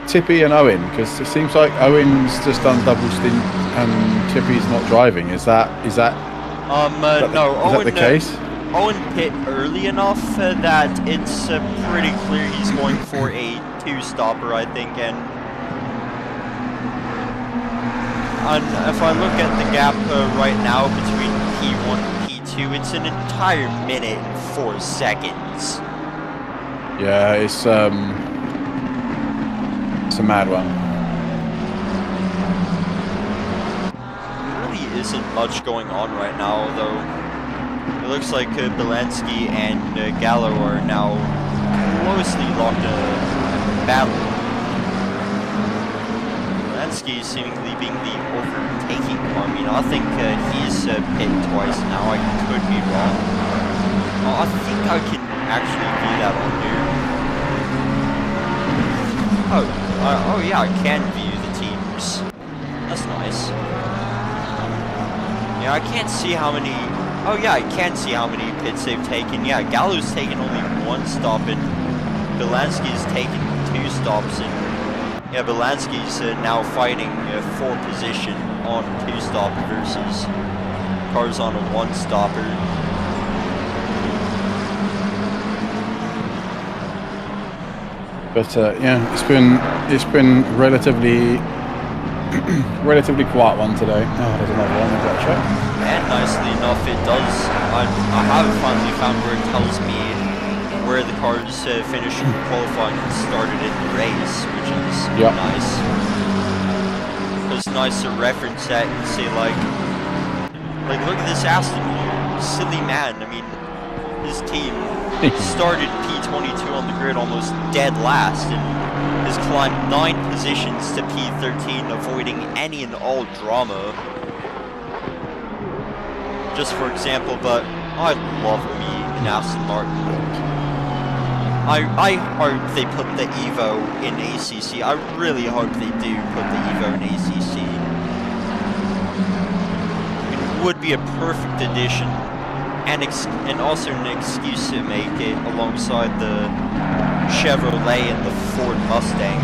Tippy and Owen? Because it seems like Owen's just done double stint and Tippy's not driving. Is that No, is that the case? Owen pit early enough that it's pretty clear he's going for a two-stopper, I think, and if I look at the gap right now between P1 and P2, it's an entire minute and 4 seconds. Yeah, it's a mad one. There really isn't much going on right now, though. It looks like Belansky and Gallo are now closely locked in a battle. Belansky seemingly being the overtaking car. I mean, I think he's pit twice now. I could be wrong. I think I can actually view that on here. Oh yeah, I can view the teams. That's nice. Yeah, I can't see how many. Oh yeah, I can see how many pits they've taken. Yeah, Gallo's taken only 1 stop and Belansky's taken 2 stops. And yeah, Belansky's now fighting for position on 2-stop versus cars on a 1-stopper. But yeah, it's been relatively quiet one today. Oh, there's another one. Is that check? And nicely enough, it does. I have finally found where it tells me where the cars finished qualifying and started in the race, which is nice. It's nice to reference that and say like look at this Aston here, silly man. I mean, his team started P22 on the grid almost dead last and has climbed 9 positions to P13, avoiding any and all drama. Just for example, but I love me in Aston Martin. I hope they put the Evo in ACC. I really hope they do put the Evo in ACC. It would be a perfect addition. And also an excuse to make it alongside the Chevrolet and the Ford Mustang.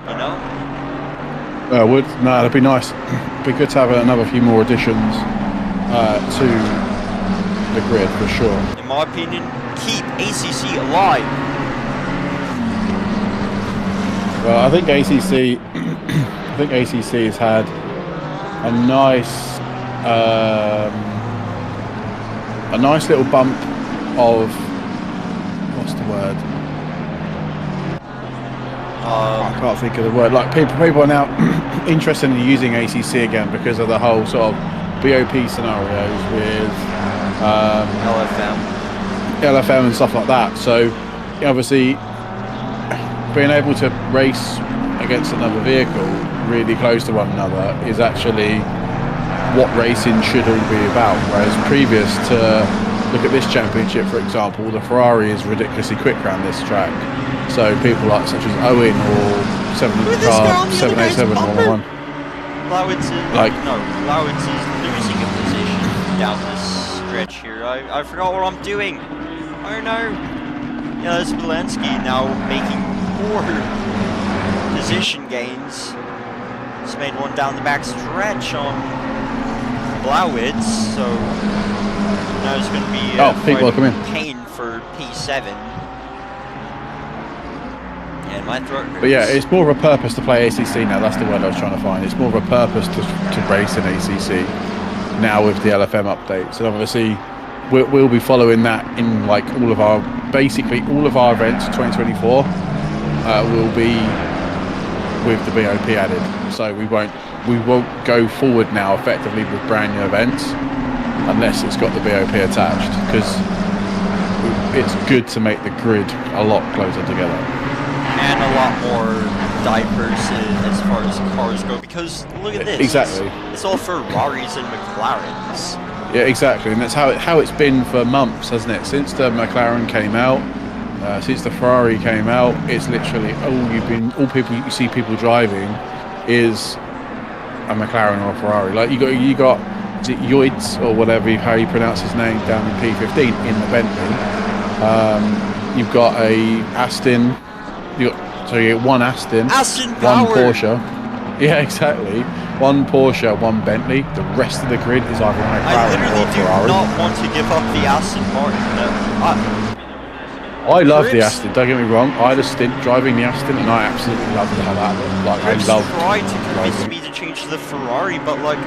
You know? That'd be nice. It'd be good to have another few more additions to the grid for sure. In my opinion, keep ACC alive. Well, I think ACC has had a nice little bump of, what's the word? I can't think of the word. Like people are now interested in using ACC again because of the whole sort of BOP scenarios with LFM and stuff like that. So obviously being able to race against another vehicle really close to one another is actually what racing should all be about. Whereas previous to, look at this championship for example, the Ferrari is ridiculously quick around this track. So people like such as Owen or 787 111. Lowitz is losing a position down this stretch here. I forgot what I'm doing. Oh no. Yeah, that's Belansky now making 4 position gains. Just made one down the back stretch on Blauwitz, so now it's going to be people are coming. pain for P7. And my throat hurts. But yeah, it's more of a purpose to play ACC now. That's the word I was trying to find. It's more of a purpose to race in ACC now with the LFM updates. And obviously, we'll be following that in like basically all of our events 2024 will be with the BOP added. So we won't go forward now effectively with brand new events unless it's got the BOP attached, because it's good to make the grid a lot closer together. And a lot more diverse as far as cars go, because look at this. Exactly. It's all Ferraris and McLarens. Yeah, exactly, and that's how it's been for months, hasn't it? Since the McLaren came out, since the Ferrari came out, it's literally all people you see people driving is a McLaren or a Ferrari. Like you got is it Yoids or whatever how you pronounce his name down in P15 in the Bentley. You've got a Aston. You get one Aston Power. One Porsche. Yeah, exactly. One Porsche, one Bentley. The rest of the grid is either a McLaren or a Ferrari. I literally do not want to give up the Aston Martin. I love the Aston, don't get me wrong. I had a stint driving the Aston and I absolutely loved how that looked. Like, I love tried to convince me to change to the Ferrari, but like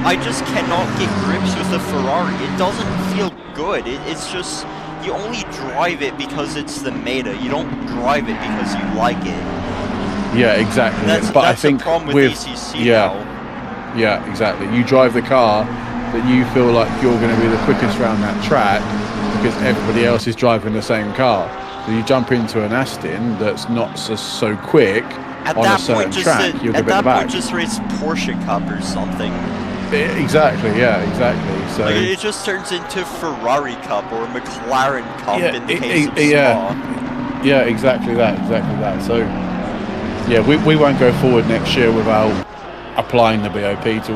I just cannot get grips with the Ferrari. It doesn't feel good. It's just, you only drive it because it's the meta. You don't drive it because you like it. Yeah, exactly. That's I think the problem with ACC now. Yeah, exactly. You drive the car that you feel like you're going to be the quickest around that track because everybody else is driving the same car. So you jump into an Aston that's not so quick on a certain track, you'll get the back. At that point, just race Porsche Cup or something. Exactly, yeah, exactly. So like it just turns into Ferrari Cup or McLaren Cup in the case of Spa. Yeah, exactly that. So yeah, we won't go forward next year without applying the BOP to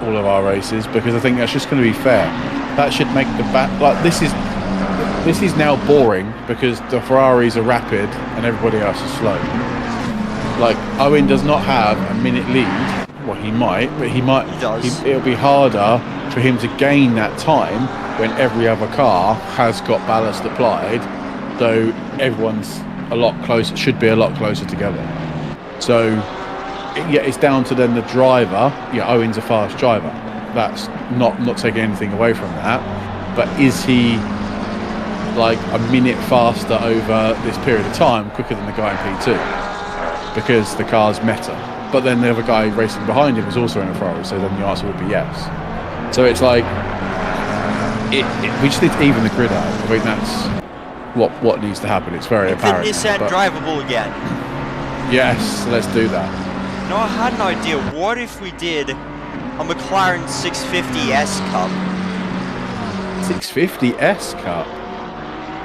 all of our races, because I think that's just going to be fair. That should make the like this is now boring because the Ferraris are rapid and everybody else is slow. Like Owen does not have a minute lead. Well, he might, but he does. It'll be harder for him to gain that time when every other car has got ballast applied, though everyone's a lot closer. Should be a lot closer together. So yeah, it's down to then the driver. Yeah, Owen's a fast driver. That's not taking anything away from that. But is he like a minute faster over this period of time, quicker than the guy in P2? Because the car's meta. But then the other guy racing behind him is also in a Ferrari, so then the answer would be yes. So it's like, we just need to even the grid out. I think that's what needs to happen. It's very apparent. Is Nissan drivable again? Yes, let's do that. No, I had an idea. What if we did a McLaren 650S Cup? 650S Cup?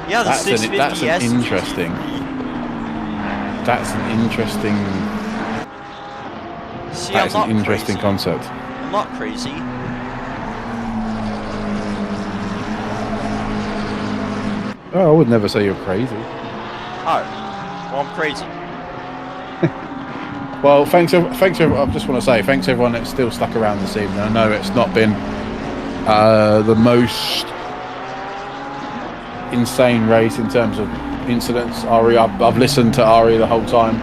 Yeah, the 650S. That's an interesting. That's an interesting. See, that's an interesting concept. I'm not crazy. Oh, I would never say you're crazy. Oh, well, I'm crazy. Well, thanks. I just want to say thanks everyone that's still stuck around this evening. I know it's not been the most insane race in terms of incidents. Ari, I've listened to Ari the whole time.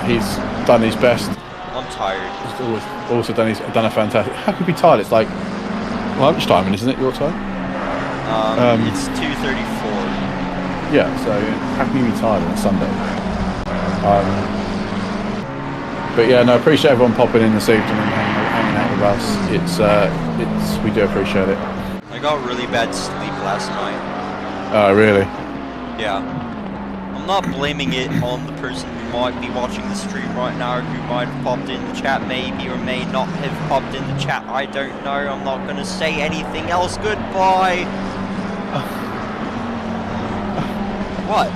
He's done his best. I'm tired. He's also done a fantastic. How could you be tired? It's like lunchtime, isn't it? Your time? It's 2:34. Yeah. So how can you be tired on a Sunday? But yeah, no, I appreciate everyone popping in this evening and hanging out with us. We do appreciate it. I got really bad sleep last night. Oh, really? Yeah. I'm not blaming it on the person who might be watching the stream right now, or who might have popped in the chat, maybe, or may not have popped in the chat. I don't know. I'm not going to say anything else. Goodbye. What?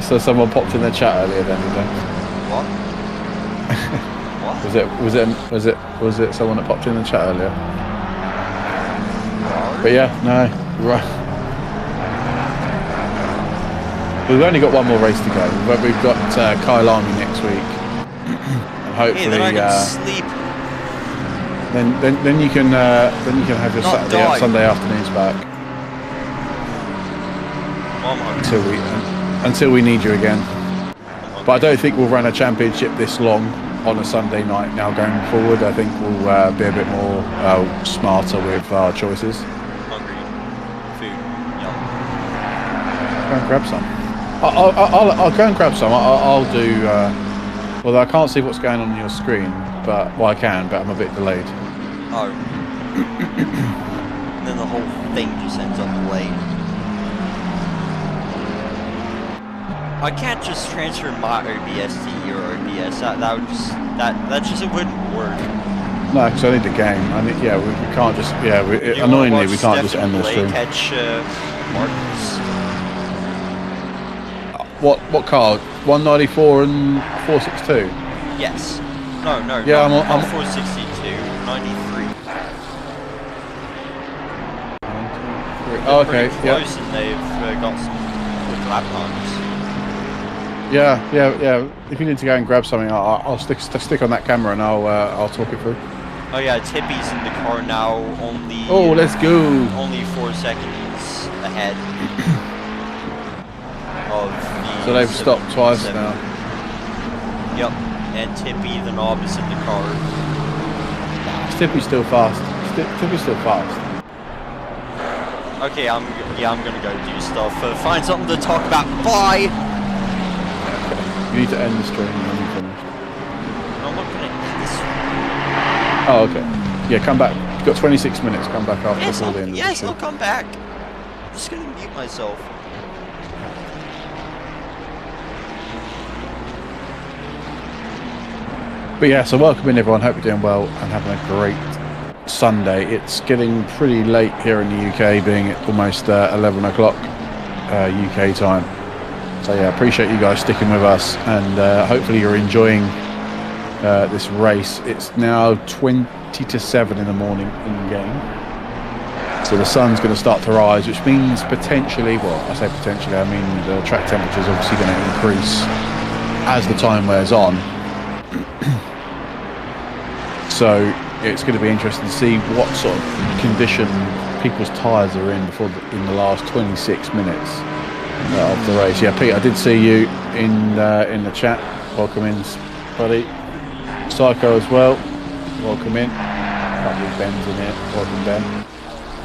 So someone popped in the chat earlier then, did they? What? What? Was it someone that popped in the chat earlier? But yeah, no, right. We've only got one more race to go, but we've got Kyle Army next week, and hopefully. Hey, then I can sleep. Then you can have your Sunday afternoons back. Well, until we need you again. But I don't think we'll run a championship this long on a Sunday night now going forward. I think we'll be a bit more smarter with our choices. Hungry. Food. Yum. Go and grab some. I'll go and grab some. I'll do. Although I can't see what's going on your screen, but well, I can, but I'm a bit delayed. Oh. And then the whole thing just ends up delayed. I can't just transfer my OBS to your OBS. That would just it wouldn't work. No, because I need the game. We can't just annoyingly we can't just end the stream. Catch Martins. What car? 194 and 462. Yes. No. Yeah, not I'm 462. 93. Oh, okay. Pretty close, and they've got some quick lap times. Yeah. If you need to go and grab something, I'll stick on that camera and I'll talk it through. Oh yeah, Tippy's in the car now. Only. Oh, let's go. Only 4 seconds ahead. Of the So they've stopped twice now. Yep, and Tippy the knob is in the car. Tippy's still fast. Tippy's still fast. Okay, I'm gonna go do stuff. Find something to talk about. Bye. You need to end the stream when you finish. I'm not gonna end this. Oh, okay. Yeah, come back. You've got 26 minutes. Come back after before the end of the Yes, stream. I'll come back. I'm just gonna mute myself. But yeah, so welcome in everyone. Hope you're doing well and having a great Sunday. It's getting pretty late here in the UK, being at almost 11 o'clock UK time. So yeah, appreciate you guys sticking with us, and hopefully you're enjoying this race. It's now 20 to 7 in the morning in game. So the sun's going to start to rise, which means potentially, well, I say potentially, I mean the track temperature is obviously going to increase as the time wears on. So it's going to be interesting to see what sort of condition people's tyres are in in the last 26 minutes of the race. Yeah, Pete, I did see you in the chat. Welcome in, buddy. Psycho as well. Welcome in. Ben's in here. Welcome, Ben.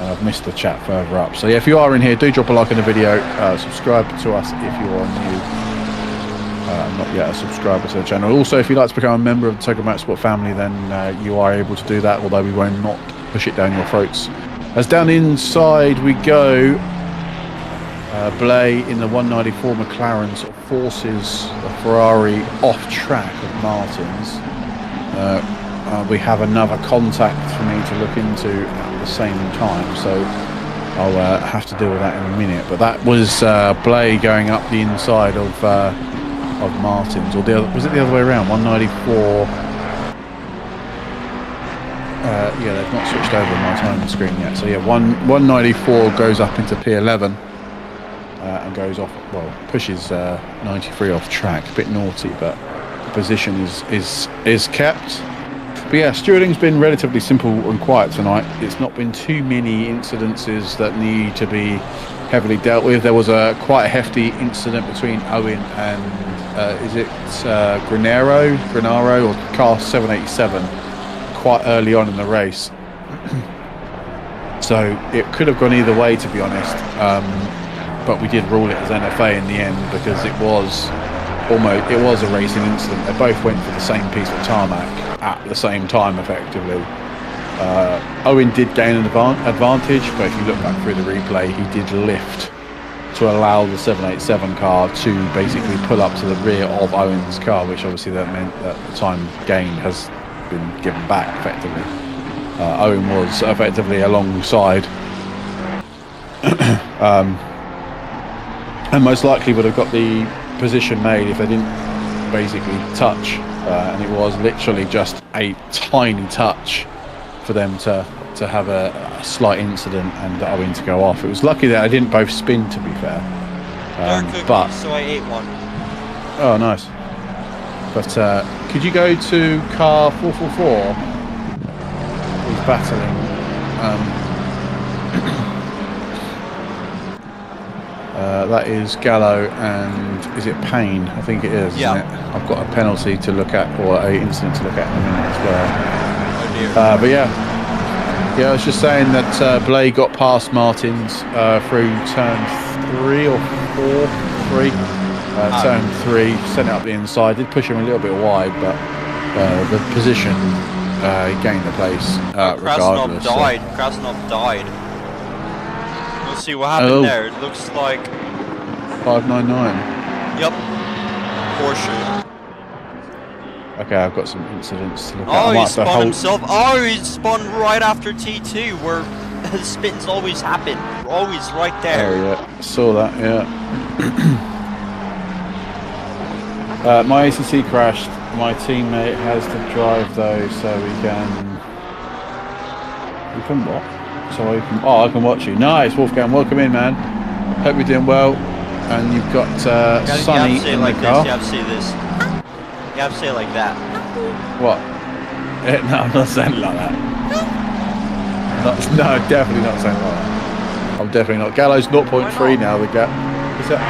I've missed the chat further up. So yeah, if you are in here, do drop a like on the video. Subscribe to us if you are new. Not yet a subscriber to the channel. Also, if you'd like to become a member of the TOGA Motorsport family, then you are able to do that, although we won't not push it down your throats. As down inside we go, Blay in the 194 McLaren sort of forces the Ferrari off track of Martins. We have another contact for me to look into at the same time, so I'll have to deal with that in a minute. But that was Blay going up the inside of Martins, or was it the other way around? 194. Yeah, they've not switched over my time screen yet. So yeah, 194 goes up into P11 and goes off. Well, pushes 93 off track. A bit naughty, but the position is kept. But yeah, stewarding's been relatively simple and quiet tonight. It's not been too many incidences that need to be heavily dealt with. There was quite a hefty incident between Owen and is it Granaro or car 787 quite early on in the race. So it could have gone either way, to be honest, but we did rule it as NFA in the end because it was a racing incident. They both went for the same piece of tarmac at the same time effectively. Owen did gain an advantage, but if you look back through the replay, he did lift to allow the 787 car to basically pull up to the rear of Owen's car, which obviously that meant that the time gained has been given back effectively. Owen was effectively alongside and most likely would have got the position made if they didn't basically touch, and it was literally just a tiny touch for them to have a slight incident and Owen to go off. It was lucky that I didn't both spin, to be fair. But so I ate one. Oh, nice. But could you go to car 444? He's battling. That is Gallo and is it Payne? I think it is, Yeah. isn't it? I've got a penalty to look at, or a incident to look at in a minute as well. Oh dear. But yeah, I was just saying that Blake got past Martins through turn 3 or 4, 3. Turn 3, sent it up the inside. Did push him a little bit wide, but the position he gained the place regardless. Krasnov died. We'll see what happened there. It looks like 599. Yep. Porsche. Okay, I've got some incidents to look at. Oh, he spun himself. Oh, he spun right after T2, where spins always happen. Always right there. Oh yeah, saw that. Yeah. My ACC crashed. My teammate has to drive though, so we can what? So I can watch you. Nice, Wolfgang. Welcome in, man. Hope you're doing well. And you've got Sonny in the car. You have to say this. You have to say it like that. What? No, I'm not saying it like that. No, definitely not saying it like that. I'm definitely not. Gallo's 0.3 now. The gap. Is that?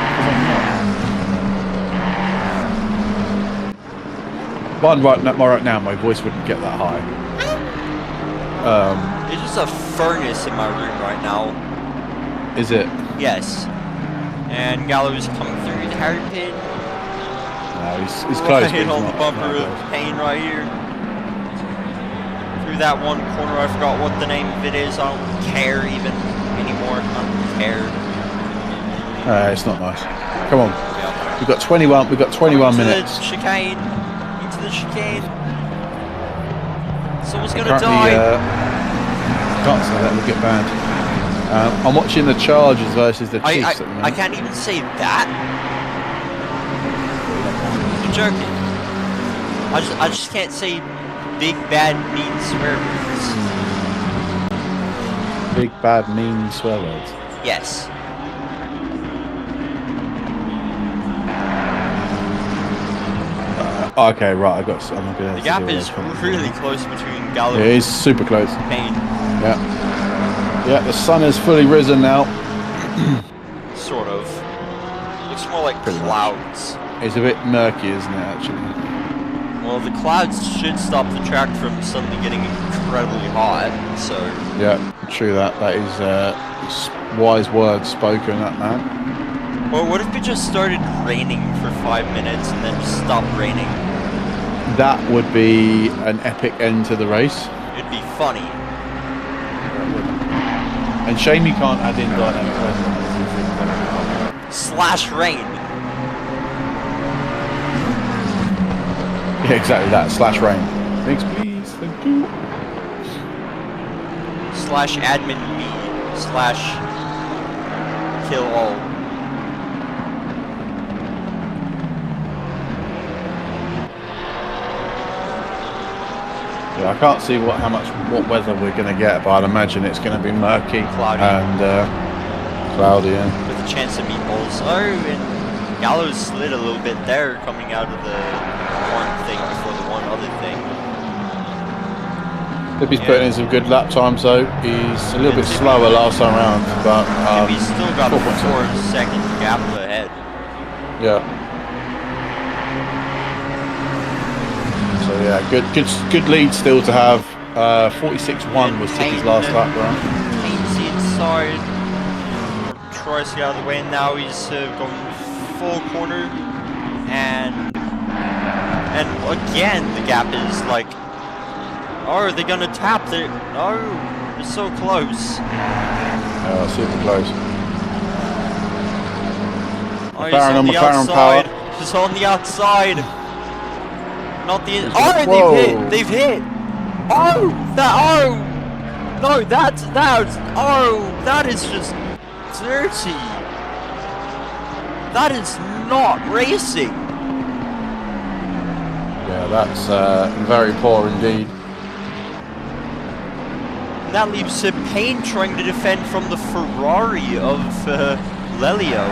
Right now, my voice wouldn't get that high. It's just a furnace in my room right now. Is it? Yes. And Gallo's coming through the hairpin. No, he's close. Hit on the bumper of Payne right here. Through that one corner, I forgot what the name of it is. I don't care even anymore. I don't care. It's not nice. Come on. Yep. We've got 21. We've got 21 minutes. The chicane. Into the chicane. Someone's gonna die. Can't say that. We'll get banned. I'm watching the Chargers versus the Chiefs at the moment. I can't even say that. You're joking. I just can't say big bad mean swear words. Big bad mean swear words. Yes. Okay, right. I'm not gonna. The gap is really close between Gallo. It is super close. And Payne. Yeah. Yeah, the sun has fully risen now. Sort of. Looks more like Pretty clouds. It's a bit murky, isn't it, actually? Well, the clouds should stop the track from suddenly getting incredibly hot, so... Yeah, true that. That is wise words spoken, that man. Well, what if it just started raining for 5 minutes and then just stopped raining? That would be an epic end to the race. It'd be funny. And shame you can't add in dynamic Slash rain. Yeah, exactly that. Slash rain. Thanks, please. Thank you. Slash admin me. Slash kill all. Yeah, I can't see what weather we're going to get, but I'd imagine it's going to be murky, Cloudy. and cloudy. Yeah. With a chance of meatballs. Oh, and Gallows slid a little bit there coming out of the one thing before the one other thing. He's putting in some good lap times though. He's a little bit slower last time around, but he's still got a 4-second gap ahead. Yeah. So yeah, good lead still to have. 46.1 was Ticky's last lap round. Payne's inside. Troy's out of the way, and now he's going full corner, and again the gap is like, oh, are they gonna tap? They're so close. Super close. Oh, he's on the outside. He's on the outside. Not the. Oh, they've hit. Oh, that is just dirty. That is not racing. Yeah, that's very poor indeed. And that leaves Payne trying to defend from the Ferrari of Lelio.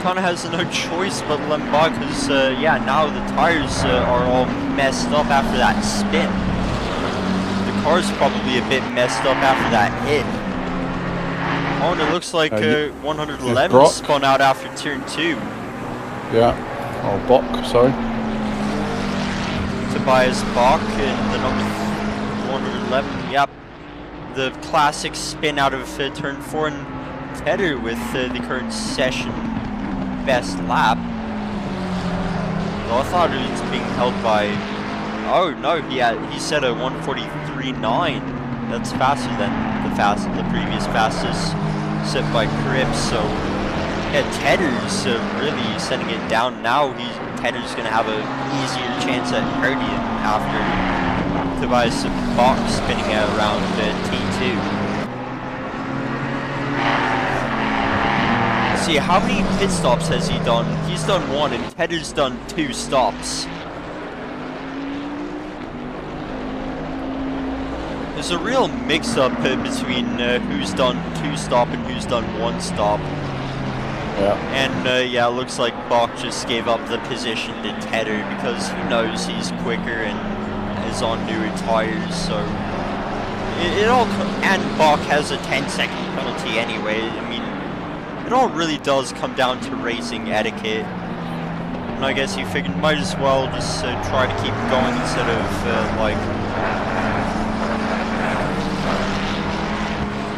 Kind of has no choice but Lemba, because yeah, now the tires are all messed up after that spin. The car's probably a bit messed up after that hit. Oh, and it looks like 111 spun out after turn 2. Yeah. Oh, Bok, sorry. Tobias Bach in the number 111. Yep. The classic spin out of turn 4, and Tedder with the current session best lap. Well, I thought it was being held by... Oh no, he set a 143.9. That's faster than the previous fastest set by Cripps. So yeah, Tedder's really setting it down now. Tedder's gonna have an easier chance at Herdian after Tobias Bach spinning out around T2. See, how many pit stops has he done? He's done 1, and Tedder's done 2 stops. There's a real mix-up between who's done 2 stop and who's done 1 stop. Yeah. And yeah, it looks like Bach just gave up the position to Tedder because he knows he's quicker and is on newer tires. So it all and Bach has a 10-second penalty anyway. I mean, it all really does come down to racing etiquette. And I guess he figured might as well just try to keep going instead of like.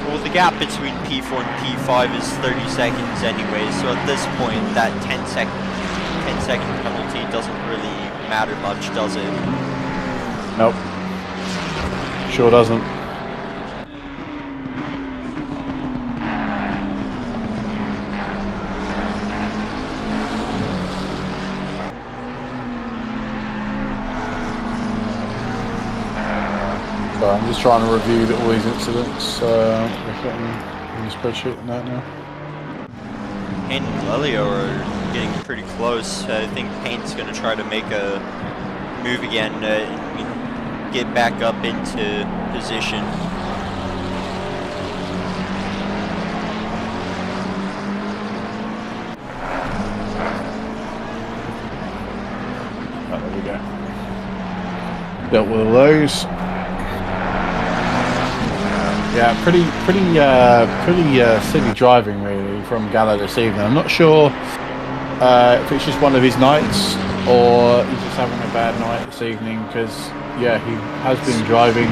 Well, the gap between P4 and P5 is 30 seconds anyway, so at this point that 10 second penalty doesn't really matter much, does it? Nope. Sure doesn't. So I'm just trying to review all these incidents. We're getting in the spreadsheet and that now. Payne and Lelio are getting pretty close. I think Payne's going to try to make a move again, get back up into position. Oh, there we go. Dealt with all those. Yeah, pretty silly driving really from Gallo this evening. I'm not sure if it's just one of his nights or he's just having a bad night this evening, because yeah, he has been driving.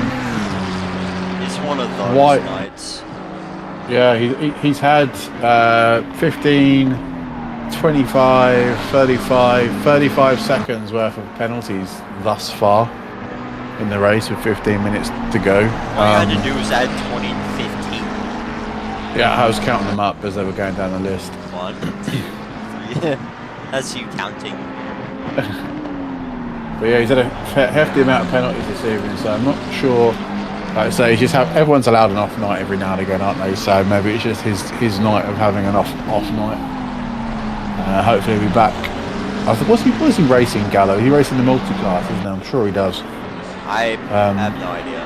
It's one of those nights. Yeah, he's had 15, 25, 35 seconds worth of penalties thus far in the race with 15 minutes to go. All you had to do was add 20 and 15. Yeah, I was counting them up as they were going down the list. 1, 2, 3. That's you counting. But yeah, he's had a hefty amount of penalties this evening, so I'm not sure. Like I say, everyone's allowed an off night every now and again, aren't they? So maybe it's just his night of having an off night. Hopefully he'll be back. Was he racing, Gallo? He racing the multi-class, isn't he? I'm sure he does. I have no idea.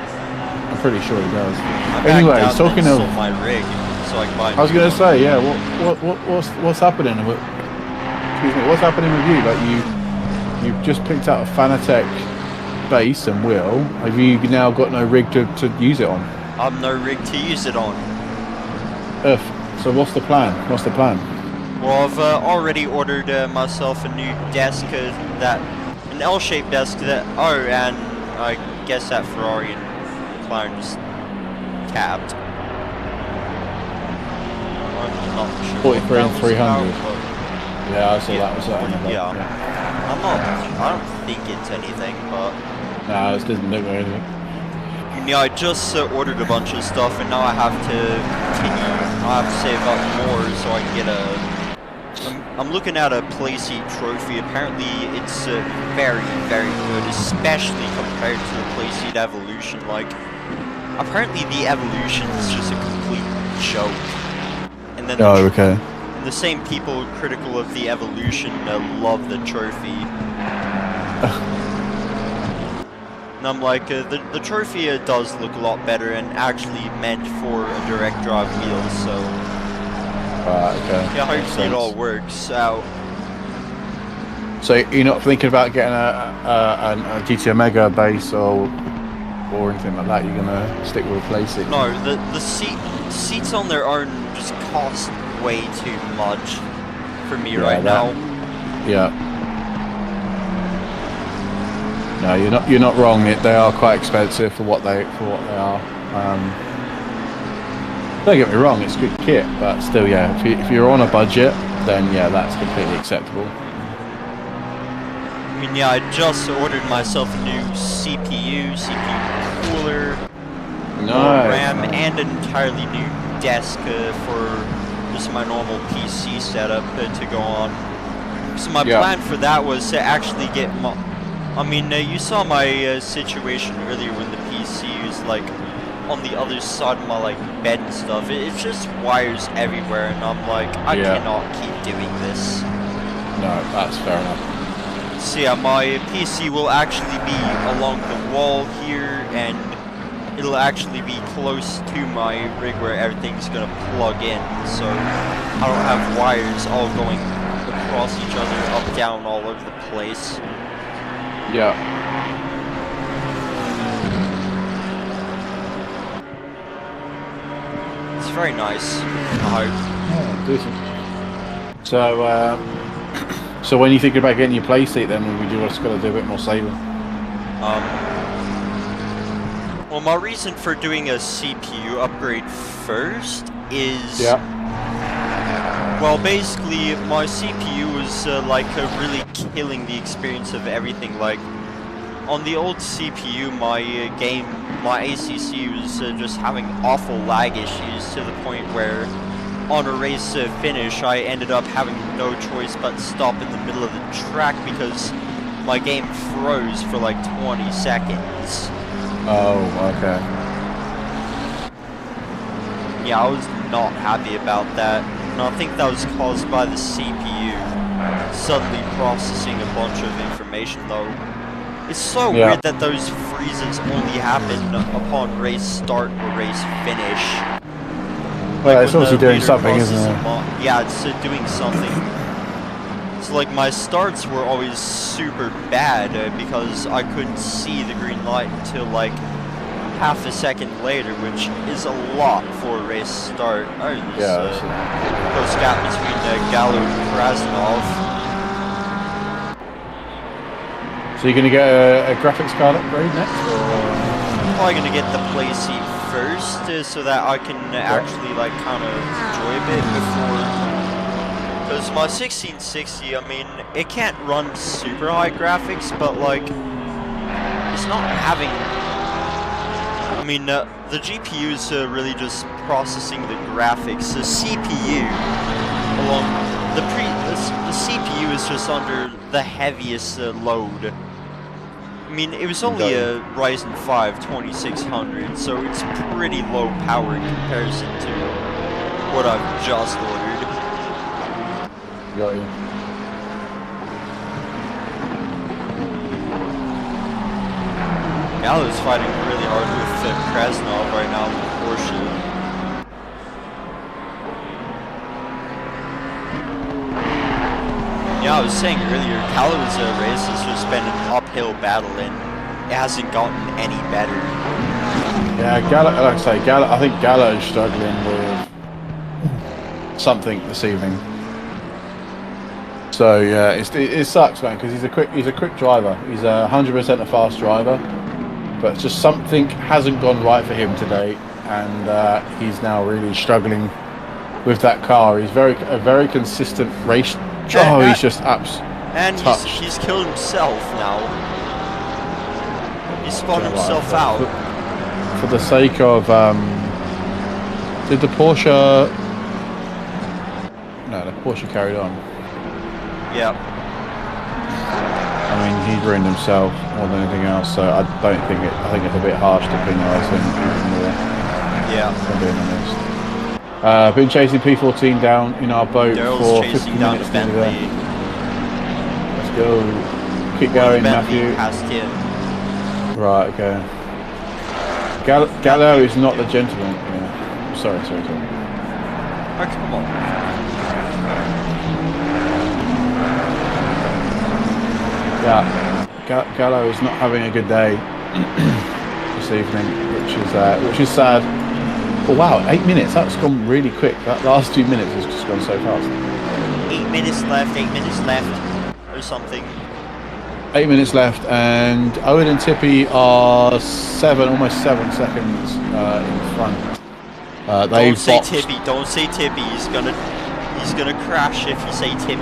I'm pretty sure he does. I'm anyway, talking of my rig, so I can buy. I was going to say, yeah. What's happening? Excuse me. What's happening with you? Like you've just picked out a Fanatec base and wheel. Have you now got no rig to use it on? I've no rig to use it on. So what's the plan? Well, I've already ordered myself a new desk, an L-shaped desk that. Oh, and I guess that Ferrari and McLaren just capped. I'm not sure. 43 and 300. Yeah, I saw that was that. Yeah. I don't think it's anything, but. No, it doesn't look like anything. Yeah, I just ordered a bunch of stuff, and now I have to continue. I have to save up more so I can get a. I'm looking at a Playseat trophy. Apparently, it's very, very good, especially compared to the Playseat Evolution. Like, apparently the Evolution is just a complete joke. And then the same people critical of the Evolution love the trophy. And I'm like, the trophy does look a lot better and actually meant for a direct drive wheel, so. Okay. Yeah, hopefully it all works out. So you're not thinking about getting a GT Omega base or or anything like that. You're gonna stick with a play seat. No, the seats on their own just cost way too much for me right now. Yeah. No, you're not wrong. They are quite expensive for what they are. Don't get me wrong, it's good kit, but still, yeah. If you're on a budget, then yeah, that's completely acceptable. I mean, yeah, I just ordered myself a new CPU cooler, RAM, and an entirely new desk for just my normal PC setup to go on. So my plan for that was to actually get I mean, you saw my situation earlier when the PC was like on the other side of my like bed and stuff. It's just wires everywhere, and I'm like, I cannot keep doing this. No, that's fair enough. So yeah, my PC will actually be along the wall here, and it'll actually be close to my rig where everything's gonna plug in, so I don't have wires all going across each other, up, down, all over the place. Yeah. It's very nice, I hope. Yeah, decent. So when you think about getting your play seat, then we just got to do a bit more saving. Well, my reason for doing a CPU upgrade first is... Well, basically, my CPU was like really killing the experience of everything. Like, on the old CPU, my ACC was just having awful lag issues to the point where on a race finish, I ended up having no choice but stop in the middle of the track because my game froze for like 20 seconds. Oh, okay. Yeah, I was not happy about that. And I think that was caused by the CPU suddenly processing a bunch of information, though. It's so weird that those freezes only happen upon race start or race finish. Well, like it's obviously doing something, isn't it? Yeah, it's doing something. So, like, my starts were always super bad because I couldn't see the green light until, like, half a second later, which is a lot for a race start. Oh, there's close gap between Gallo and Krasnov. So you're going to get a graphics card upgrade next? I'm probably going to get the play seat first so that I can actually like kind of enjoy a bit before, because my 1660, I mean, it can't run super high graphics, but like it's not having, I mean, the GPU is really just processing the graphics. The CPU along the CPU is just under the heaviest load. I mean, it was only a Ryzen 5 2600, so it's pretty low power in comparison to what I've just ordered. Got you. Gallo's fighting really hard with Krasnov right now in the Porsche. Yeah, I was saying earlier, Gallo's race has just been an uphill battle and it hasn't gotten any better. Yeah, Gallo, like I say, I think Gallo is struggling with something this evening. So yeah, it sucks, man, because he's a quick driver. He's 100% a fast driver, but just something hasn't gone right for him today, and he's now really struggling with that car. He's a very consistent race. He's just he's killed himself now. He spun himself out. For the sake of did the Porsche? No, the Porsche carried on. Yep. I mean, he ruined himself more than anything else, so I think it's a bit harsh to penalise him even more. Yeah. If I'm being honest. Been chasing P14 down in our boat for 50 minutes nearly. Let's go. Keep going, Matthew. Past him. Right, okay. Gallo is not the gentleman. Yeah. Sorry. Oh, come on. Yeah, Gallo is not having a good day. evening, which is sad. Oh wow, 8 minutes. That's gone really quick. That last 2 minutes has just gone so fast. 8 minutes left. 8 minutes left, or something. 8 minutes left, and Owen and Tippy are almost 7 seconds in front. Don't say Tippy. Don't say Tippy. He's gonna crash if you say Tippy.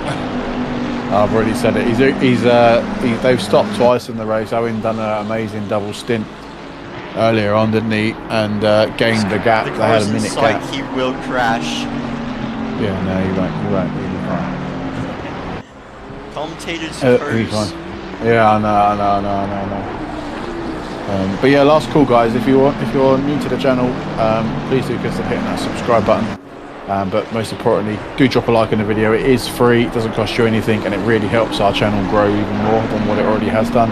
I've already said it. They've stopped twice in the race. Owen done an amazing double stint earlier on, didn't he? And gained the gap. They had a minute gap. He will crash. Yeah, no, he won't. He'll be fine. Commentators first. Yeah, I know. But yeah, last call, guys. If you're new to the channel, please do consider hitting that subscribe button. But most importantly, do drop a like on the video. It is free, it doesn't cost you anything, and it really helps our channel grow even more than what it already has done.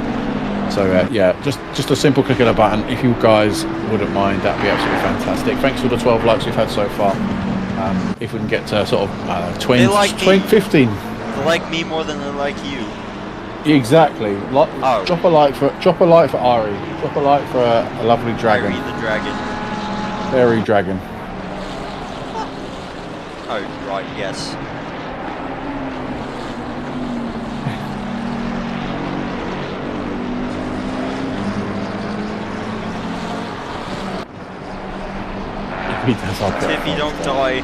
So yeah, just a simple click of the button. If you guys wouldn't mind, that'd be absolutely fantastic. Thanks for the 12 likes we've had so far. If we can get to sort of 15. They like me more than they like you. Exactly. Drop a like for Ari. Drop a like for a lovely dragon. Ari the dragon. Fairy dragon. Oh right, yes. Tippy, don't die.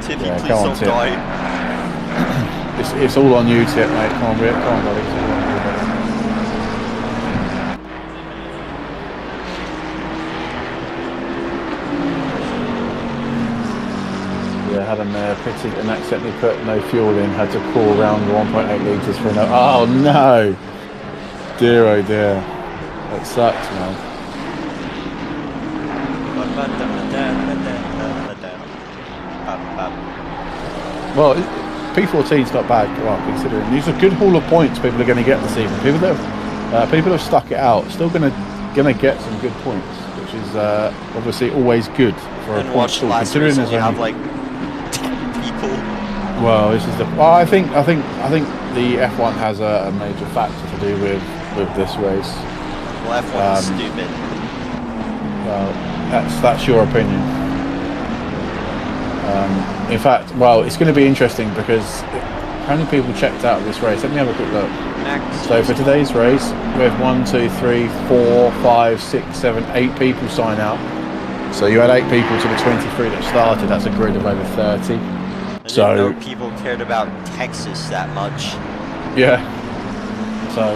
Tippy, please don't die. It's all on you, Tip, mate. Come on, buddy. It's all on you, buddy. Yeah, had him pitted and accidentally put no fuel in. Had to call around 1.8 litres for no. Oh no! Dear, oh dear. That sucks, man. Well, P14's not bad. Well, considering these are good haul of points people are going to get this evening. People that have stuck it out, still going to get some good points, which is obviously always good for a point stall. Considering there's have like 10 people. Well, this is the. Well, I think the F1 has a major factor to do with this race. Well, F1 is stupid. Well, that's your opinion. In fact, well, it's going to be interesting because how many people checked out of this race? Let me have a quick look. So for today's race, we have 1, 2, 3, 4, 5, 6, 7, 8 people sign out. So you had 8 people to the 23 that started. That's a grid of over 30. I didn't know people cared about Texas that much. Yeah. So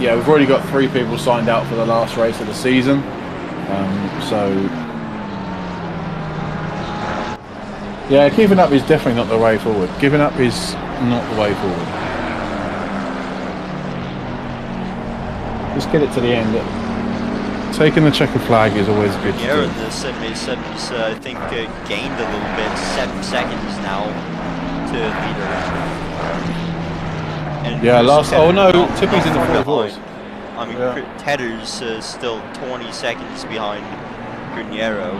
yeah, we've already got 3 people signed out for the last race of the season. Yeah, giving up is definitely not the way forward. Giving up is not the way forward. Just get it to the end. Taking the checker flag is always good to do. The semis, I think, gained a little bit, 7 seconds now to leader. And yeah, oh no, Tippy's in the 44s. I mean, yeah. Tedder's still 20 seconds behind Gruniero,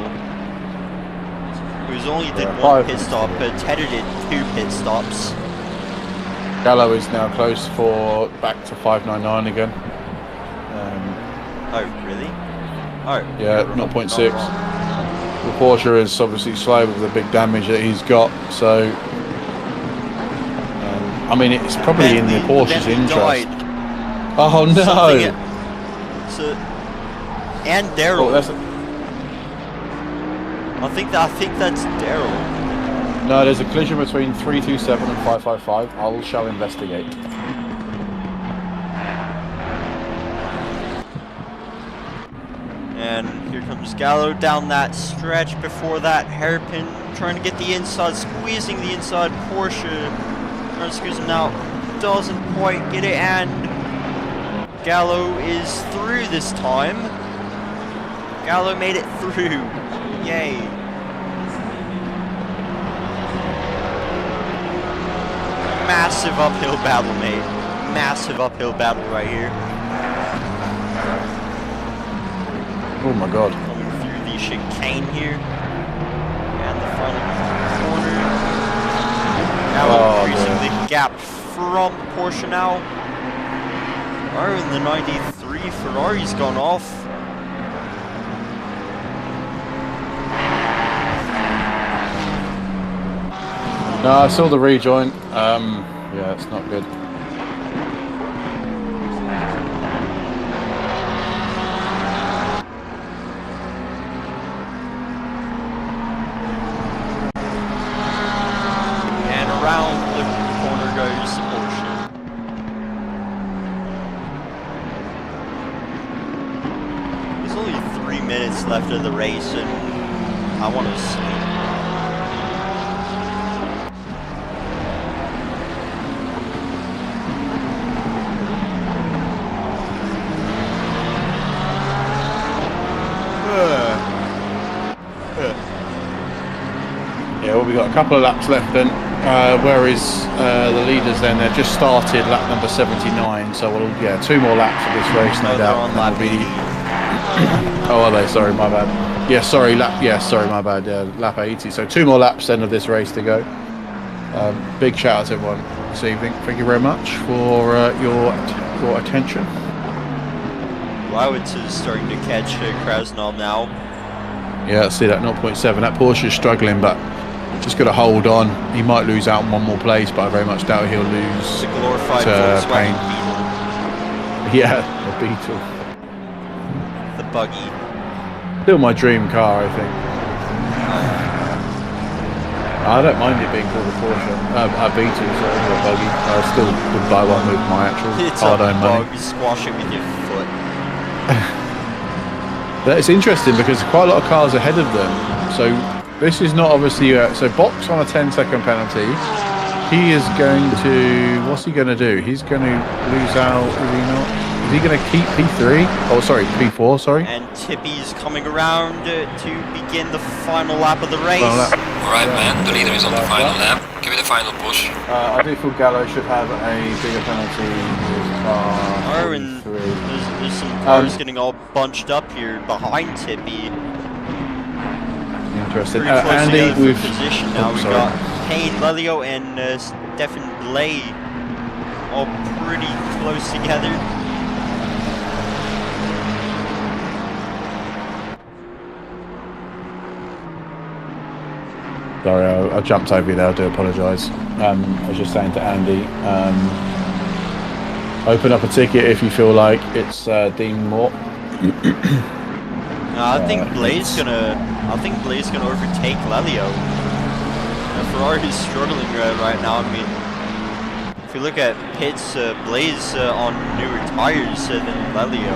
who's only did 1 pit stop, but Tedder did 2 pit stops. Gallo is now close for back to 599 again. Oh, really? Oh. Yeah, 0.6. The Porsche is obviously slow with the big damage that he's got, so... I mean, it's probably in the Porsche's interest. Oh no! And Daryl. I think that's Daryl. No, there's a collision between 327 and 555. I shall investigate. And here comes Gallo down that stretch before that hairpin, trying to get the inside, squeezing the inside. Porsche trying to squeeze him out, doesn't quite get it, and Gallo is through this time. Gallo made it through. Yay. Massive uphill battle, mate. Massive uphill battle right here. Oh my god. Coming through the chicane here. And the front corner. Gallo increasing the gap from Porsche now. Oh, in the 93, Ferrari's gone off. No, I saw the rejoin. Yeah, it's not good. And around the corner goes the Porsche. There's only 3 minutes left of the race, and I want to sleep. Yeah, well, we've got a couple of laps left then. Whereas the leaders then, they've just started lap number 79. So, well, yeah, 2 more laps of this race, no they're doubt. on and lap then we'll 80. Oh, are they? Sorry, my bad. Yeah, sorry, sorry, my bad. Yeah, lap 80. So 2 more laps then of this race to go. Big shout out to everyone this evening. Thank you very much for your attention. Lowitz is starting to catch Krasnov now. Yeah, I see that 0.7. That Porsche is struggling, but just got to hold on. He might lose out in 1 more place, but I very much doubt he'll lose. It's a glorified Volkswagen Beetle. Yeah, the Beetle. The buggy. Still my dream car, I think. I don't mind it being called a Porsche. A Beetle, so a buggy. I still would buy one with my actual hard-earned money. It's a bug. Squash it with your foot. It's interesting because quite a lot of cars ahead of them. So this is not obviously so Box on a 10-second penalty. He is going to. What's he going to do? He's going to lose out. Is he not? Is he going to keep P3? Oh, sorry, P4. Sorry. And Tippy's coming around to begin the final lap of the race. Alright, man, the leader is on the final lap. Give it a final push. I do feel Gallo should have a bigger penalty with car And 3. there's some cars getting all bunched up here behind Tippy. Interesting. Pretty close Andy, together for we've position now. We sorry. got Kane, Lelio, and Stefan Blay all pretty close together. Sorry, I jumped over you there. I do apologise. I was just saying to Andy, open up a ticket if you feel like it's deemed more. I think Blay's gonna overtake Lelio. Ferrari's struggling right now. I mean, if you look at pits, Blay's on newer tires than Lelio.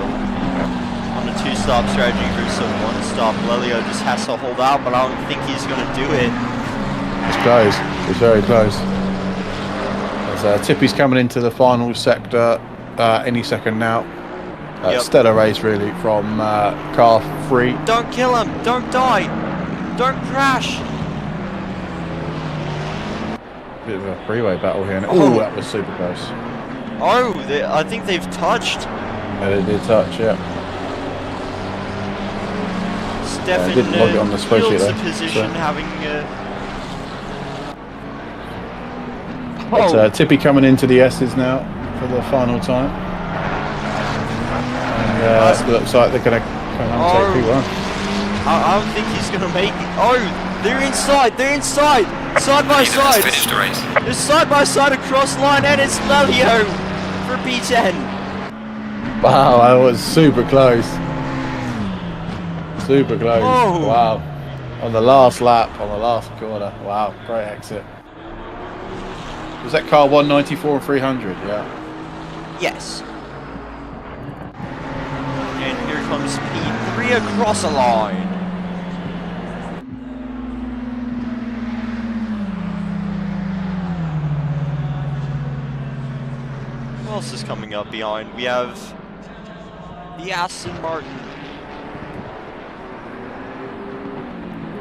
On a 2-stop strategy versus a 1-stop, Lelio just has to hold out, but I don't think he's gonna do it. It's close. It's very close. As Tippy's coming into the final sector any second now. Stellar race really from car 3. Don't kill him! Don't die! Don't crash! Bit of a freeway battle here. Oh, that was super close. Oh, I think they've touched. Yeah, they did touch, yeah. Stefan didn't log it on the spreadsheet yields the though, position, so. having... But Tippy coming into the S's now for the final time. And looks like they're going to come on and take P1. I don't think he's going to make it. Oh, they're inside! They're inside! Side by side! Finish the race. They're side by side across line, and it's Lelio for P10. Wow, that was super close. Super close. Oh. Wow. On the last lap, on the last corner. Wow, great exit. Was that car 194 and 300? Yeah. Yes. And here comes P3 across the line. Who else is coming up behind? We have the Aston Martin.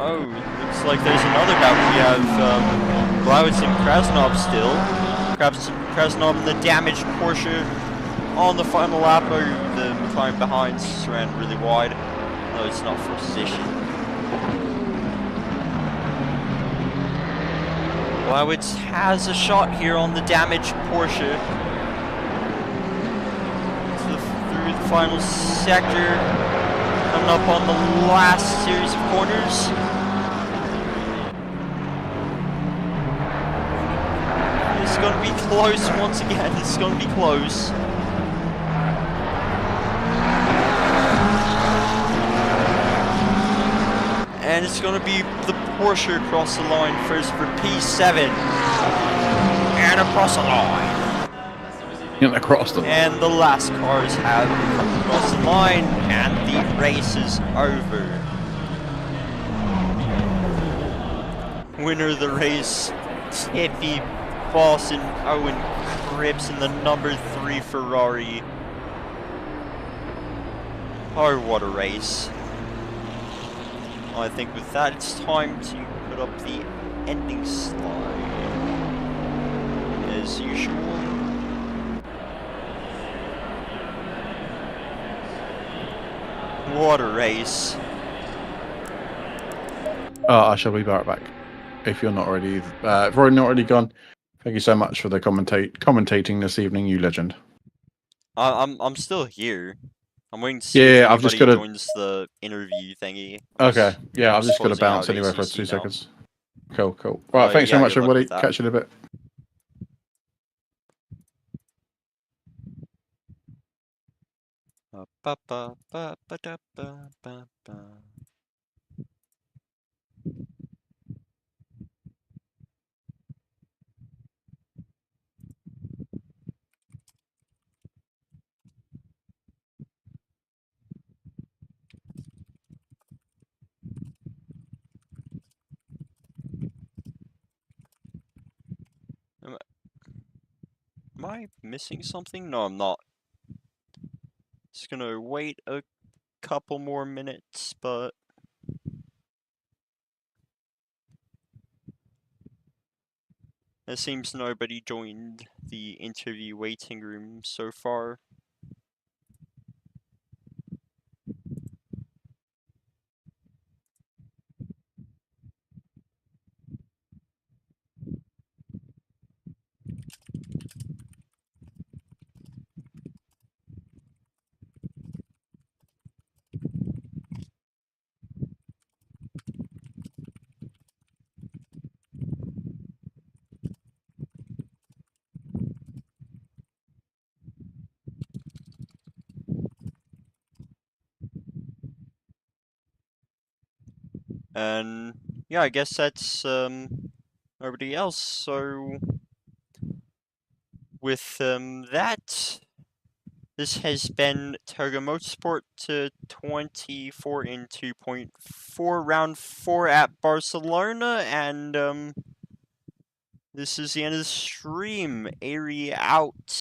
Oh, looks like there's another gap. We have Blauitz and Krasnov still. Krasnov in the damaged Porsche on the final lap. Oh, the McLaren behind ran really wide. No, it's not for position. Blauitz has a shot here on the damaged Porsche. Through the final sector. Coming up on the last series of corners. be close once again. It's gonna be close. And it's gonna be the Porsche across the line first for P7. And across the line. And across the line. And the last cars have come across the line, and the race is over. Winner of the race, Tiffy Boston Owen Cripps in the number 3 Ferrari. Oh, what a race. I think with that, it's time to put up the ending slide. As usual. What a race. I shall be right back. If you're not already, if you're already not already gone, thank you so much for the commentating this evening, you legend. I'm still here. I'm waiting to see if I've just anybody gotta... joins the interview thingy. Okay, yeah, I've just got to closing out bounce anyway for ACC 2 now. seconds. Cool, cool. Right, thanks Yeah, very much, good luck everybody. with that. Catch you in a bit. Ba, ba, ba, ba, da, ba, ba, ba. Am I missing something? No, I'm not. Just gonna wait a couple more minutes, but it seems nobody joined the interview waiting room so far. And yeah, I guess that's nobody else. So with that, this has been TOGA Motorsport 24 in 2.4 round 4 at Barcelona, and this is the end of the stream. Airy out.